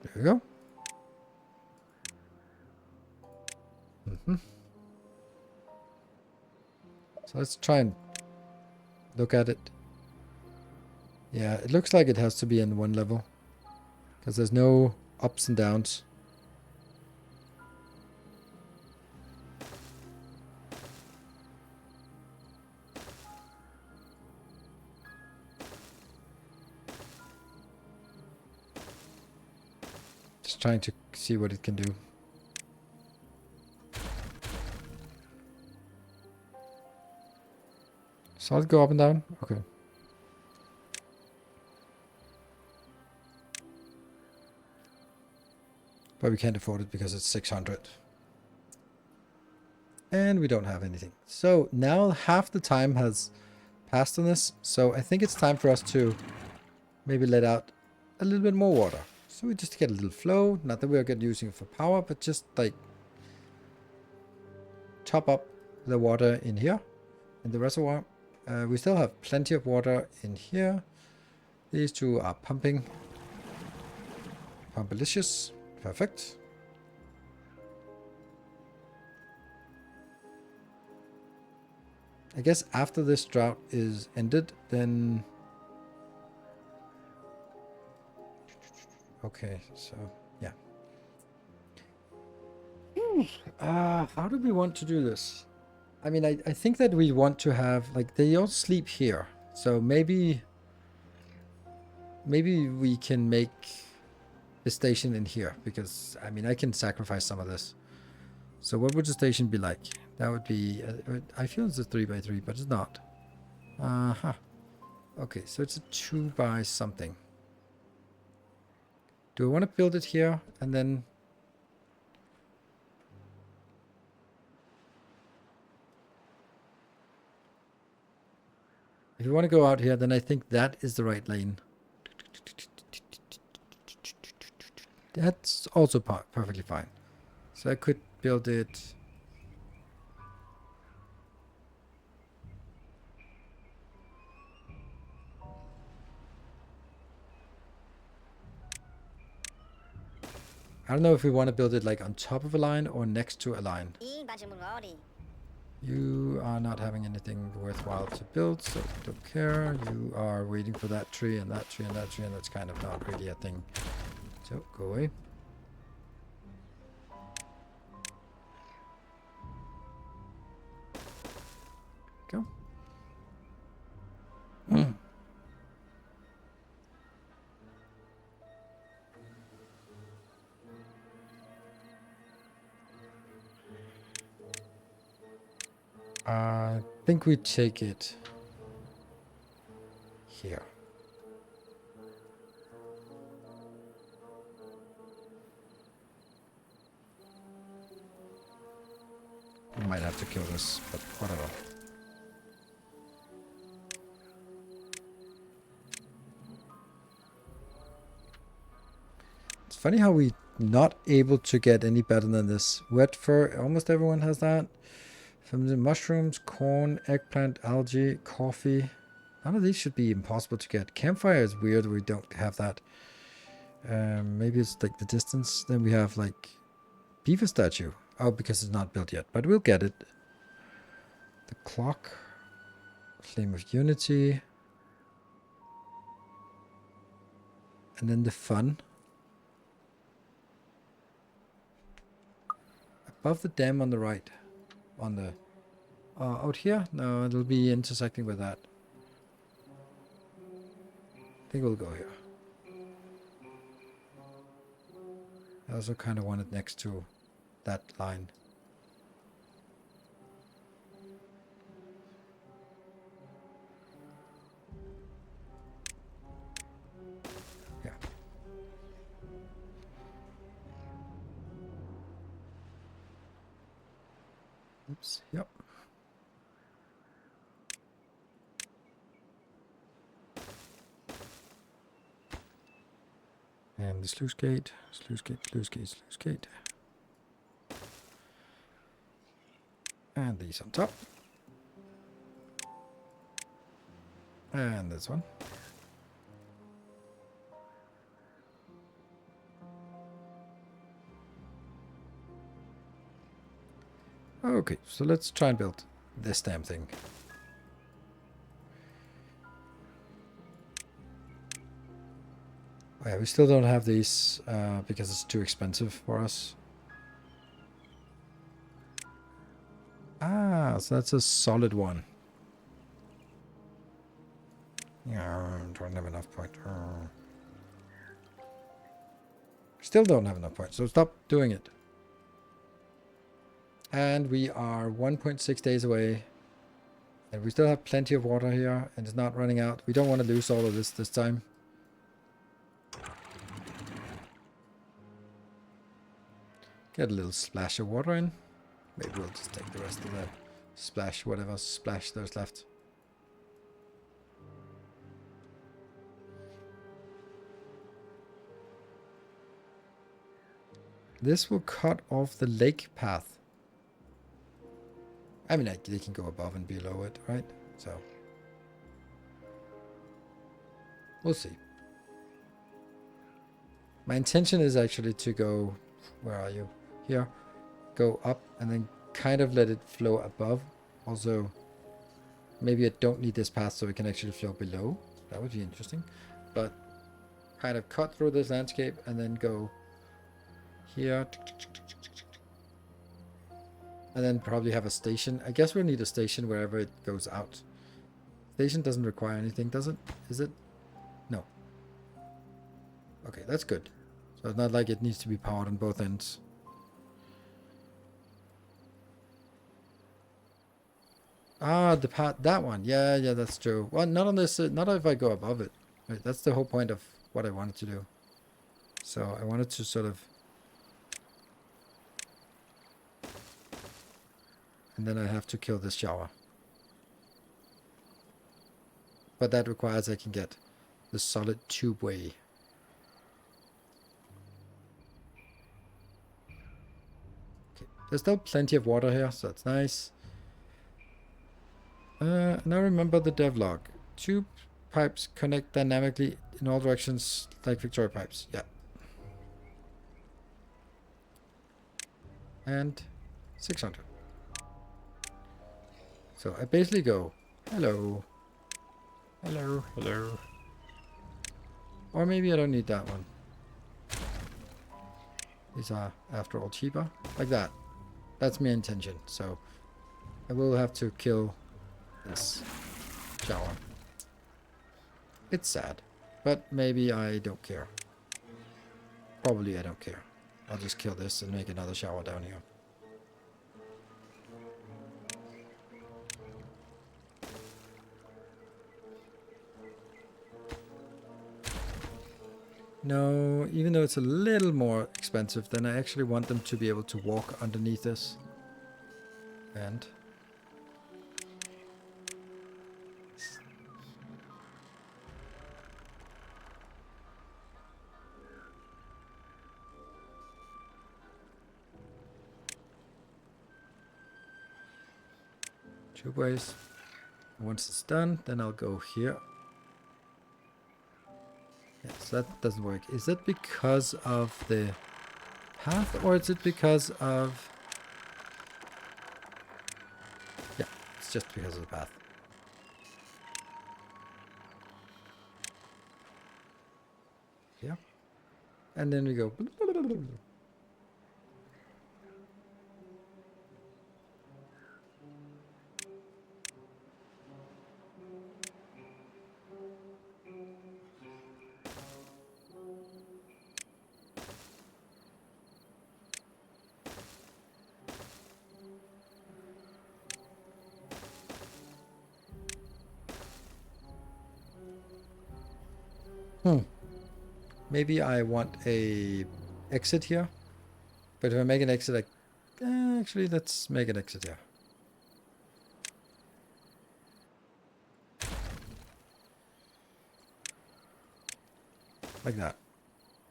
[SPEAKER 1] There we go. So let's try and look at it. Yeah, it looks like it has to be in one level, because there's no ups and downs. Just trying to see what it can do. Solid go up and down? Okay. But we can't afford it because it's 600. And we don't have anything. So now half the time has passed on this. So I think it's time for us to maybe let out a little bit more water. So we just get a little flow. Not that we're good using it for power, but just like top up the water in here, in the reservoir. We still have plenty of water in here. These two are pumping. Pumpalicious. Perfect. I guess after this drought is ended, then... Okay, so, yeah. How do we want to do this? I mean, I think that we want to have, like, they all sleep here. So maybe we can make the station in here. Because, I mean, I can sacrifice some of this. So what would the station be like? That would be, I feel it's a 3x3, but it's not. Uh-huh. Okay, so it's a 2 by something. Do I want to build it here and then... If you want to go out here, then I think that is the right lane. That's also perfectly fine. So I could build it... I don't know if we want to build it like on top of a line or next to a line. You are not having anything worthwhile to build, so don't care. You are waiting for that tree and that tree and that tree, and that's kind of not really a thing. So, go away. Go. I think we take it here. We might have to kill this, but whatever. It's funny how we not able to get any better than this. Wet fur, almost everyone has that. From the mushrooms, corn, eggplant, algae, coffee. None of these should be impossible to get. Campfire is weird, we don't have that. Maybe it's like the distance. Then we have like beaver statue. Oh, because it's not built yet, but we'll get it. The clock. Flame of Unity. And then the fun. Above the dam on the right. On the... out here? No, it'll be intersecting with that. I think we'll go here. I also kind of want it next to that line. Yeah. Oops. Yep. And the sluice gate, sluice gate, sluice gate, sluice gate. And these on top. And this one. Okay, so let's try and build this damn thing. Oh yeah, we still don't have these because it's too expensive for us. Ah, so that's a solid one. Yeah, don't have enough point. Still don't have enough points, so stop doing it. And we are 1.6 days away. And we still have plenty of water here, and it's not running out. We don't want to lose all of this time. Get a little splash of water in. Maybe we'll just take the rest of the splash, whatever splash there's left. This will cut off the lake path. I mean, they can go above and below it, right? So. We'll see. My intention is actually to go, where are you? Here. Go up and then kind of let it flow above. Also, maybe I don't need this path so it can actually flow below. That would be interesting. But kind of cut through this landscape and then go here. And then probably have a station. I guess we'll need a station wherever it goes out. Station doesn't require anything, does it? Is it? No. Okay, that's good. So it's not like it needs to be powered on both ends. Ah, the path, that one. Yeah, that's true. Well, not on this, not if I go above it. Right, that's the whole point of what I wanted to do. So I wanted to sort of... And then I have to kill this shower. But that requires I can get the solid tube way. Okay. There's still plenty of water here, so that's nice. Now remember the devlog. Tube pipes connect dynamically in all directions like Victoria pipes. Yeah. And 600. So I basically go, hello. Hello, hello. Or maybe I don't need that one. These are, after all, cheaper. Like that. That's my intention. So I will have to kill this shower. It's sad. But maybe I don't care. Probably I don't care. I'll just kill this and make another shower down here. No, even though it's a little more expensive, then I actually want them to be able to walk underneath this. And... two ways. Once it's done, then I'll go here. Yes, that doesn't work. Is it because of the path, or is it because of... Yeah, it's just because of the path. Yeah. And then we go... Maybe I want a exit here. But if I make an exit, actually, let's make an exit here. Like that.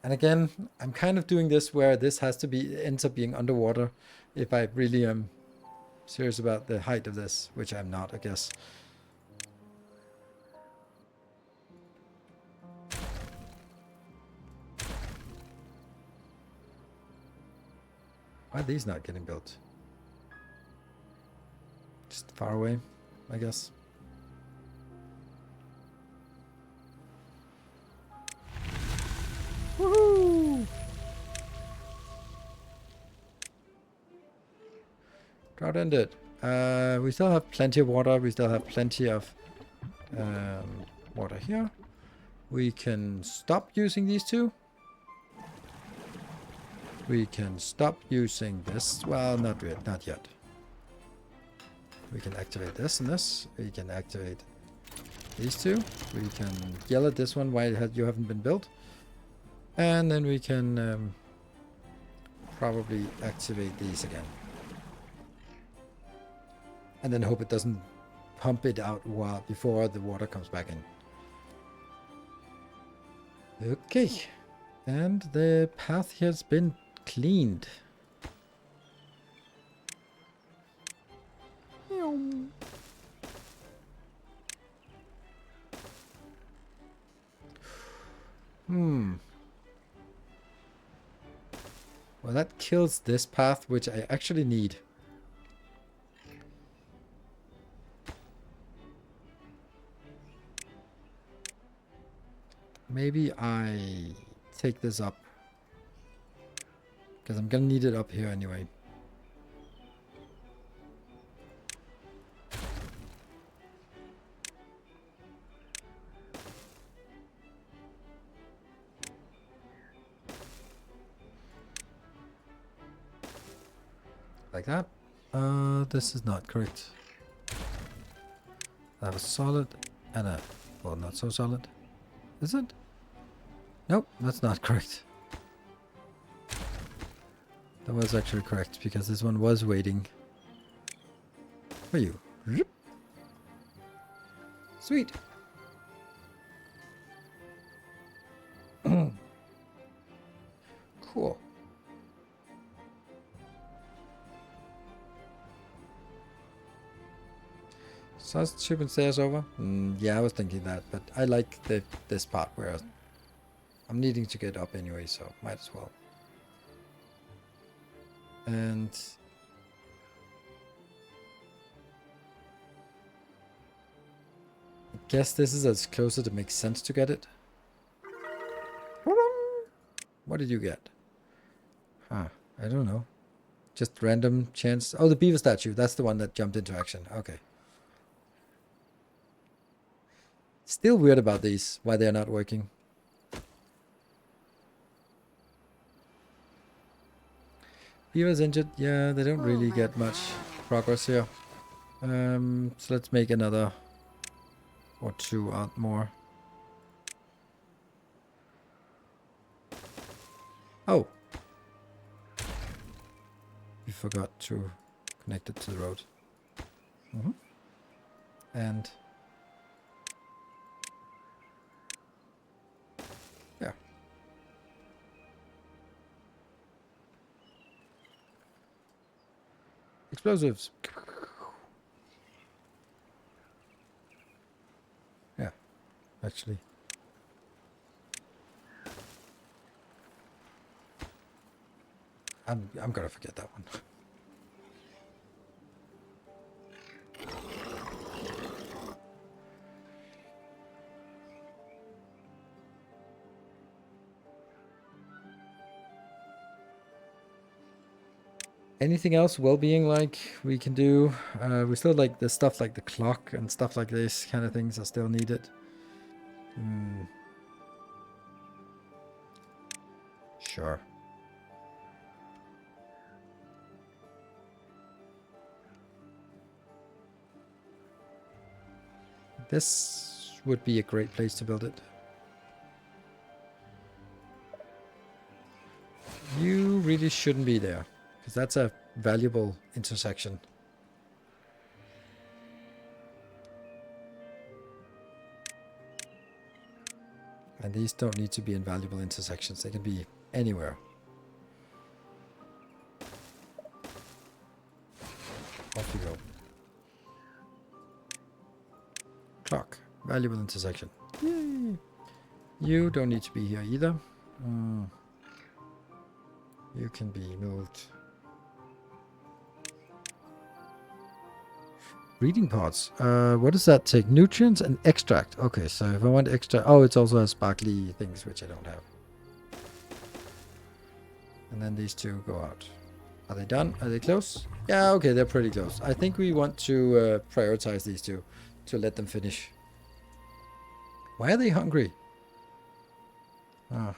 [SPEAKER 1] And again, I'm kind of doing this where this has to be, ends up being underwater if I really am serious about the height of this, which I'm not, I guess. Why are these not getting built? Just far away, I guess. Woohoo! Drought ended. We still have plenty of water. We still have plenty of water here. We can stop using these two. We can stop using this. Well, not yet. We can activate this and this. We can activate these two. We can yell at this one why you haven't been built. And then we can probably activate these again. And then hope it doesn't pump it out before the water comes back in. Okay. And the path has been cleaned. Well, that kills this path, which I actually need. Maybe I take this up. Because I'm gonna need it up here anyway. Like that. This is not correct. I have a solid and a... well, not so solid. Is it? Nope, that's not correct. That was actually correct, because this one was waiting for you. Sweet. Cool. Sausage ship and stairs over? Yeah, I was thinking that, but I like this part where I'm needing to get up anyway, so might as well. And I guess this is as close as it makes sense to get it. What did you get? Huh, I don't know. Just random chance. Oh, the beaver statue. That's the one that jumped into action. Okay. Still weird about these, why they're not working. Beaver's injured. Yeah, they don't really get much progress here. So let's make another or two out more. Oh. We forgot to connect it to the road. And yeah. Explosives. Yeah, actually. I'm gonna forget that one. Anything else well-being like we can do? We still like the stuff like the clock and stuff like this kind of things are still needed. Sure. This would be a great place to build it. You really shouldn't be there, because that's a valuable intersection. And these don't need to be invaluable intersections. They can be anywhere. Off you go. Clock. Valuable intersection. Yay! You don't need to be here either. You can be moved. Breeding pods. What does that take? Nutrients and extract. Okay, so if I want extra... oh, it also has sparkly things, which I don't have. And then these two go out. Are they done? Are they close? Yeah, okay, they're pretty close. I think we want to prioritize these two to let them finish. Why are they hungry? Ah.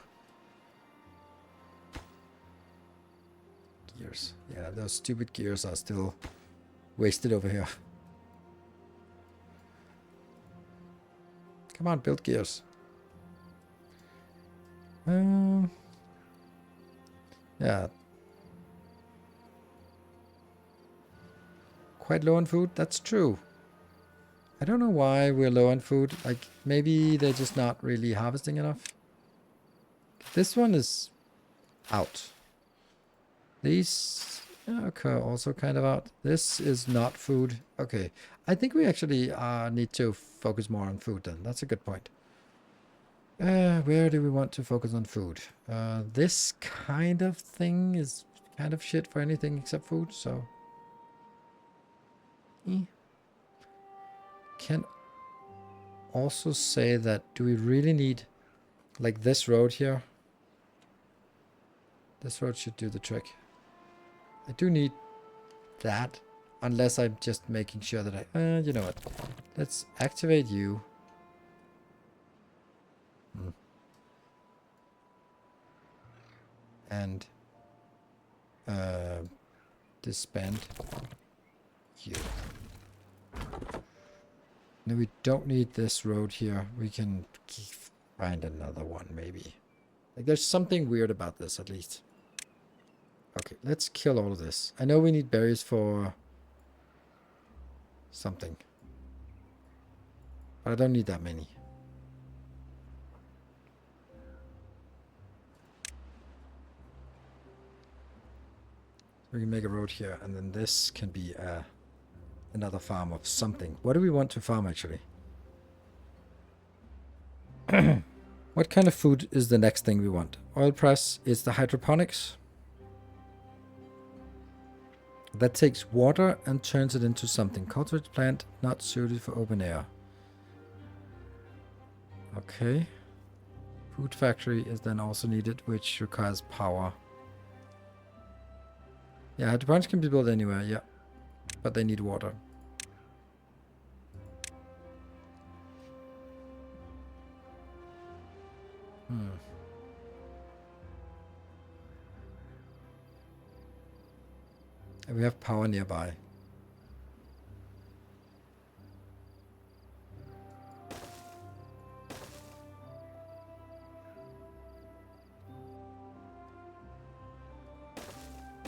[SPEAKER 1] Gears. Yeah, those stupid gears are still wasted over here. Come on, build gears. Yeah. Quite low on food? That's true. I don't know why we're low on food. Like, maybe they're just not really harvesting enough. This one is out. These occur also kind of out. This is not food. Okay. I think we actually need to focus more on food then. That's a good point. Where do we want to focus on food? This kind of thing is kind of shit for anything except food, so... Can also say that, do we really need, like, this road here? This road should do the trick. I do need that, unless I'm just making sure that I... you know what? Let's activate you. And disband you. No, we don't need this road here. We can find another one, maybe. Like, there's something weird about this, at least. Okay, let's kill all of this. I know we need berries for something. But I don't need that many. We can make a road here, and then this can be another farm of something. What do we want to farm, actually? What kind of food is the next thing we want? Oil press is the hydroponics. That takes water and turns it into something. Cultivated plant not suited for open air. Okay. Food factory is then also needed, which requires power. Yeah, hydroponics can be built anywhere, yeah. But they need water. And we have power nearby.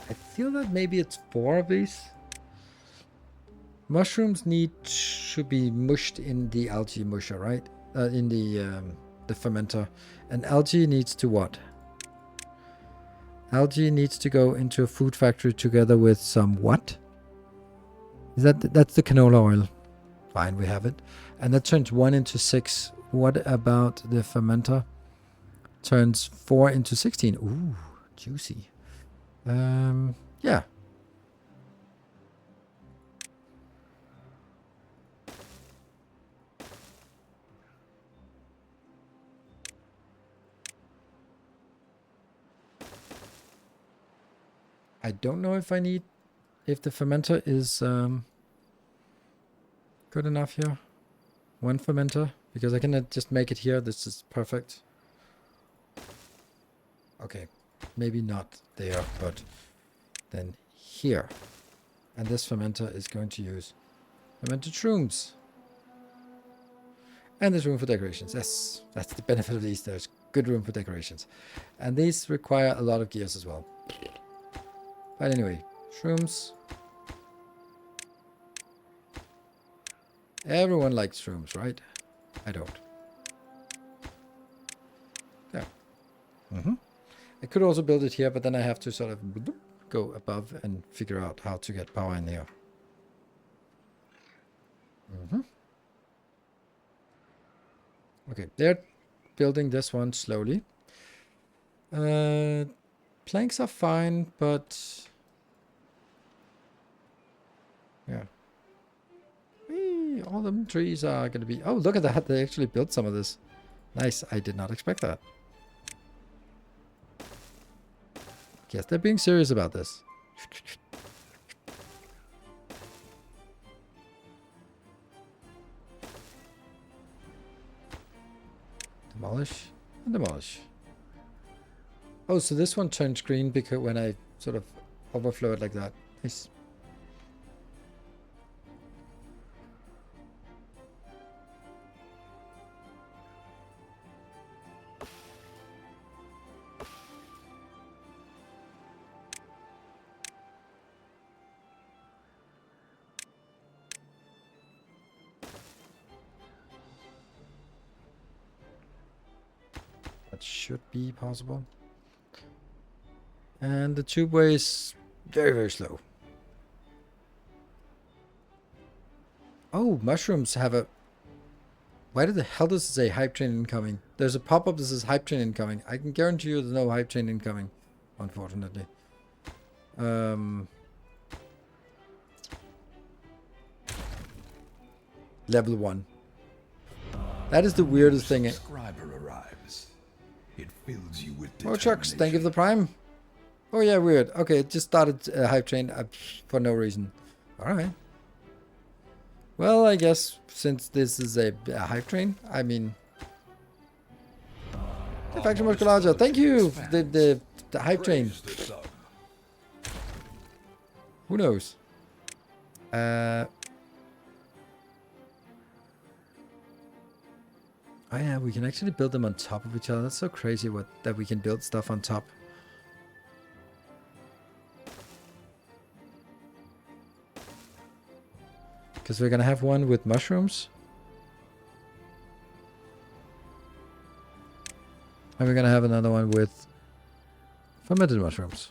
[SPEAKER 1] I feel that maybe it's 4 of these. Mushrooms should be mushed in the algae musher, right? In the fermenter. And algae needs to what? Algae needs to go into a food factory together with some what? Is that's the canola oil? Fine, we have it. And that turns 1 into 6. What about the fermenter? Turns 4 into 16. Ooh, juicy. Yeah. I don't know if if the fermenter is good enough here. 1 fermenter, because I cannot just make it here. This is perfect. Okay, maybe not there, but then here. And this fermenter is going to use fermented shrooms. And there's room for decorations. Yes, that's the benefit of these. There's good room for decorations. And these require a lot of gears as well. But anyway, shrooms. Everyone likes shrooms, right? I don't. Yeah. I could also build it here, but then I have to sort of go above and figure out how to get power in here. Okay, they're building this one slowly. Planks are fine, but... yeah. Whee, all them trees are going to be... oh, look at that. They actually built some of this. Nice. I did not expect that. Yes, they're being serious about this. Demolish and demolish. Oh, so this one turns green because when I sort of overflow it like that. Nice. That should be possible. And the tubeway is very, very slow. Oh, mushrooms have a... Why the hell does it say hype train incoming? There's a pop-up that says hype train incoming. I can guarantee you there's no hype train incoming, unfortunately. Level 1. That is the weirdest thing.
[SPEAKER 2] Subscriber arrives. It fills you with
[SPEAKER 1] Oh, Chucks, thank you for the prime. Oh, yeah, weird. Okay, it just started hype train for no reason. Alright. Well, I guess since this is a hype train, I mean... The Factory Musculaja, thank you! The hype train. Who knows? Oh yeah, we can actually build them on top of each other. That's so crazy that we can build stuff on top. Because we're gonna have one with mushrooms. And we're gonna have another one with fermented mushrooms.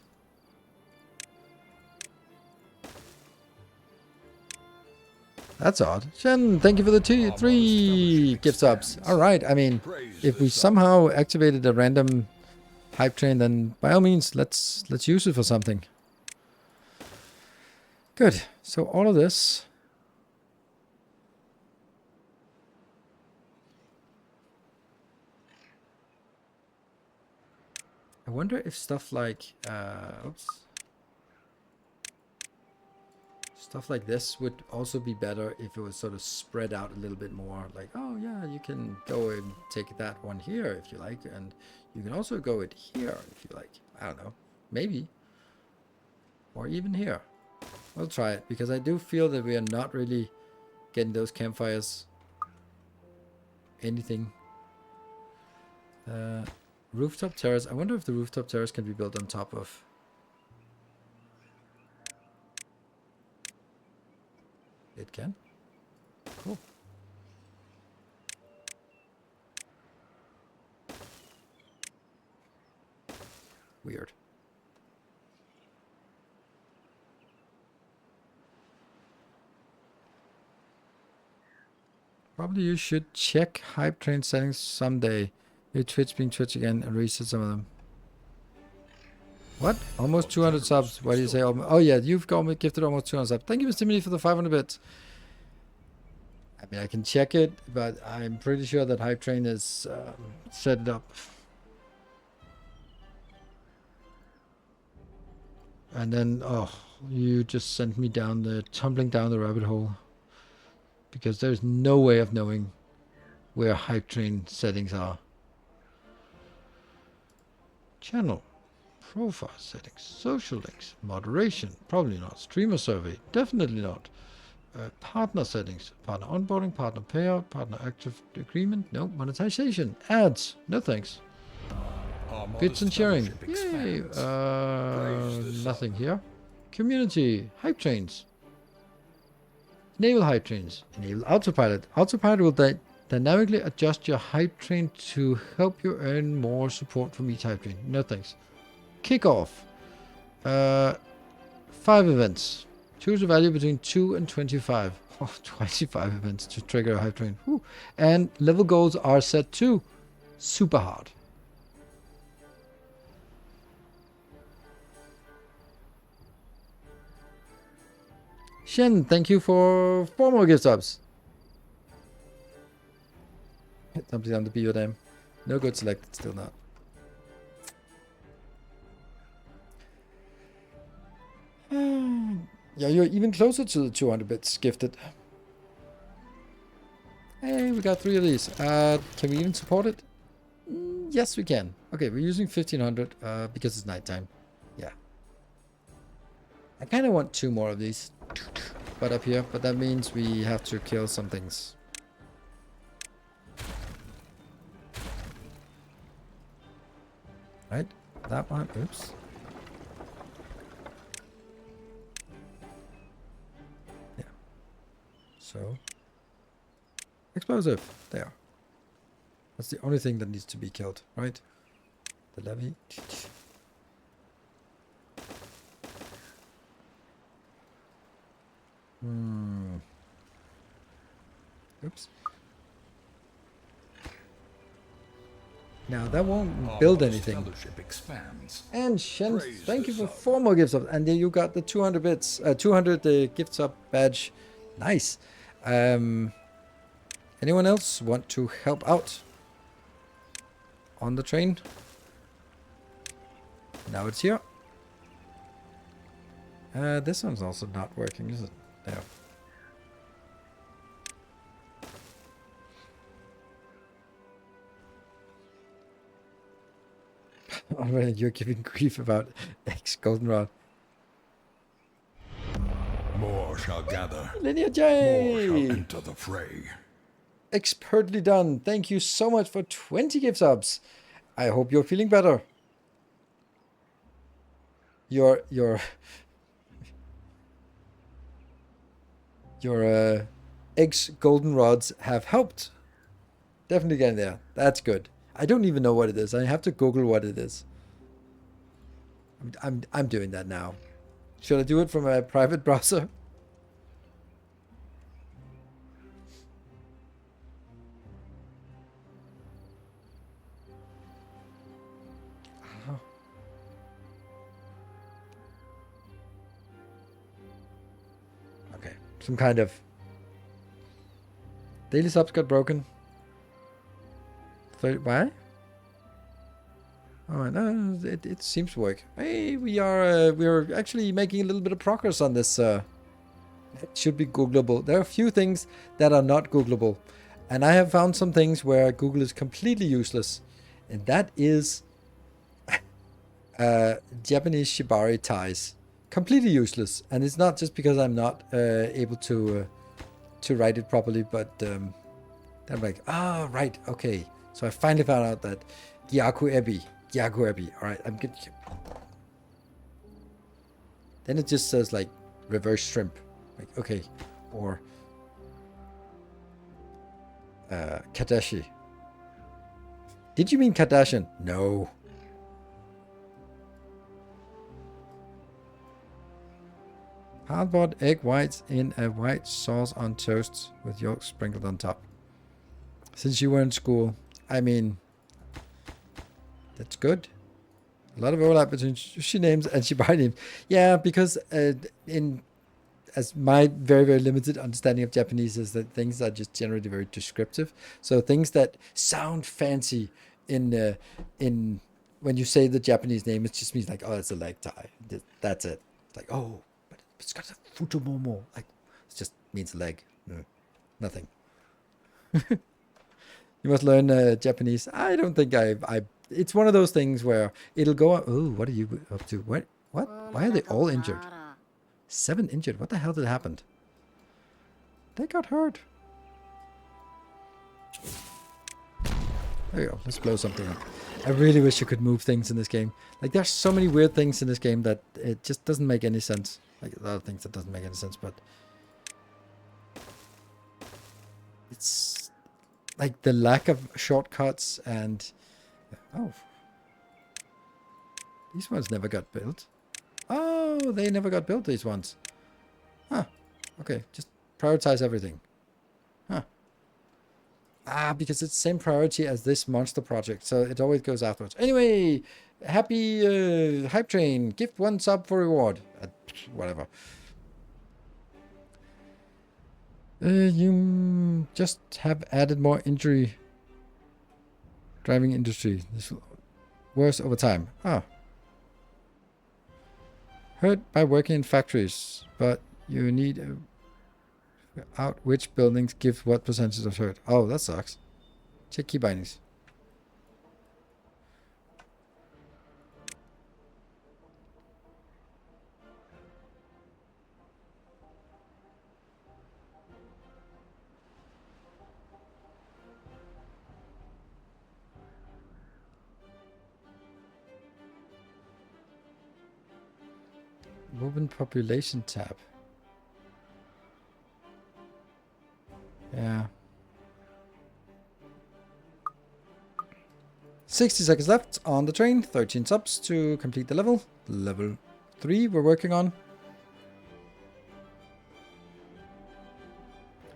[SPEAKER 1] That's odd. Shen, thank you for the 3 gift subs. Alright, I mean, if we somehow activated a random hype train, then by all means, let's use it for something. Good. So all of this... I wonder if stuff like... oops. Stuff like this would also be better if it was sort of spread out a little bit more. Like, oh yeah, you can go and take that one here if you like. And you can also go it here if you like. I don't know. Maybe. Or even here. We'll try it. Because I do feel that we are not really getting those campfires. Anything. Rooftop terrace. I wonder if the rooftop terrace can be built on top of... It can. Cool. Weird. Probably you should check hype train settings someday. Your Twitch being Twitch again and reset some of them. What? Almost 200 subs. Why do you say almost? Oh yeah, you've gifted almost 200 subs. Thank you, Mr. Mini, for the 500 bits. I mean, I can check it, but I'm pretty sure that hype train is set it up. And then, oh, you just sent me tumbling down the rabbit hole. Because there's no way of knowing where hype train settings are. Channel. Profile settings, social links, moderation, probably not. Streamer survey, definitely not. Partner settings, partner onboarding, partner payout, partner active agreement, no. Monetization, ads, no thanks. Bits and sharing, yay. Nothing here. Community, hype trains. Enable hype trains, enable autopilot. Autopilot will dynamically adjust your hype train to help you earn more support from each hype train, no thanks. Kickoff. 5 events. Choose a value between 2 and 25. Oh, 25 events to trigger a hype train. Whew. And level goals are set to super hard. Shen, thank you for 4 more gift subs. Something on the BO dam. No good selected, still not. Yeah, you're even closer to the 200 bits gifted. Hey, we got 3 of these. Can we even support it? Yes, we can. Okay, we're using 1500 because it's nighttime. Yeah. I kind of want 2 more of these. But up here, but that means we have to kill some things. Right? That one. Oops. So, explosive, there. That's the only thing that needs to be killed, right? The levy. Oops. Now that won't
[SPEAKER 2] Our
[SPEAKER 1] build
[SPEAKER 2] lost
[SPEAKER 1] anything.
[SPEAKER 2] fellowship expands.
[SPEAKER 1] Ancient,
[SPEAKER 2] Praise
[SPEAKER 1] thank
[SPEAKER 2] the
[SPEAKER 1] you for
[SPEAKER 2] sun.
[SPEAKER 1] 4 more gifts up, and then you got the 200 bits, 200 gifts up badge. Nice. Anyone else want to help out on the train? Now it's here. This one's also not working, is it? There. Already you're giving grief about X Goldenrod.
[SPEAKER 2] More shall gather.
[SPEAKER 1] Linear
[SPEAKER 2] More
[SPEAKER 1] J!
[SPEAKER 2] shall enter the fray.
[SPEAKER 1] Expertly done. Thank you so much for 20 gift subs. I hope you're feeling better. Your eggs goldenrods have helped. Definitely getting there. That's good. I don't even know what it is. I have to Google what it is. I'm doing that now. Should I do it from a private browser? Okay. Some kind of daily subs got broken. Why? Oh no, it seems to work. Hey, we're actually making a little bit of progress on this. It should be Googleable. There are a few things that are not Googleable, and I have found some things where Google is completely useless, and that is Japanese shibari ties. Completely useless, and it's not just because I'm not able to write it properly, but I'm like, right, okay. So I finally found out that Gyaku Ebi. Alright, I'm good. Then it just says like reverse shrimp. Like, okay. Or Kadashi. Did you mean Kardashian? No. Hard-boiled egg whites in a white sauce on toast with yolk sprinkled on top. Since you were in school, I mean, that's good. A lot of overlap between sushi names and shibari names. Yeah, because as my very, very limited understanding of Japanese is that things are just generally very descriptive. So things that sound fancy in when you say the Japanese name, it just means like, oh, it's a leg tie. That's it. It's like, oh, but it's got a futomomo. Like, it just means leg. Nothing. You must learn Japanese. I don't think I. It's one of those things where it'll go. Oh, what are you up to? What? Why are they all injured? 7 injured. What the hell did happen? They got hurt. There you go. Let's blow something up. I really wish you could move things in this game. Like, there's so many weird things in this game that it just doesn't make any sense. Like, a lot of things that doesn't make any sense, but it's like the lack of shortcuts and oh, these ones never got built. Oh, they never got built, these ones. Huh. Okay, just prioritize everything. Huh. Because it's the same priority as this monster project, so it always goes afterwards. Anyway, happy hype train. Gift 1 sub for reward. Whatever. You just have added more injury. Driving industry. This will worse over time. Hurt by working in factories, but you need out which buildings give what percentage of hurt. Oh, that sucks. Check key bindings. Open population tab. Yeah. 60 seconds left on the train. 13 subs to complete the level. Level 3 we're working on.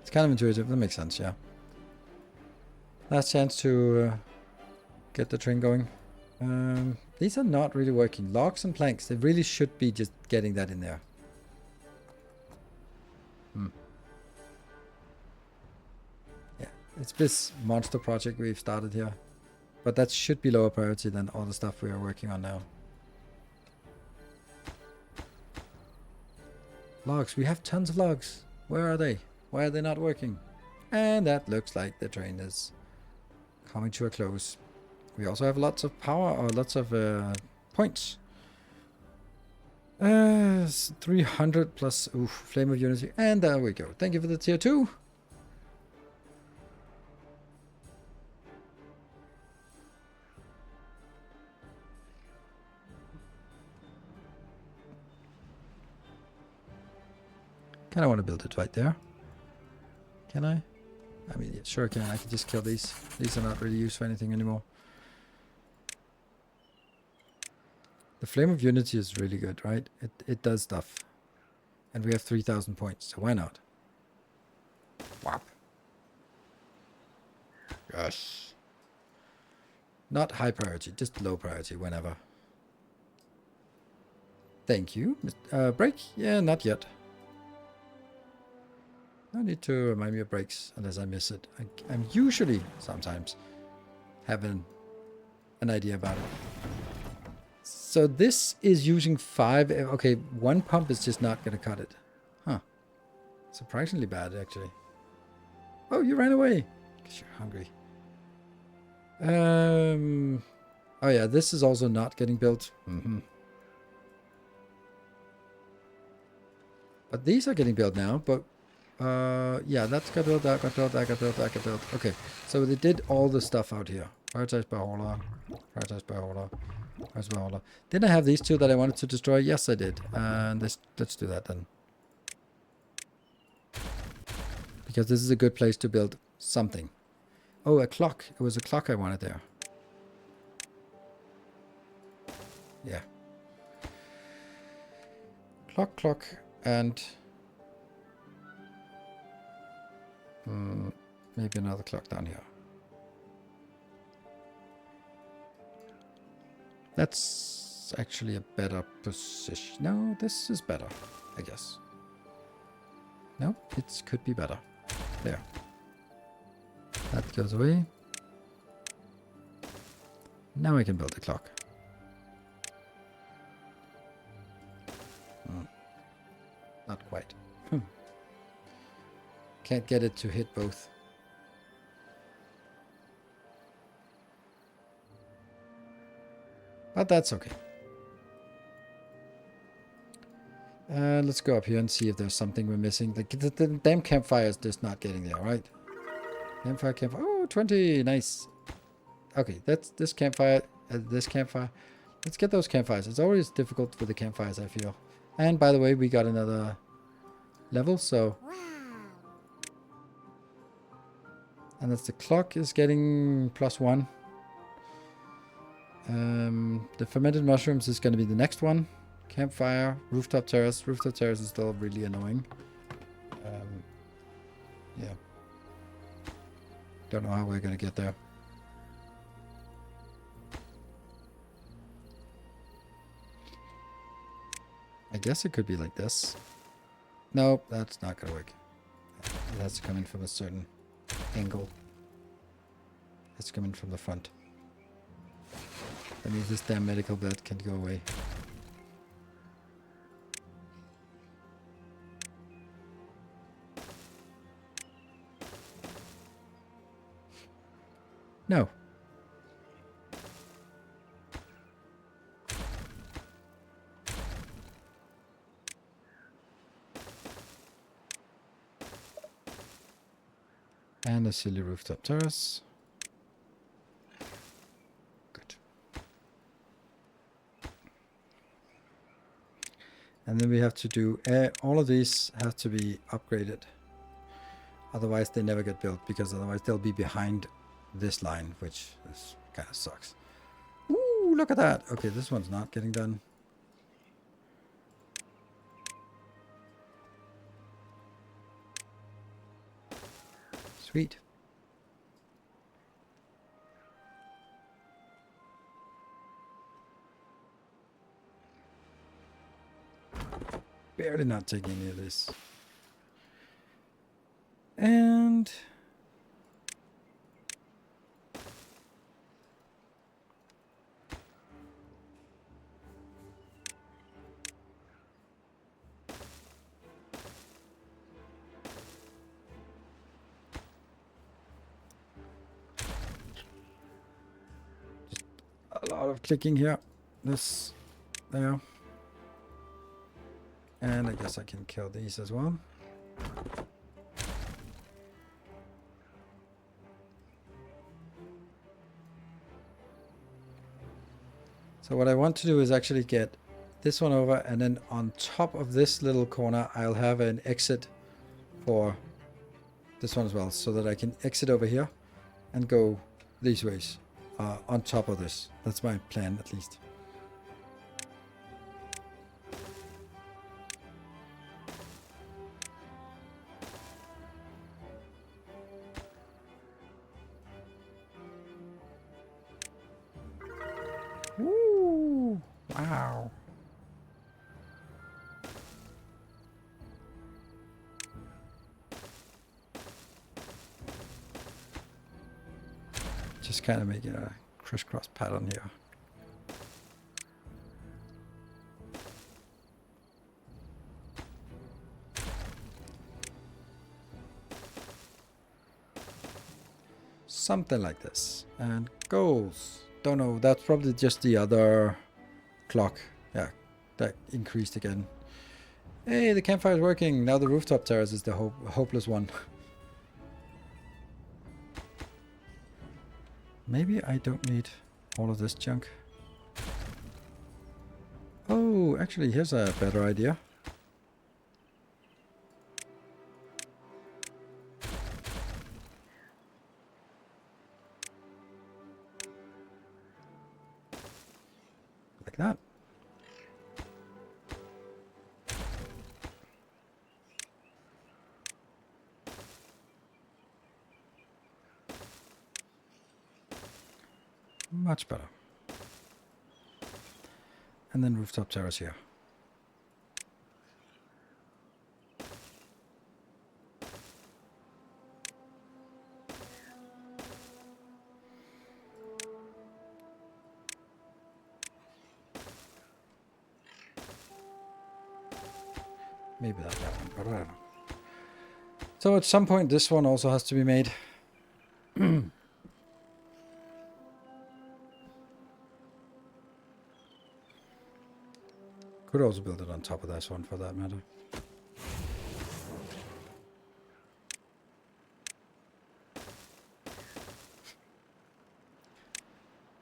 [SPEAKER 1] It's kind of intuitive. That makes sense, yeah. Last chance to get the train going. These are not really working. Logs and planks, they really should be just getting that in there. Yeah, it's this monster project we've started here. But that should be lower priority than all the stuff we are working on now. Logs, we have tons of logs. Where are they? Why are they not working? And that looks like the train is coming to a close. We also have lots of power, or lots of points. 300 plus, oof, Flame of Unity. And there we go. Thank you for the tier 2. Kind of want to build it right there. Can I? I mean, yeah, sure can. I can just kill these. These are not really used for anything anymore. The Flame of Unity is really good, right? It does stuff. And we have 3,000 points, so why not? Whap. Yes. Not high priority, just low priority whenever. Thank you. Break? Yeah, not yet. No need to remind me of breaks unless I miss it. I'm usually, sometimes, having an idea about it. So this is using 5. Okay, 1 pump is just not going to cut it. Huh. Surprisingly bad, actually. Oh, you ran away. Because you're hungry. Oh yeah, this is also not getting built. But these are getting built now, but yeah, that's got built, that got built, that got built, that got built. Okay, so they did all the stuff out here. Prioritized by hauler, prioritized by hauler, prioritized by hauler. Did I have these two that I wanted to destroy? Yes, I did. And let's do that then. Because this is a good place to build something. Oh, a clock. It was a clock I wanted there. Yeah. Clock, and... maybe another clock down here. That's actually a better position. No, this is better, I guess. No, it could be better. There. That goes away. Now I can build a clock. Not quite. Can't get it to hit both. But that's okay. Let's go up here and see if there's something we're missing. The damn campfire is just not getting there, right? Campfire. Oh, 20. Nice. Okay, that's this campfire. This campfire. Let's get those campfires. It's always difficult with the campfires, I feel. And by the way, we got another level, so... And that's the clock is getting +1. The fermented mushrooms is going to be the next one. Campfire, rooftop terrace. Rooftop terrace is still really annoying. Yeah. Don't know how we're going to get there. I guess it could be like this. Nope, that's not going to work. It has to come in from a certain angle. It's coming from the front. That means this damn medical bed can go away. No. And a silly rooftop terrace. Good. And then we have to do, all of these have to be upgraded. Otherwise they never get built, because otherwise they'll be behind this line, which is, kind of sucks. Ooh, look at that. Okay, this one's not getting done. Sweet. barely not taking any of this. And a lot of clicking here. This, there. And I guess I can kill these as well. So what I want to do is actually get this one over, and then on top of this little corner, I'll have an exit for this one as well, so that I can exit over here and go these ways on top of this. That's my plan, at least. Woo! Wow. Just kind of making a crisscross pattern here. Something like this. And goals. Don't know. That's probably just the other clock. Yeah, that increased again. Hey, the campfire is working. Now the rooftop terrace is the hopeless one. Maybe I don't need all of this junk. Oh, actually, here's a better idea. Like that. Much better. And then rooftop terrace here. Maybe that one, but I don't know. So at some point this one also has to be made. Could also build it on top of this one for that matter.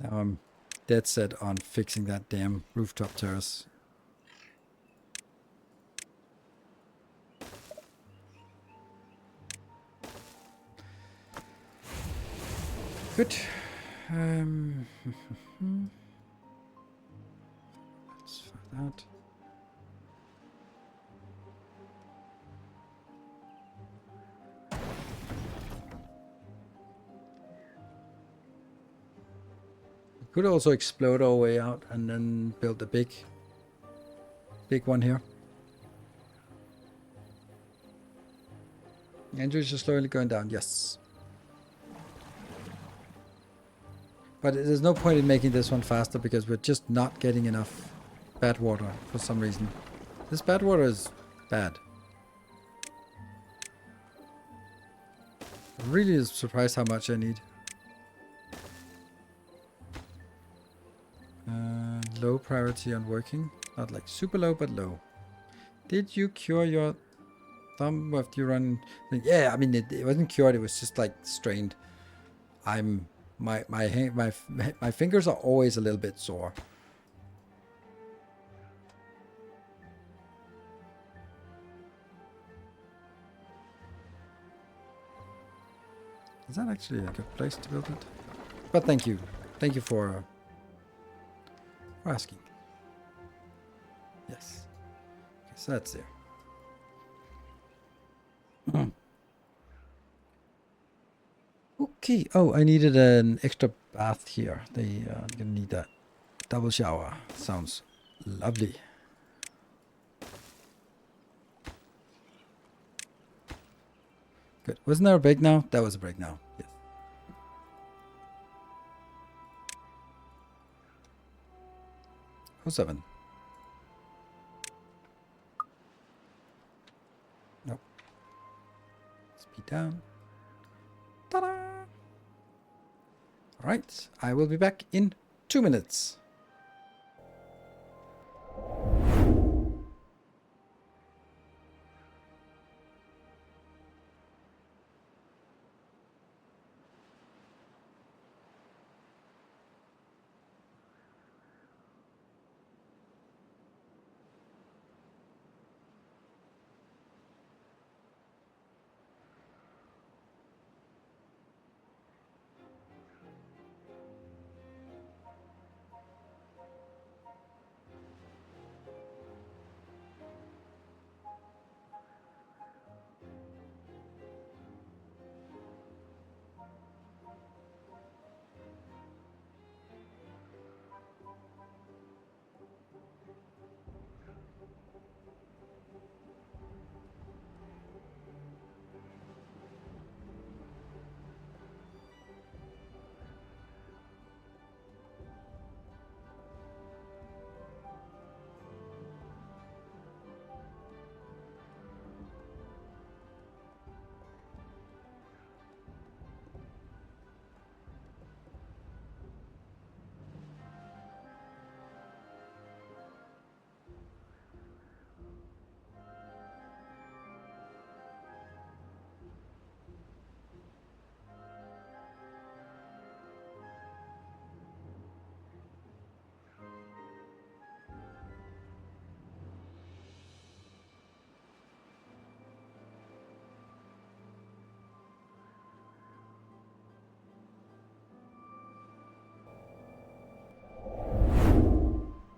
[SPEAKER 1] Now I'm dead set on fixing that damn rooftop terrace. Good. Let's find that. Could also explode our way out and then build a big one here. Andrew's just slowly going down, yes. But there's no point in making this one faster because we're just not getting enough bad water for some reason. This bad water is bad. I'm really surprised how much I need. Low priority on working. Not like super low, but low. Did you cure your thumb after you run? Yeah, I mean, it wasn't cured. It was just like strained. My fingers are always a little bit sore. Is that actually a good place to build it? But thank you for asking. Yes. Okay, so that's there. Okay. Oh, I needed an extra bath here. I'm gonna need that. Double shower. Sounds lovely. Good. Wasn't there a break now? That was a break now. Yes. Oh, 7. Nope. Speed down. Ta-da! Alright, I will be back in 2 minutes.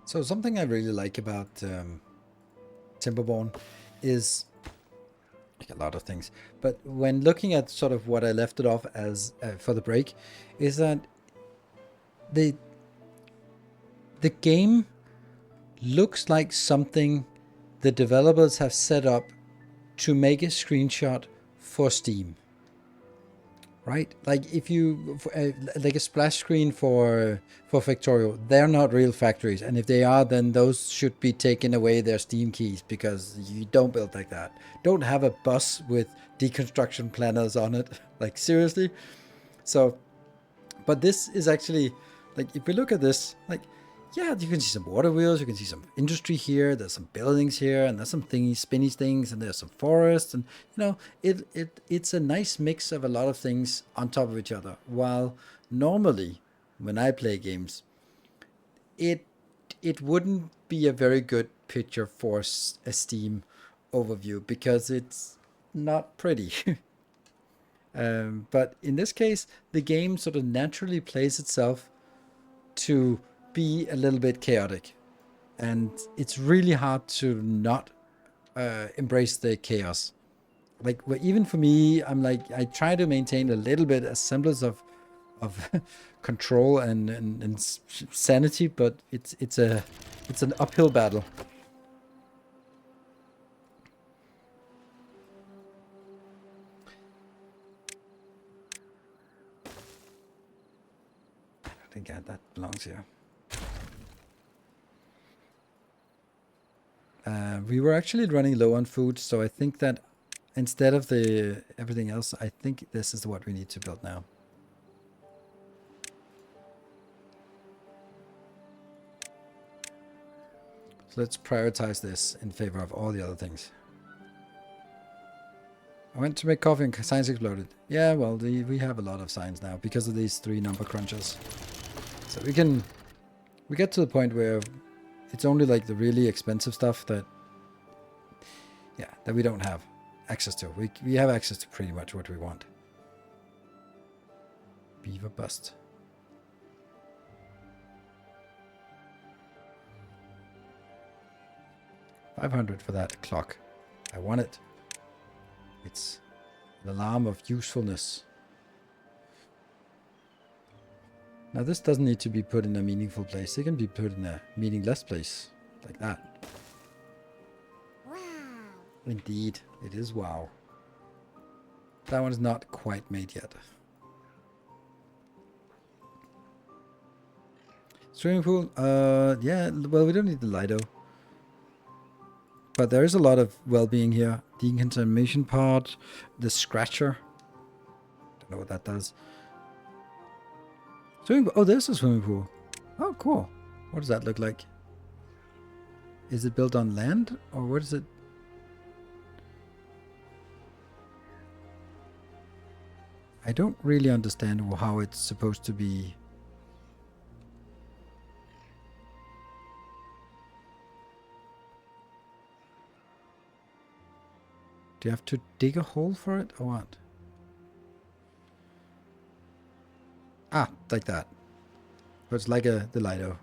[SPEAKER 1] So something I really like about Timberborn is like a lot of things, but when looking at sort of what I left it off as for the break, is that the game looks like something the developers have set up to make a screenshot for Steam. Right, like if you like a splash screen for Factorio, they're not real factories, and if they are, then those should be taken away their Steam keys, because you don't build like that. Don't have a bus with deconstruction planners on it, like seriously. So, but this is actually, like, if we look at this, like, yeah, you can see some water wheels, you can see some industry here, there's some buildings here, and there's some thingy, spinny things, and there's some forests, and you know, it's a nice mix of a lot of things on top of each other. While normally, when I play games, it wouldn't be a very good picture for a Steam overview, because it's not pretty. But in this case, the game sort of naturally plays itself to be a little bit chaotic, and it's really hard to not embrace the chaos. Like, even for me, I'm like, I try to maintain a little bit a semblance of control and sanity, but it's an uphill battle. I don't think that belongs here. We were actually running low on food, so I think that instead of the everything else, I think this is what we need to build now. So let's prioritize this in favor of all the other things. I went to make coffee and signs exploded. Yeah, well, we have a lot of signs now because of these 3 number crunchers. So we get to the point where it's only like the really expensive stuff that we don't have access to. We have access to pretty much what we want. Beaver bust. $500 for that clock. I want it. It's an alarm of usefulness. Now this doesn't need to be put in a meaningful place. It can be put in a meaningless place, like that.
[SPEAKER 3] Wow.
[SPEAKER 1] Indeed, it is wow. That one is not quite made yet. Swimming pool? Yeah, well, we don't need the Lido. But there is a lot of well-being here. Decontamination pod, the scratcher. Don't know what that does. Swimming pool. Oh, there's a swimming pool. Oh, cool. What does that look like? Is it built on land? Or what is it? I don't really understand how it's supposed to be. Do you have to dig a hole for it or what? Ah, like that. So it's like the Lido.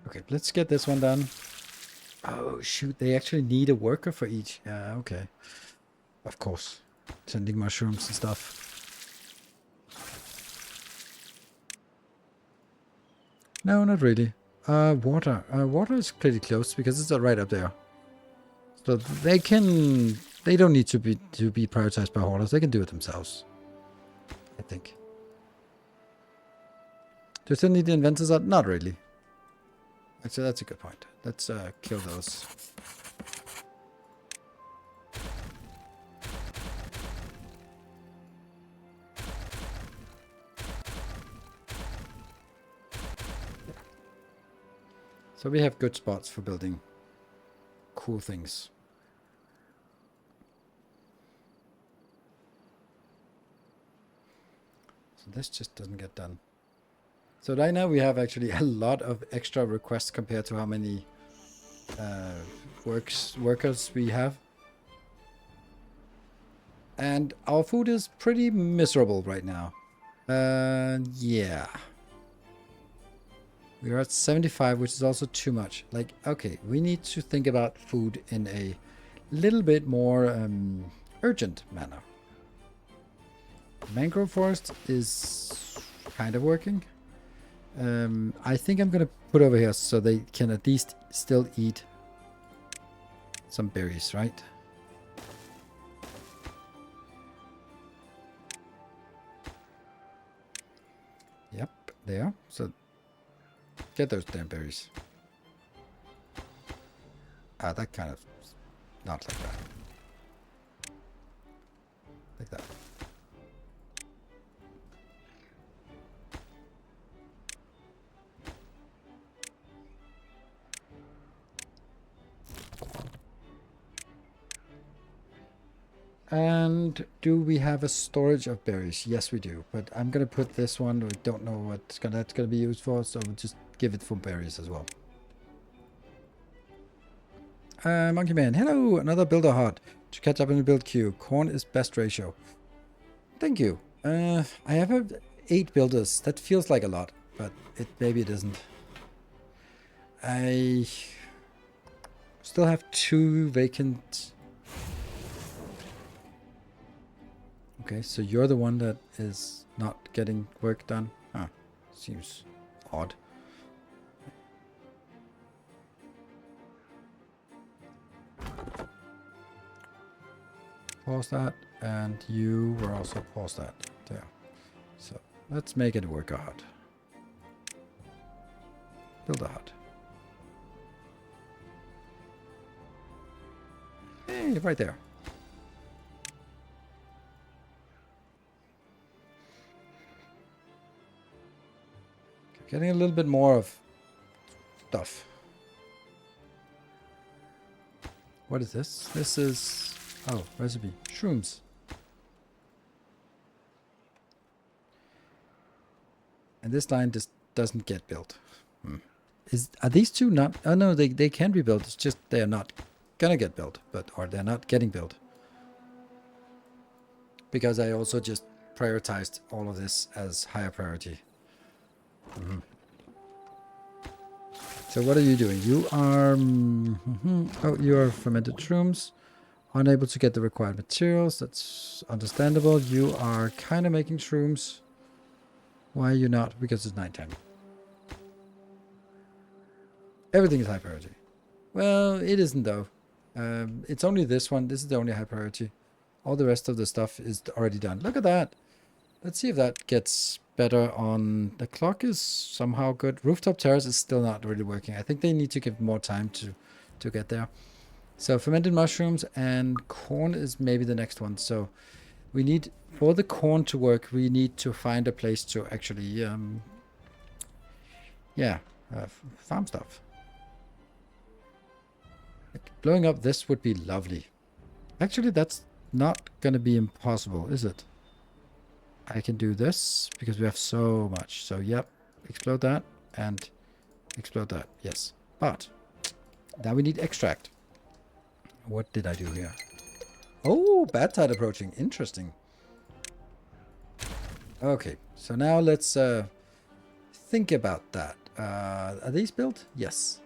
[SPEAKER 1] Okay, let's get this one done. Oh, shoot. They actually need a worker for each. Yeah, okay. Of course. Sending mushrooms and stuff. No, not really. Water. Water is pretty close because it's right up there. So they can... They don't need to be prioritized by hoarders. They can do it themselves. I think. Do you still need the inventors out? Not really. Actually, that's a good point. Let's kill those. So we have good spots for building cool things. So this just doesn't get done. So right now we have actually a lot of extra requests compared to how many workers we have. And our food is pretty miserable right now. Yeah. We are at 75, which is also too much. Like, okay, we need to think about food in a little bit more urgent manner. Mangrove forest is kind of working. I think I'm going to put over here so they can at least still eat some berries, right? Yep, there. So get those damn berries. Ah, that kind of... Not like that. Like that. And do we have a storage of berries? Yes, we do. But I'm going to put this one. We don't know what that's going to be used for. So we'll just give it for berries as well. Monkey Man. Hello. Another builder heart. To catch up in the build queue. Corn is best ratio. Thank you. I have 8 builders. That feels like a lot. But maybe it isn't. I still have 2 vacant... Okay, so you're the one that is not getting work done. Ah, seems odd. Pause that, and you were also pause that. There. So let's make it work a hut. Build a hut. Hey, right there. Getting a little bit more of stuff. What is this? This is... Oh, recipe. Shrooms. And this line just doesn't get built. Are these two not... Oh no, they can be built. It's just they're not gonna get built. Or they're not getting built. Because I also just prioritized all of this as higher priority. So what are you doing? You are... Oh, you are fermented shrooms. Unable to get the required materials. That's understandable. You are kind of making shrooms. Why are you not? Because it's nighttime. Everything is high priority. Well, it isn't though. It's only this one. This is the only high priority. All the rest of the stuff is already done. Look at that. Let's see if that gets better on... The clock is somehow good. Rooftop terrace is still not really working. I think they need to give more time to get there. So fermented mushrooms and corn is maybe the next one. So we need... For the corn to work, we need to find a place to actually... farm stuff. Like, blowing up this would be lovely. Actually, that's not going to be impossible, is it? I can do this because we have so much. So, yep, explode that and explode that. Yes. But now we need extract. What did I do here? Oh, bad tide approaching. Interesting. Okay, so now let's think about that. Are these built? Yes.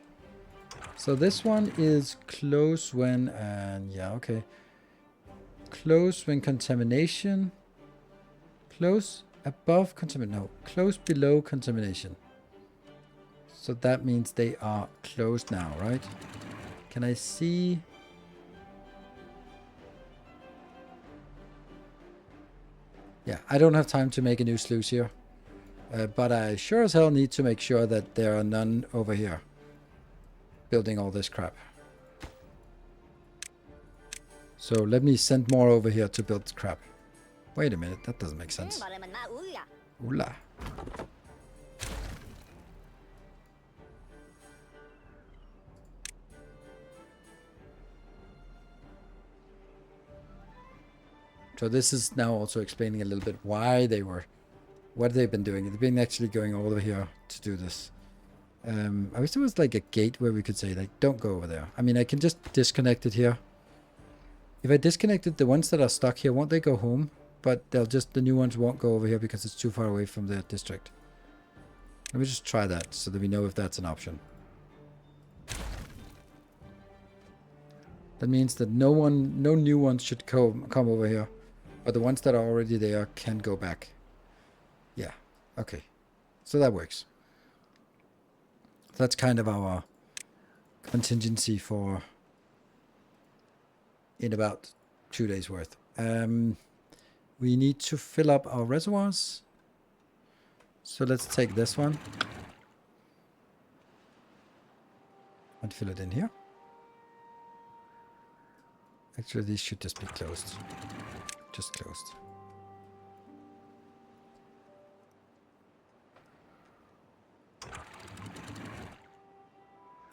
[SPEAKER 1] So this one is close when, and yeah, okay. Close when contamination. Close above contamination. No, close below contamination. So that means they are closed now, right? Can I see? Yeah, I don't have time to make a new sluice here. But I sure as hell need to make sure that there are none over here building all this crap. So let me send more over here to build crap. Wait a minute, that doesn't make sense. Oola. So this is now also explaining a little bit why they were, what they've been doing. They've been actually going over here to do this. I wish there was like a gate where we could say like, don't go over there. I mean, I can just disconnect it here. If I disconnected the ones that are stuck here, won't they go home? But they'll just, the new ones won't go over here because it's too far away from the district. Let me just try that so that we know if that's an option. That means that no new ones should come over here. But the ones that are already there can go back. Yeah, okay. So that works. That's kind of our contingency for in about 2 days worth. We need to fill up our reservoirs. So let's take this one and fill it in here. Actually, these should just be closed. Just closed.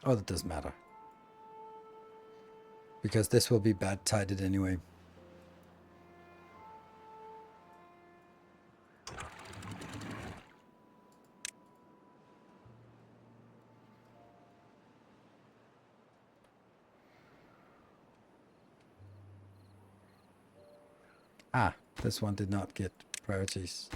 [SPEAKER 1] Oh, that doesn't matter. Because this will be bad tided anyway. Ah, this one did not get priorities.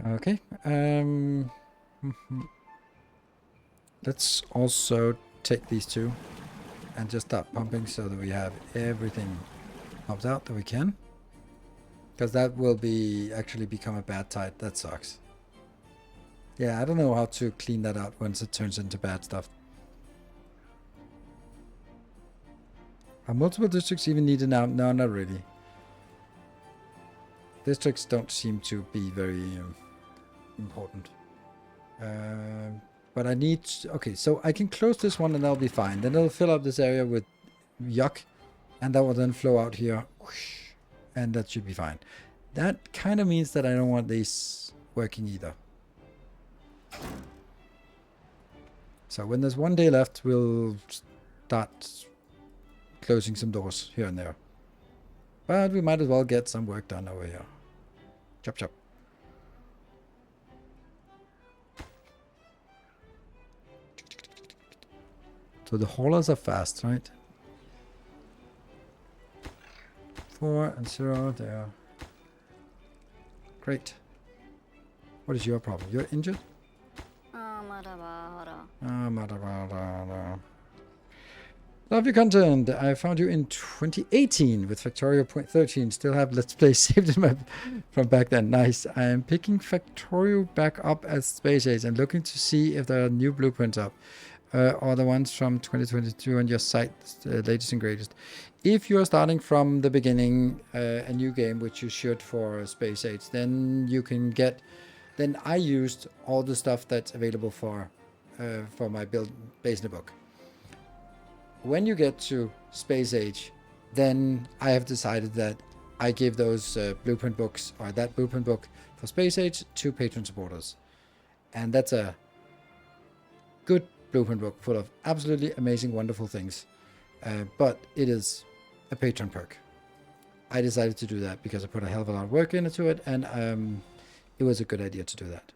[SPEAKER 1] Okay. Let's also take these two and just start pumping so that we have everything pumped out that we can. Because that will be actually become a bad tide. That sucks. Yeah, I don't know how to clean that out once it turns into bad stuff. Are multiple districts even needed now? No, not really. Districts don't seem to be very important. But I need... Okay, so I can close this one and that'll be fine. Then it'll fill up this area with yuck. And that will then flow out here. Whoosh, and that should be fine. That kind of means that I don't want these working either. So when there's 1 day left, we'll start closing some doors here and there. But we might as well get some work done over here. Chop chop. So the haulers are fast, right? 4 and 0 there. Great. What is your problem? You're injured? Lovely content. I found you in 2018 with Factorio .13. Still have Let's Play saved in my from back then. Nice. I am picking Factorio back up as Space Age and looking to see if there are new blueprints up. Or the ones from 2022 on your site, latest and greatest. If you are starting from the beginning, a new game, which you should for Space Age, then you can get. Then I used all the stuff that's available for my build based in the book. When you get to Space Age, then I have decided that I give those blueprint books, or that blueprint book for Space Age, to patron supporters. And that's a good blueprint book full of absolutely amazing, wonderful things. But it is a patron perk. I decided to do that because I put a hell of a lot of work into it, and it was a good idea to do that.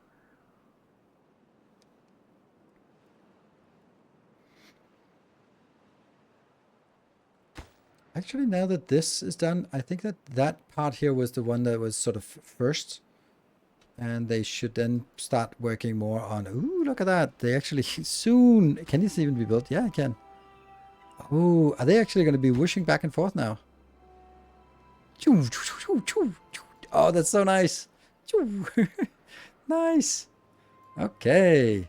[SPEAKER 1] Actually, now that this is done, I think that that part here was the one that was sort of first. And they should then start working more on... Ooh, look at that. They actually soon... Can this even be built? Yeah, it can. Oh, are they actually going to be whooshing back and forth now? Oh, that's so nice. Nice. Okay.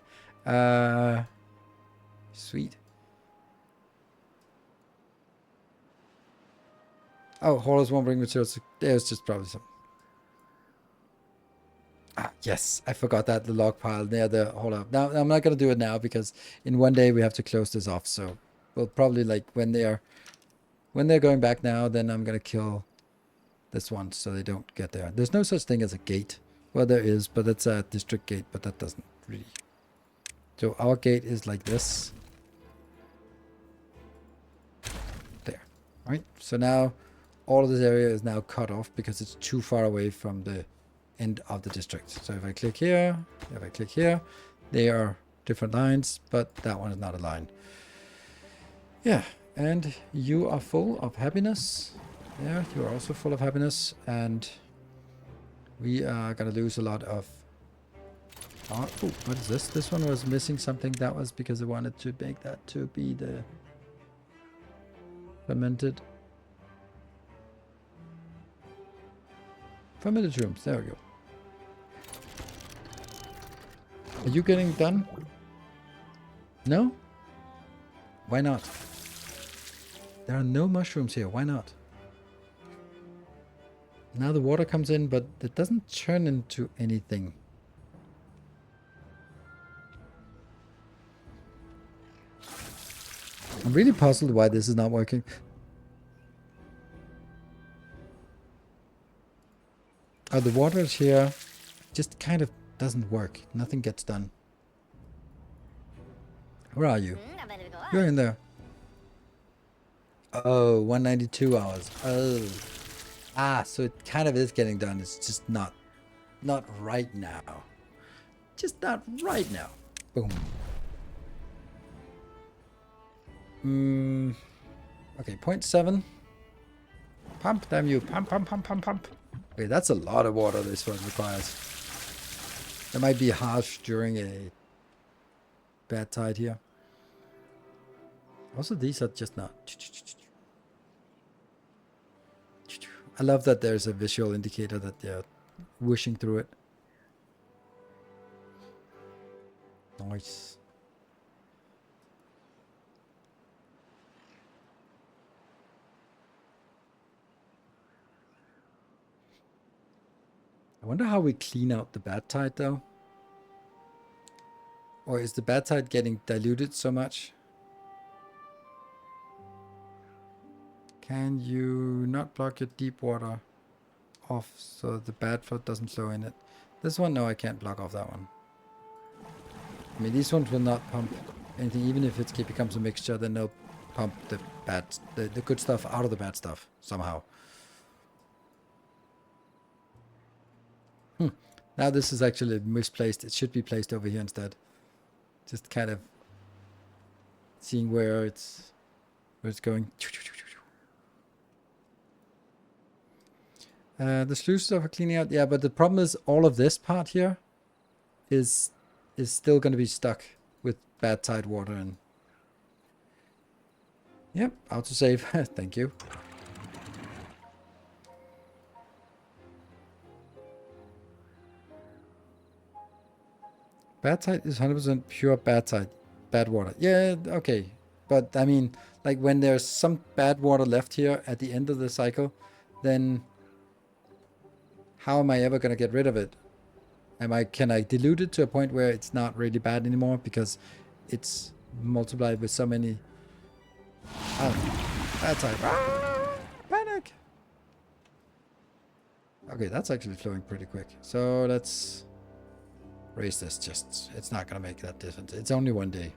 [SPEAKER 1] Sweet. Oh, haulers won't bring materials. There's just probably some. Ah, yes, I forgot that, the log pile near the hauler. Now, I'm not going to do it now because in one day we have to close this off. So we'll probably, like, when they're going back now, then I'm going to kill this one so they don't get there. There's no such thing as a gate. Well, there is, but it's a district gate, but that doesn't really. So our gate is like this. There. Right? So now all of this area is now cut off because it's too far away from the end of the district. So if I click here, they are different lines, but that one is not a line. Yeah, and you are full of happiness. Yeah, you are also full of happiness, and we are gonna lose a lot of... Oh, what is this? This one was missing something. That was because I wanted to make that to be the fermented rooms. There we go. Are you getting done? No? Why not? There are no mushrooms here. Why not? Now the water comes in, but it doesn't turn into anything. I'm really puzzled why this is not working. Oh, the water here just kind of doesn't work. Nothing gets done. Where are you? You're in there. Oh, 192 hours. Oh. Ah, so it kind of is getting done. It's just not right now. Just not right now. Boom. Okay, 0.7. Pump, damn you. Pump, pump, pump, pump, pump. Okay, that's a lot of water this one requires. That might be harsh during a bad tide here. Also, these are just not... I love that there's a visual indicator that they're whooshing through it. Nice. I wonder how we clean out the bad tide though. Or is the bad tide getting diluted so much? Can you not block your deep water off so the bad flood doesn't flow in it? This one, no, I can't block off that one. I mean, these ones will not pump anything. Even if it becomes a mixture, then they'll pump the bad, the good stuff out of the bad stuff somehow. Now this is actually misplaced. It should be placed over here instead. Just kind of seeing where it's going. The sluices are for cleaning out. Yeah, but the problem is all of this part here is still going to be stuck with bad tide water and. Yep, autosave. Thank you. Bad tide is 100% pure bad tide. Bad water. Yeah, okay. But, I mean, like, when there's some bad water left here at the end of the cycle, then how am I ever going to get rid of it? Can I dilute it to a point where it's not really bad anymore because it's multiplied with so many... Oh, bad tide. Ah, panic! Okay, that's actually flowing pretty quick. So let's... raise this. Just, it's not gonna make that difference. It's only one day.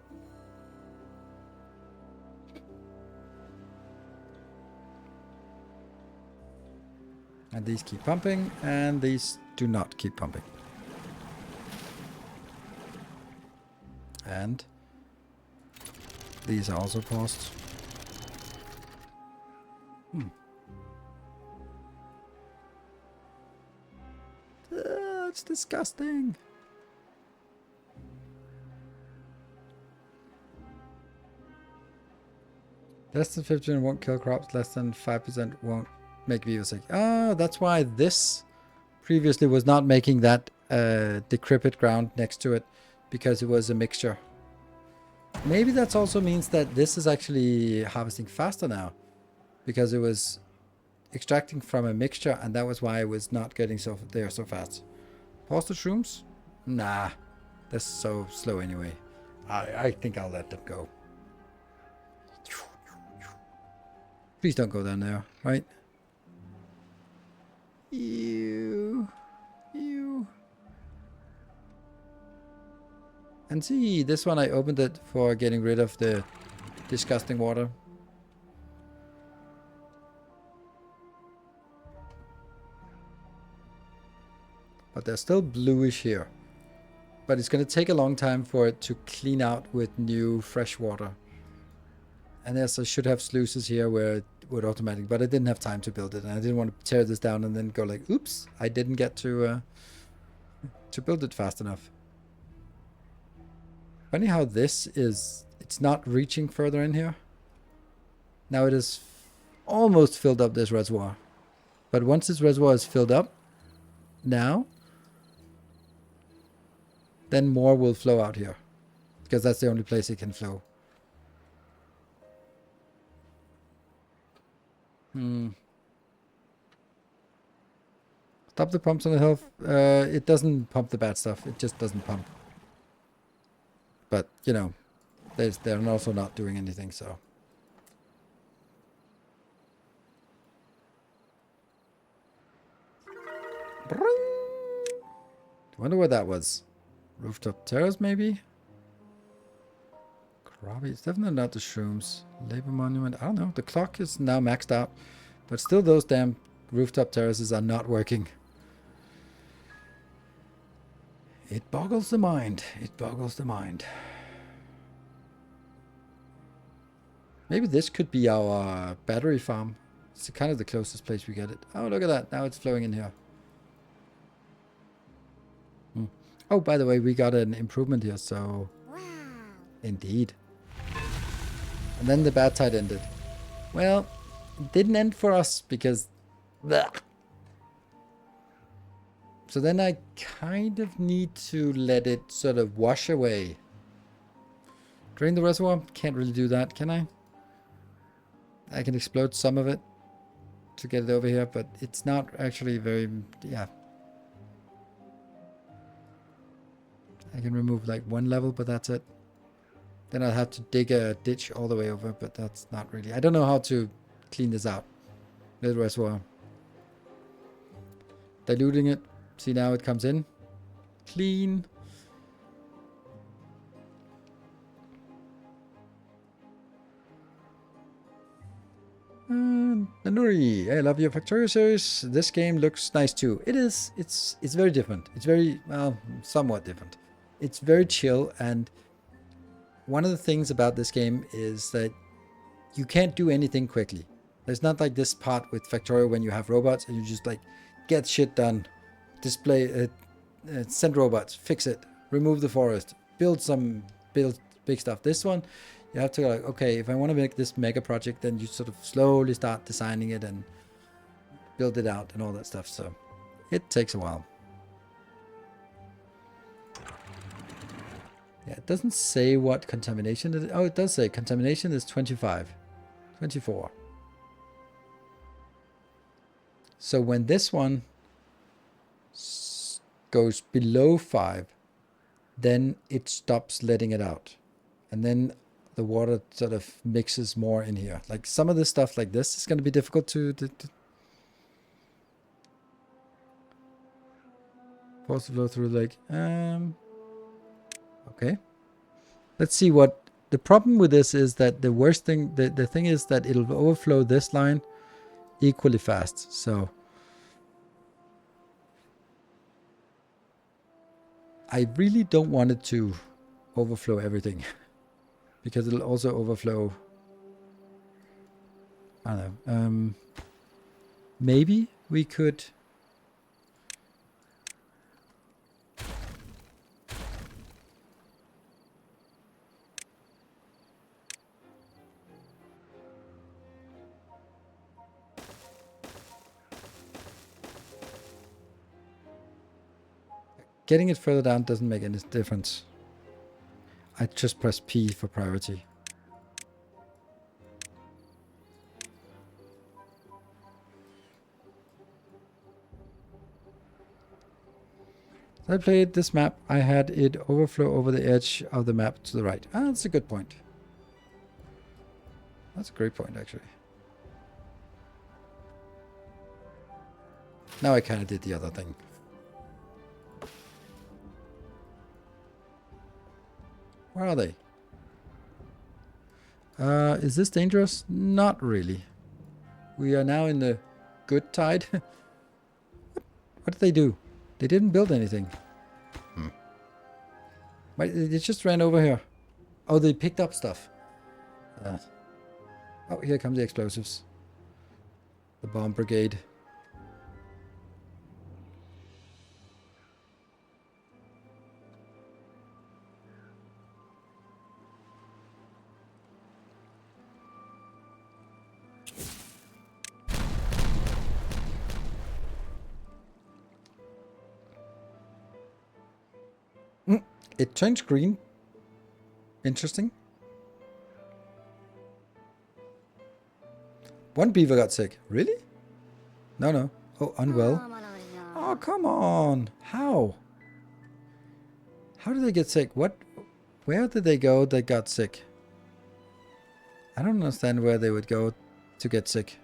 [SPEAKER 1] And these keep pumping, and these do not keep pumping. And these are also paused. It's disgusting. Less than 15% won't kill crops. Less than 5% won't make beaver sick. Oh, that's why this previously was not making that decrepit ground next to it, because it was a mixture. Maybe that also means that this is actually harvesting faster now, because it was extracting from a mixture, and that was why it was not getting so fast. Pause the shrooms? Nah, that's so slow anyway. I think I'll let them go. Please don't go down there, right? You. And see, this one I opened it for getting rid of the disgusting water. But they're still bluish here. But it's going to take a long time for it to clean out with new fresh water. And yes, I should have sluices here where it would automatically, but I didn't have time to build it, and I didn't want to tear this down and then go like, oops, I didn't get to build it fast enough. Funny how this is, it's not reaching further in here. Now it is almost filled up this reservoir. But once this reservoir is filled up, now, then more will flow out here. Because that's the only place it can flow. Stop the pumps on the hill. It doesn't pump the bad stuff. It just doesn't pump. But, you know, they're also not doing anything, so. I wonder what that was. Rooftop terrace, maybe? Krabi. It's definitely not the shrooms. Labor monument. I don't know. The clock is now maxed out. But still those damn rooftop terraces are not working. It boggles the mind. It boggles the mind. Maybe this could be our battery farm. It's kind of the closest place we get it. Oh, look at that. Now it's flowing in here. Oh, by the way, we got an improvement here, so... Wow. Indeed. And then the bad tide ended. Well, it didn't end for us, because... Bleh. So then I kind of need to let it sort of wash away. Drain the reservoir? Can't really do that, can I? I can explode some of it to get it over here, but it's not actually very... Yeah. I can remove like one level, but that's it. Then I'll have to dig a ditch all the way over, but that's not really... I don't know how to clean this out. Little reservoir. Diluting it. See, now it comes in. Clean. Nanuri, I love your Factorio series. This game looks nice too. It is. It's very different. It's very, well, somewhat different. It's very chill, and one of the things about this game is that you can't do anything quickly. There's not like this part with Factorio when you have robots and you just like get shit done. Display, send robots, fix it, remove the forest, build big stuff. This one, you have to go like, okay, if I want to make this mega project, then you sort of slowly start designing it and build it out and all that stuff. So it takes a while. Yeah, it doesn't say what contamination it is. Oh, it does say contamination is 25, 24. So when this one goes below 5, then it stops letting it out. And then the water sort of mixes more in here. Like some of the stuff like this is going to be difficult to force the flow through the lake. Okay. Let's see what the problem with this is. That the worst thing, the thing is that it'll overflow this line equally fast. So I really don't want it to overflow everything because it'll also overflow. I don't know. Maybe we could. Getting it further down doesn't make any difference. I just press P for priority. So I played this map. I had it overflow over the edge of the map to the right. Ah, that's a good point. That's a great point, actually. Now I kind of did the other thing. Where are they? Is this dangerous? Not really. We are now in the good tide. What did they do? They didn't build anything. Wait, they just ran over here. Oh, they picked up stuff. Oh, here come the explosives. The bomb brigade. It turns green. Interesting. One beaver got sick. Really? No. Oh, unwell. Oh, come on. How? How did they get sick? What? Where did they go that got sick? I don't understand where they would go to get sick.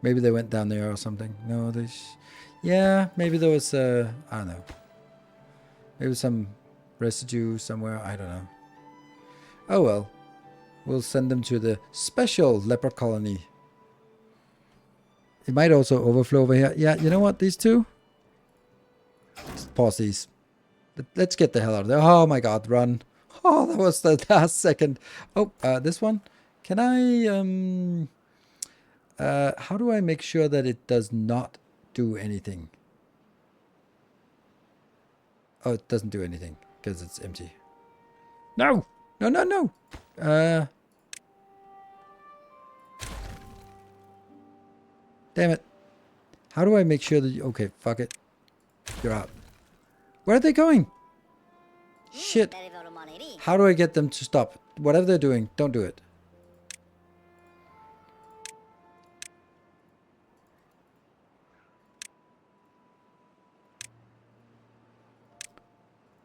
[SPEAKER 1] Maybe they went down there or something. No, they... Yeah, maybe there was, I don't know. Maybe some residue somewhere. I don't know. Oh well. We'll send them to the special leper colony. It might also overflow over here. Yeah, you know what? These two? Let's pause these. Let's get the hell out of there. Oh my god, run. Oh, that was the last second. Oh, this one. Can I, how do I make sure that it does not do anything? Oh, it doesn't do anything because it's empty. No! No! Damn it. How do I make sure that you... Okay, fuck it. You're out. Where are they going? Shit. How do I get them to stop? Whatever they're doing, don't do it.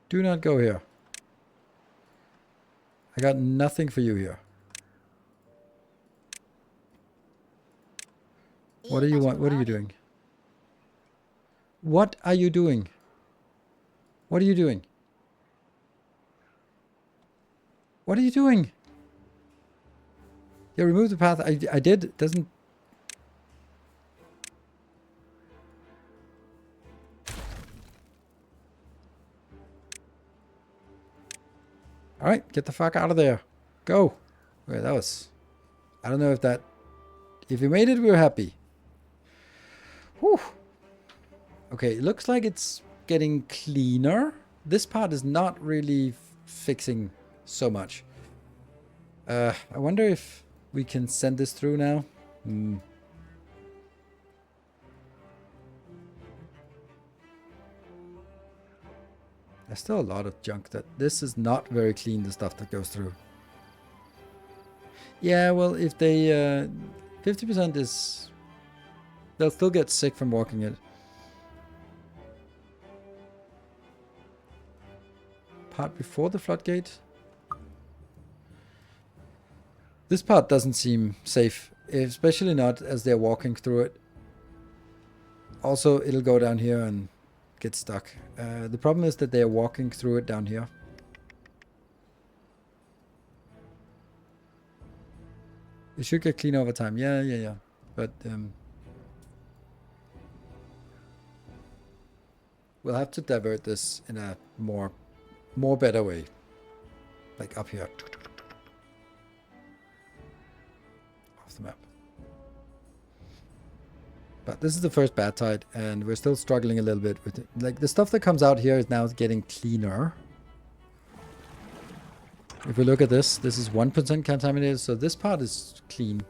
[SPEAKER 1] Do not go here. I got nothing for you here. What do you want? What are you doing? What are you doing? What are you doing? What are you doing? Yeah, remove the path. I did. It doesn't... Alright, get the fuck out of there. Go. Okay, that was... I don't know if that... If we made it, we were happy. Whew. Okay, it looks like it's getting cleaner. This part is not really fixing so much. I wonder if we can send this through now. There's still a lot of junk that... This is not very clean, the stuff that goes through. Yeah, well, if they... 50% is... They'll still get sick from walking it. Part before the floodgate. This part doesn't seem safe, especially not as they're walking through it. Also, it'll go down here and get stuck. The problem is that they're walking through it down here. It should get clean over time. Yeah. But we'll have to divert this in a more better way. Like up here. Off the map. But this is the first bad tide, and we're still struggling a little bit with it. Like, the stuff that comes out here is now getting cleaner. If we look at this, this is 1% contaminated, so this part is clean.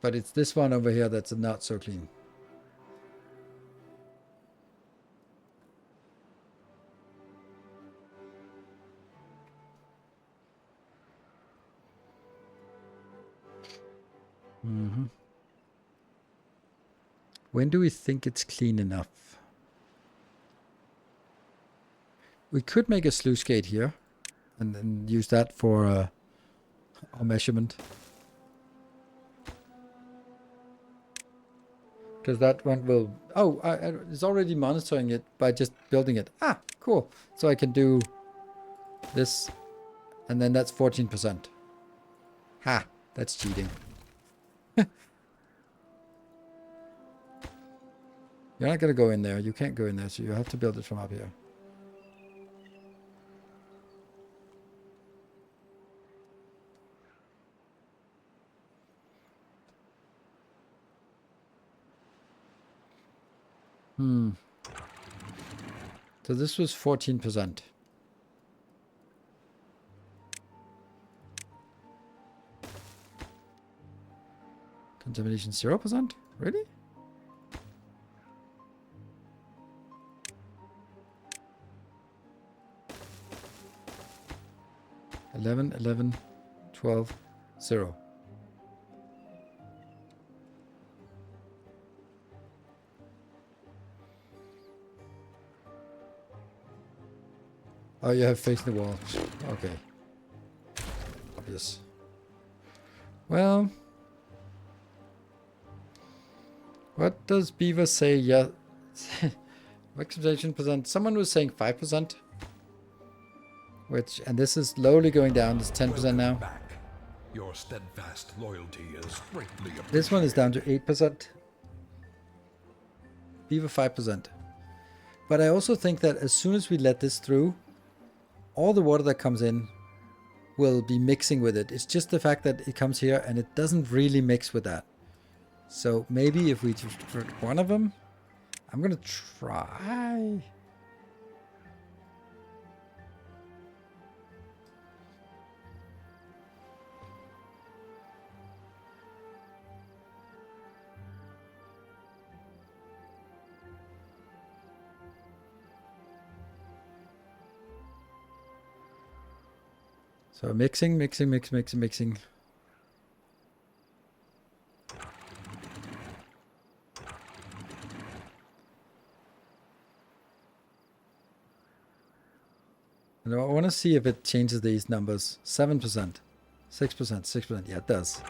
[SPEAKER 1] But it's this one over here that's not so clean. When do we think it's clean enough? We could make a sluice gate here and then use that for our measurement. Because that one will... Oh, it's already monitoring it by just building it. Ah, cool. So I can do this, and then that's 14%. Ha, that's cheating. You're not going to go in there. You can't go in there, so you have to build it from up here. So this was 14%. Contamination 0%? Really? $11, $11, $12, $0. Oh, you have facing the wall. Okay. Obvious. Well, what does Beaver say? Yeah. Vaccination percent. Someone was saying 5%. Which, and this is slowly going down. It's 10% now.
[SPEAKER 2] Back. Your steadfast loyalty is greatly appreciated.
[SPEAKER 1] This one is down to 8%. Beaver 5%. But I also think that as soon as we let this through, all the water that comes in will be mixing with it. It's just the fact that it comes here and it doesn't really mix with that. So maybe if we just put one of them, I'm going to try. So mixing. And I want to see if it changes these numbers. 7%, 6%, 6%. Yeah, it does.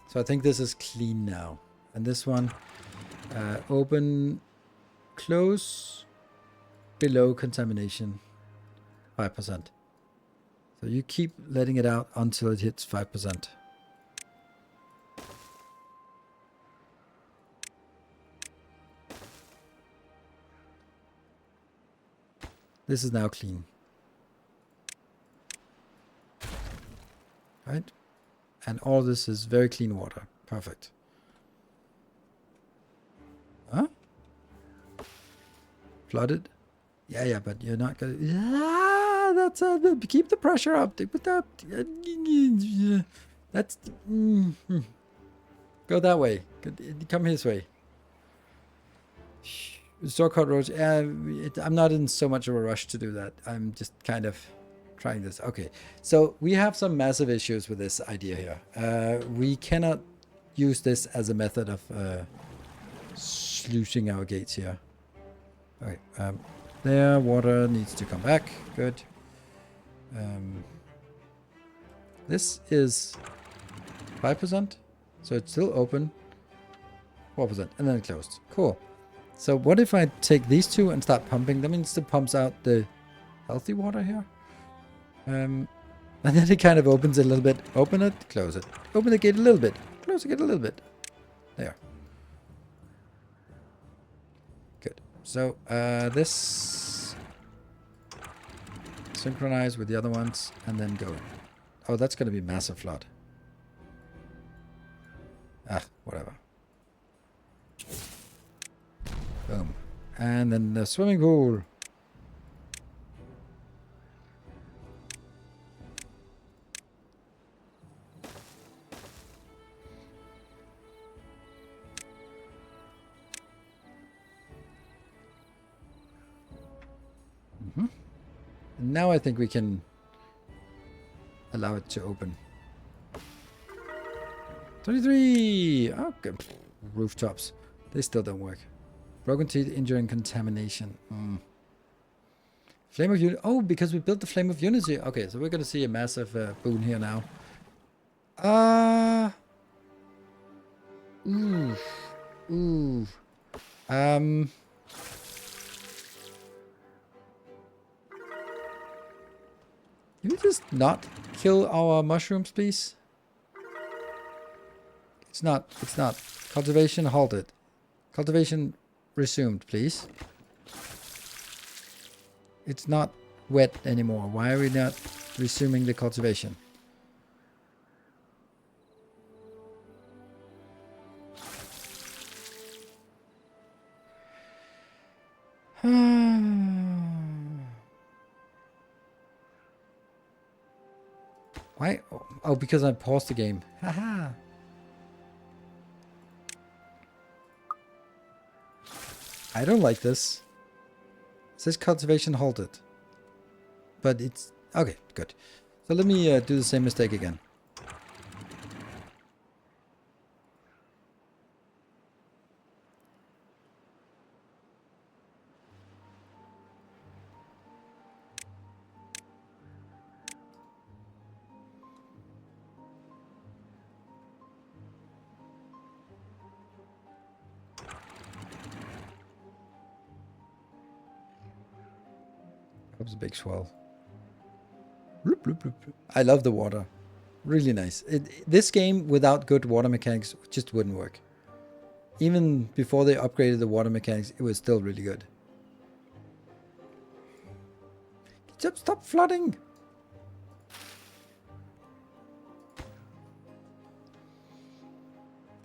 [SPEAKER 1] So I think this is clean now. And this one, open... Close below contamination 5%. So you keep letting it out until it hits 5%. This is now clean. Right? And all this is very clean water. Perfect. Huh? Flooded? Yeah, but you're not gonna... Yeah, that's... keep the pressure up. Put that... That's... Go that way. Come his way. Store code roads. I'm not in so much of a rush to do that. I'm just kind of trying this. Okay, so we have some massive issues with this idea here. We cannot use this as a method of sluicing our gates here. Okay, there, water needs to come back. Good. This is 5%, so it's still open. 4%, and then it closed. Cool. So what if I take these two and start pumping? That means it pumps out the healthy water here. And then it kind of opens it a little bit. Open it, close it. Open the gate a little bit. Close the gate a little bit. There. Good. So this synchronize with the other ones and then go in. Oh, that's going to be massive flood. Ah, whatever. Boom. And then the swimming pool. And now I think we can allow it to open. 23! Okay. Rooftops. They still don't work. Broken teeth, injury, and contamination. Flame of Unity. Oh, because we built the Flame of Unity. Okay, so we're going to see a massive boon here now. Ooh. Can we just not kill our mushrooms, please? It's not. Cultivation halted. Cultivation resumed, please. It's not wet anymore. Why are we not resuming the cultivation? Why? Oh, because I paused the game. Haha. I don't like this. It says cultivation halted. But it's... Okay, good. So let me do the same mistake again. That was a big swell. Bloop, bloop, bloop, bloop. I love the water. Really nice. This game without good water mechanics just wouldn't work. Even before they upgraded the water mechanics, it was still really good. Just stop flooding!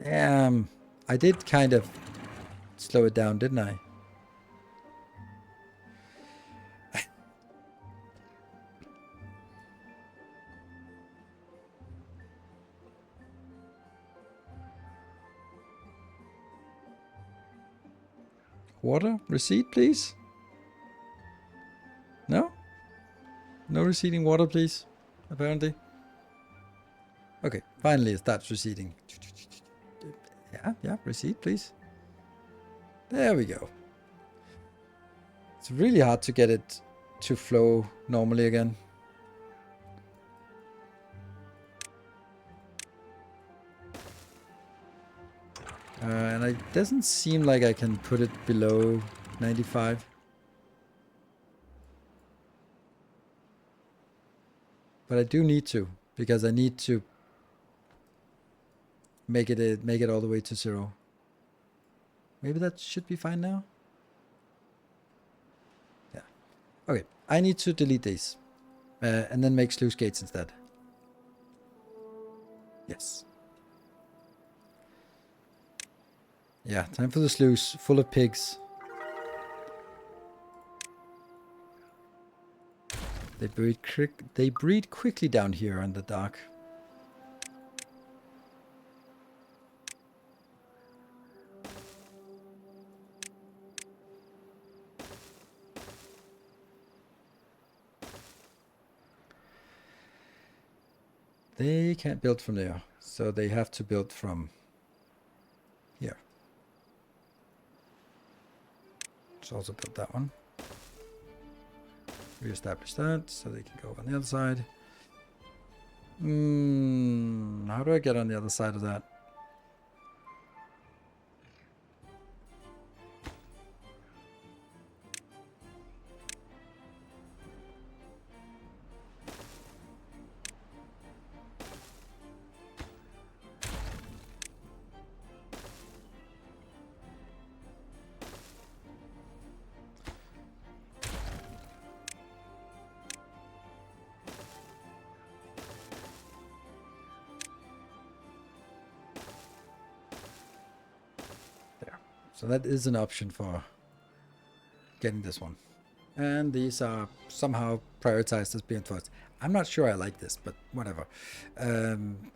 [SPEAKER 1] Damn. I did kind of slow it down, didn't I? Water? Receipt, please? No? No receding water, please? Apparently. Okay, finally it starts receding. Yeah, receipt, please. There we go. It's really hard to get it to flow normally again. And it doesn't seem like I can put it below 95. But I do need to, because I need to make it all the way to 0. Maybe that should be fine now. Yeah. Okay, I need to delete these. And then make sluice gates instead. Yes. Yeah, time for the sluice, full of pigs. They breed quickly down here in the dark. They can't build from there, so they have to build from here. Let's also build that one. Reestablish that, so they can go on the other side. How do I get on the other side of that? So that is an option for getting this one. And these are somehow prioritized as being first. I'm not sure I like this, but whatever.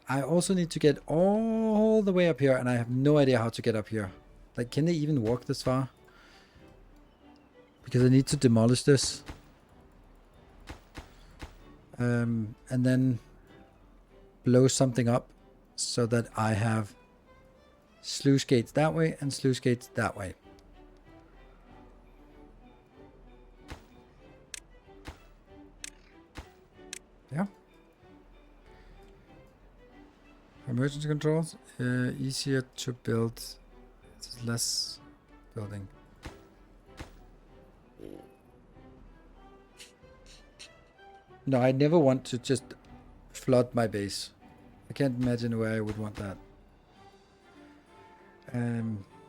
[SPEAKER 1] I also need to get all the way up here, and I have no idea how to get up here. Like, can they even walk this far? Because I need to demolish this. And then blow something up so that I have sluice gates that way and sluice gates that way. Yeah. Emergency controls, easier to build. It's less building. No, I never want to just flood my base. I can't imagine where I would want that.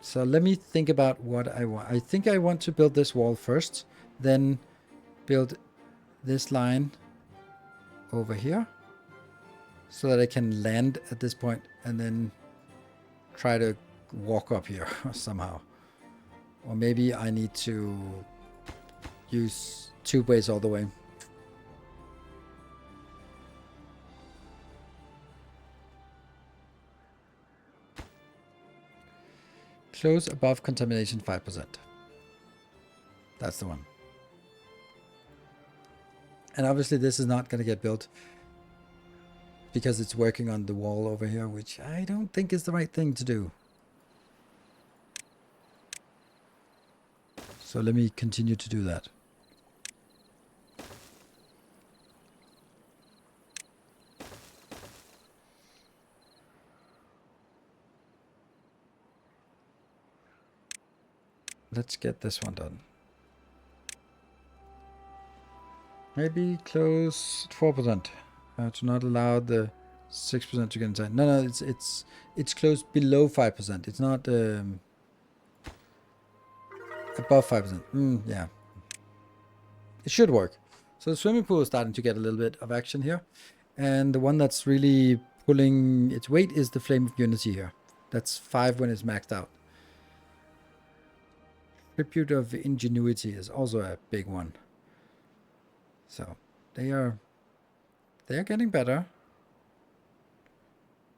[SPEAKER 1] So let me think about what I want. I think I want to build this wall first, then build this line over here so that I can land at this point and then try to walk up here somehow. Or maybe I need to use tube ways all the way. Close above contamination 5%. That's the one. And obviously this is not going to get built because it's working on the wall over here, which I don't think is the right thing to do. So let me continue to do that. Let's get this one done. Maybe close 4%. To not allow the 6% to get inside. No, it's closed below 5%. It's not above 5%. Yeah, it should work. So the swimming pool is starting to get a little bit of action here, and the one that's really pulling its weight is the Flame of Unity here. That's 5 when it's maxed out. Tribute of Ingenuity is also a big one. So they are getting better.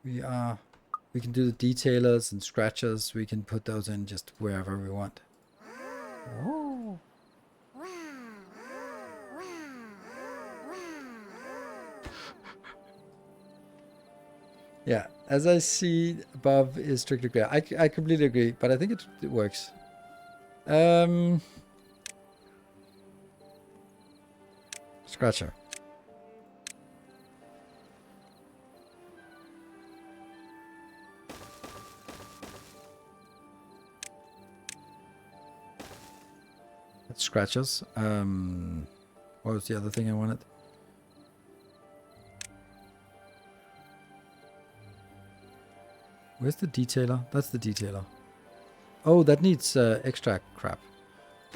[SPEAKER 1] We can do the detailers and scratchers. We can put those in just wherever we want. Oh. Yeah, as I see above is strictly clear. I completely agree, but I think it works. Scratcher. That's scratchers. What was the other thing I wanted? Where's the detailer? That's the detailer. Oh, that needs extra crap.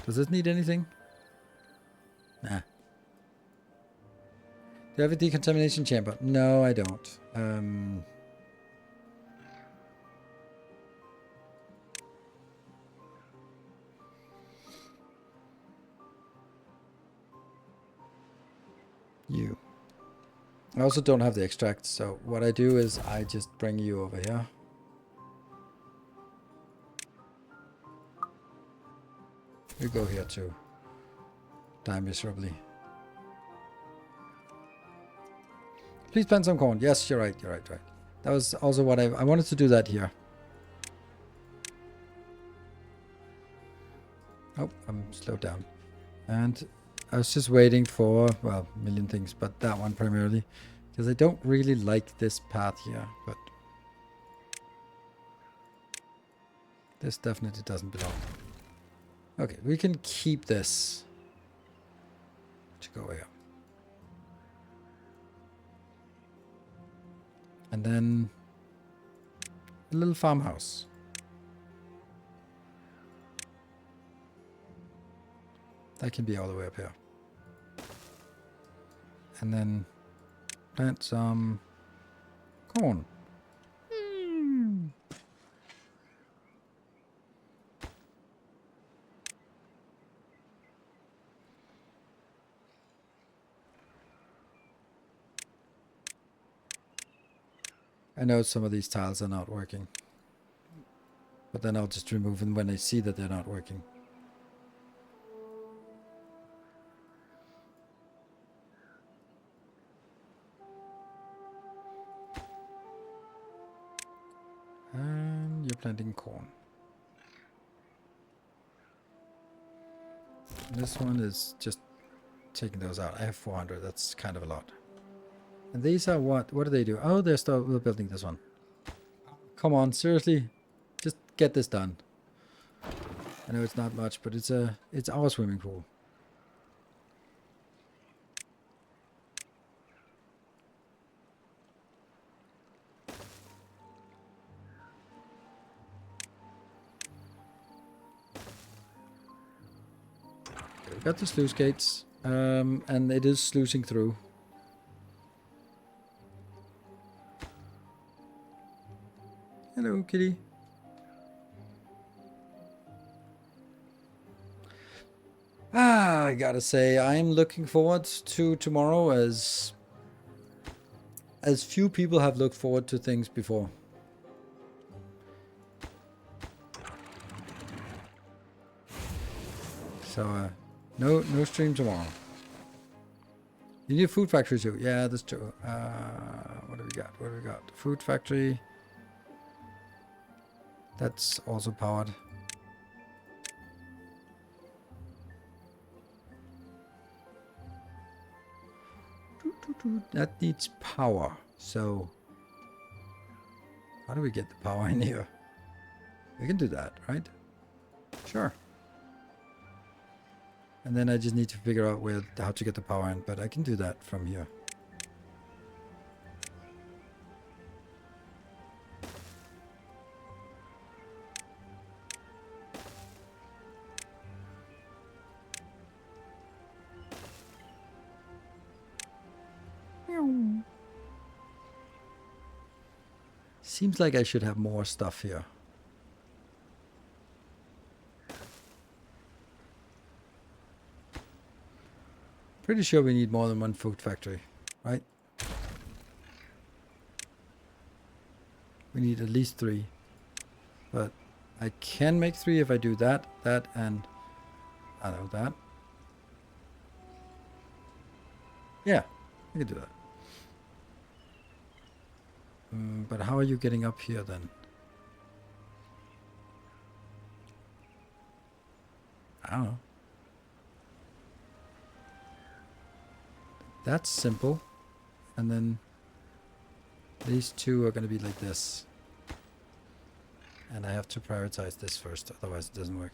[SPEAKER 1] Does this need anything? Nah. Do you have a decontamination chamber? No, I don't. You. I also don't have the extract, so what I do is I just bring you over here. You go here too. Die miserably. Please plant some corn. Yes, you're right, you're right, right. That was also what I wanted to do that here. Oh, I'm slowed down. And I was just waiting for, well, a million things, but that one primarily. Because I don't really like this path here, but this definitely doesn't belong. Okay, we can keep this to go here. And then a little farmhouse. That can be all the way up here. And then plant some corn. I know some of these tiles are not working. But then I'll just remove them when I see that they're not working. And you're planting corn. This one is just taking those out. I have 400. That's kind of a lot. And these are what? What do they do? Oh, they're still building this one. Come on, seriously, just get this done. I know it's not much, but it's our swimming pool. Okay, we got the sluice gates, and it is sluicing through. Hello, kitty. I gotta say, I'm looking forward to tomorrow as few people have looked forward to things before. So, no stream tomorrow. You need a food factory too. Yeah, that's true. What do we got? What do we got? Food factory. That's also powered. That needs power. So, how do we get the power in here? We can do that, right? Sure. And then I just need to figure out how to get the power in, but I can do that from here. Seems like I should have more stuff here. Pretty sure we need more than one food factory, right? We need at least 3. But I can make 3 if I do that, and I don't know that. Yeah, I can do that. But how are you getting up here then? I don't know. That's simple. And then these 2 are going to be like this. And I have to prioritize this first, otherwise it doesn't work.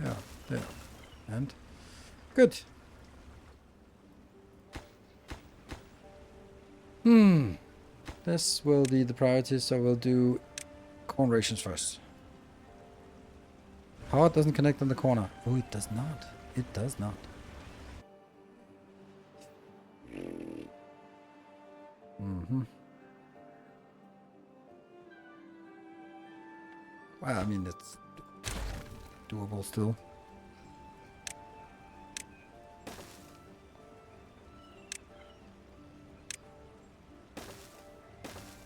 [SPEAKER 1] Yeah, there. And good. This will be the priority, so we'll do corn rations first. Power doesn't connect on the corner. Oh, it does not. It does not. Well, I mean, it's doable still.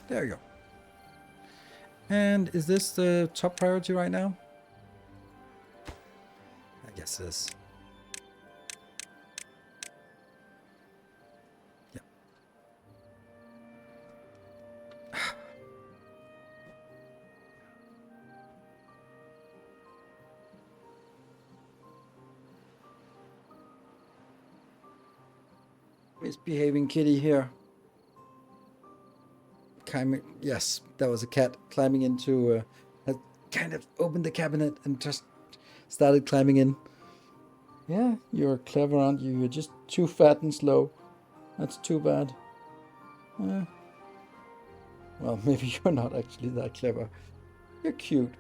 [SPEAKER 1] There you go. And is this the top priority right now? I guess it is. Yeah. Misbehaving kitty here. Yes, that was a cat climbing into, kind of opened the cabinet and just started climbing in. Yeah, you're clever, aren't you? You're just too fat and slow. That's too bad. Well, maybe you're not actually that clever. You're cute.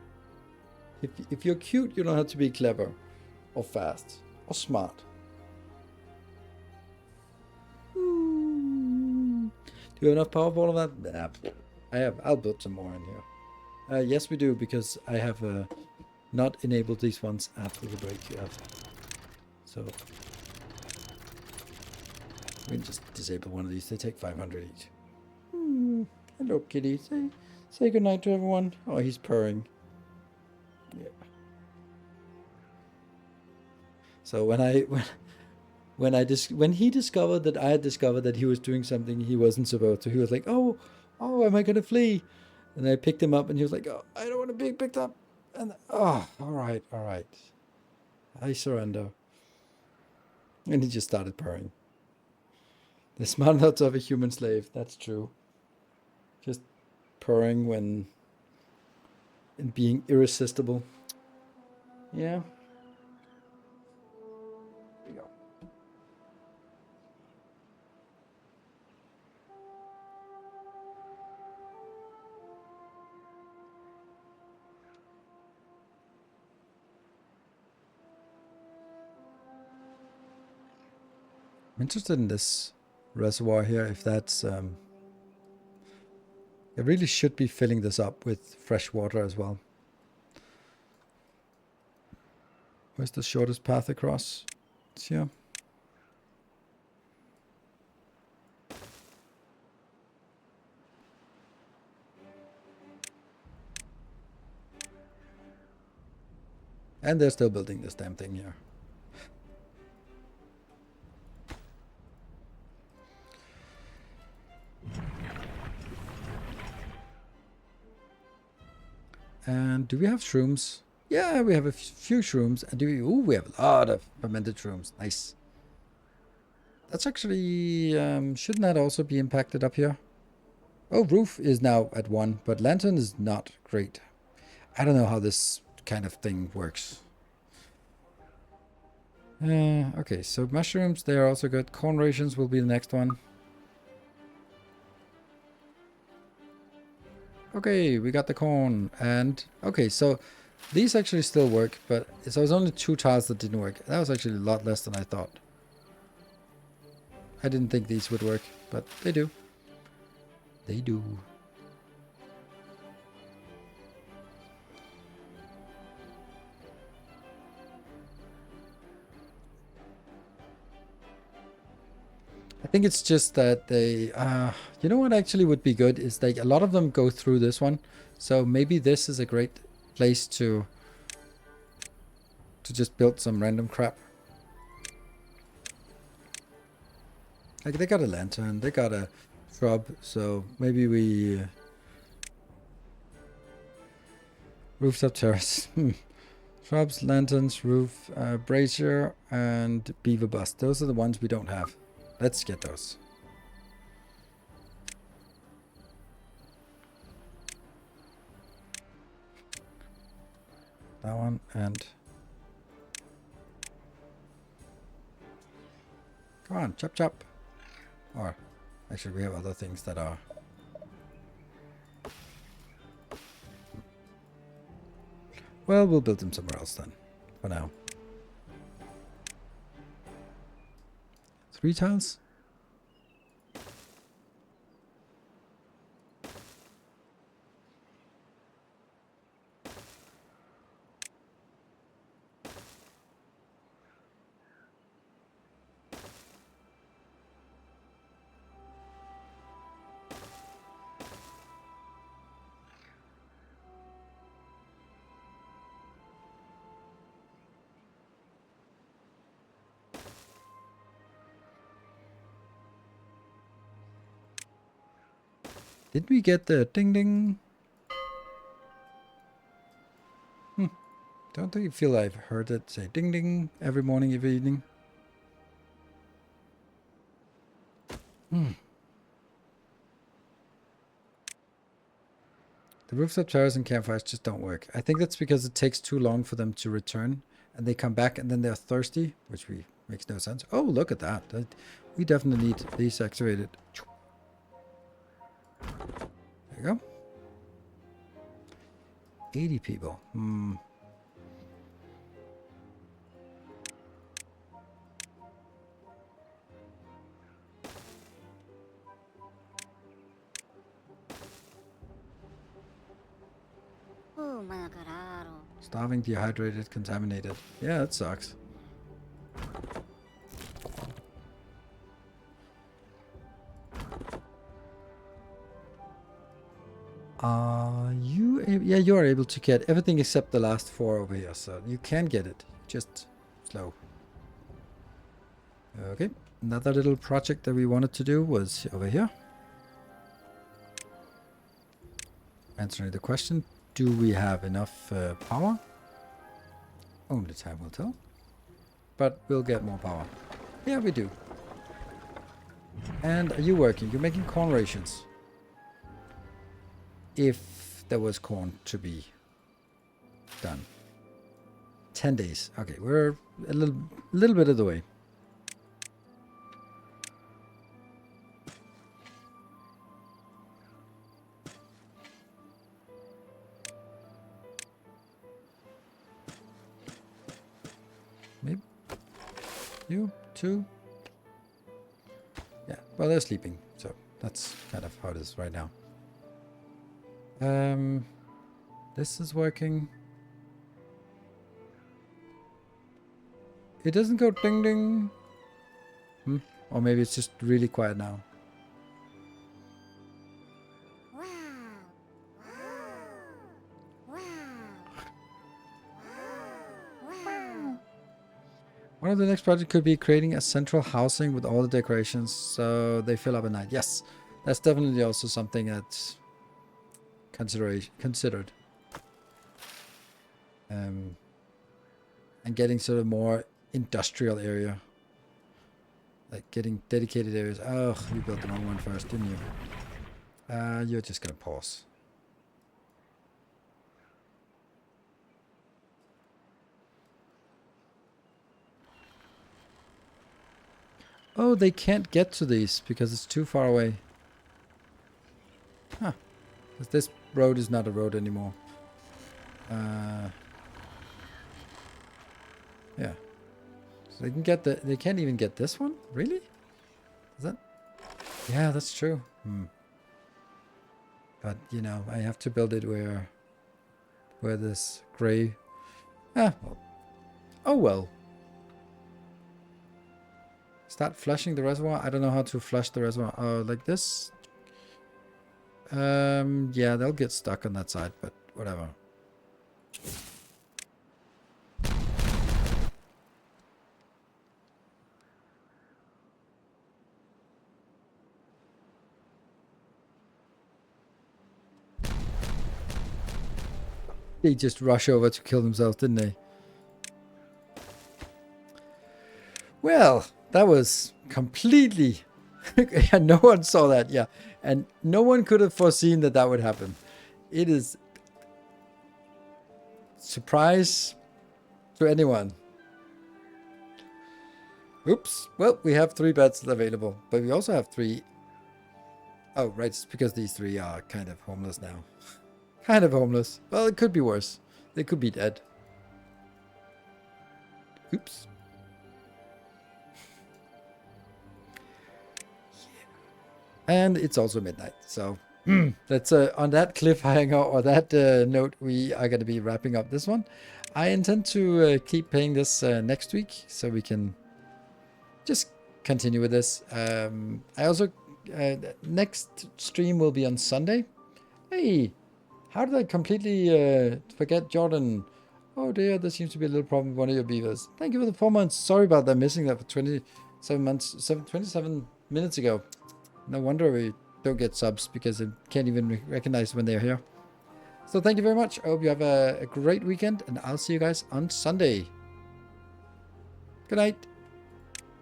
[SPEAKER 1] If you're cute, you don't have to be clever, or fast, or smart. Do you have enough power for all of that? Nah, I have. I'll build some more in here. Yes, we do, because I have not enabled these ones after the break yet. So we can just disable one of these. They take 500 each. Hello, kitty. Say goodnight to everyone. Oh, he's purring. Yeah. So when he discovered that I had discovered that he was doing something he wasn't supposed to, he was like, "Oh, am I gonna flee?" And I picked him up, and he was like, "Oh, I don't want to be picked up." And all right, I surrender. And he just started purring. The smart notes of a human slave. That's true. Just purring and being irresistible. Yeah. There you go. I'm interested in this reservoir here, if that's I really should be filling this up with fresh water as well. Where's the shortest path across? It's here. And they're still building this damn thing here. And do we have shrooms? Yeah, we have a few shrooms. And we have a lot of fermented shrooms. Nice. That's actually, shouldn't that also be impacted up here? Oh, roof is now at 1, but lantern is not great. I don't know how this kind of thing works. Okay, so mushrooms, they are also good. Corn rations will be the next one. Okay, we got the corn. And, okay, so these actually still work, but so it was only 2 tiles that didn't work. That was actually a lot less than I thought. I didn't think these would work, but they do. They do. I think it's just that they, you know what actually would be good is like a lot of them go through this one. So maybe this is a great place to just build some random crap. Like they got a lantern, they got a shrub, so maybe we rooftop terrace. Shrubs, lanterns, roof, brazier, and beaver bust. Those are the ones we don't have. Let's get those. That one and come on, chop chop. Or Actually, we have other things that are... Well, we'll build them somewhere else then, for now. 3 tiles? Did we get the ding ding? Don't you feel I've heard it say ding ding every morning, every evening? The rooftop terrace and campfires just don't work. I think that's because it takes too long for them to return, and they come back and then they're thirsty, which makes no sense. Oh, look at that. We definitely need these activated. There you go. 80 people. Starving, dehydrated, contaminated. Yeah, that sucks. Yeah, you are able to get everything except the last 4 over here, so you can get it. Just slow. Okay, another little project that we wanted to do was over here. Answering the question, do we have enough power? Only time will tell. But we'll get more power. Yeah, we do. And are you working? You're making corn rations. If there was corn to be done. 10 days. Okay, we're a little bit of the way. Maybe you 2. Yeah, well, they're sleeping, so that's kind of how it is right now. This is working. It doesn't go ding ding. Or maybe it's just really quiet now. One of the next projects could be creating a central housing with all the decorations so they fill up at night. Yes, that's definitely also something that's considered. And getting sort of more industrial area. Like getting dedicated areas. Oh, you built the wrong one first, didn't you? You're just gonna pause. Oh, they can't get to these because it's too far away. Huh. Because this road is not a road anymore. Yeah. So they can get they can't even get this one? Really? Is that? Yeah, that's true. But, you know, I have to build it where this gray... well. Oh, well. Start flushing the reservoir. I don't know how to flush the reservoir. Oh, like this? Yeah, they'll get stuck on that side, but whatever. They just rush over to kill themselves, didn't they? Well, that was completely... no one saw that, yeah. And no one could have foreseen that that would happen. It is... surprise to anyone. Oops. Well, we have 3 beds available. But we also have 3 Oh, right. It's because these three are kind of homeless now. Kind of homeless. Well, it could be worse. They could be dead. Oops. And it's also midnight. So that's on that cliffhanger or that note, we are going to be wrapping up this one. I intend to keep playing this next week so we can just continue with this. I also next stream will be on Sunday. Hey, how did I completely forget Jordan? Oh dear, there seems to be a little problem with one of your beavers. Thank you for the 4 months. Sorry about that, missing that for 27 months, 27 minutes ago. No wonder we don't get subs because it can't even recognize when they're here. So thank you very much. I hope you have a great weekend, and I'll see you guys on Sunday. Good night.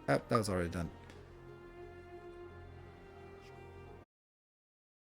[SPEAKER 1] Oh, that was already done.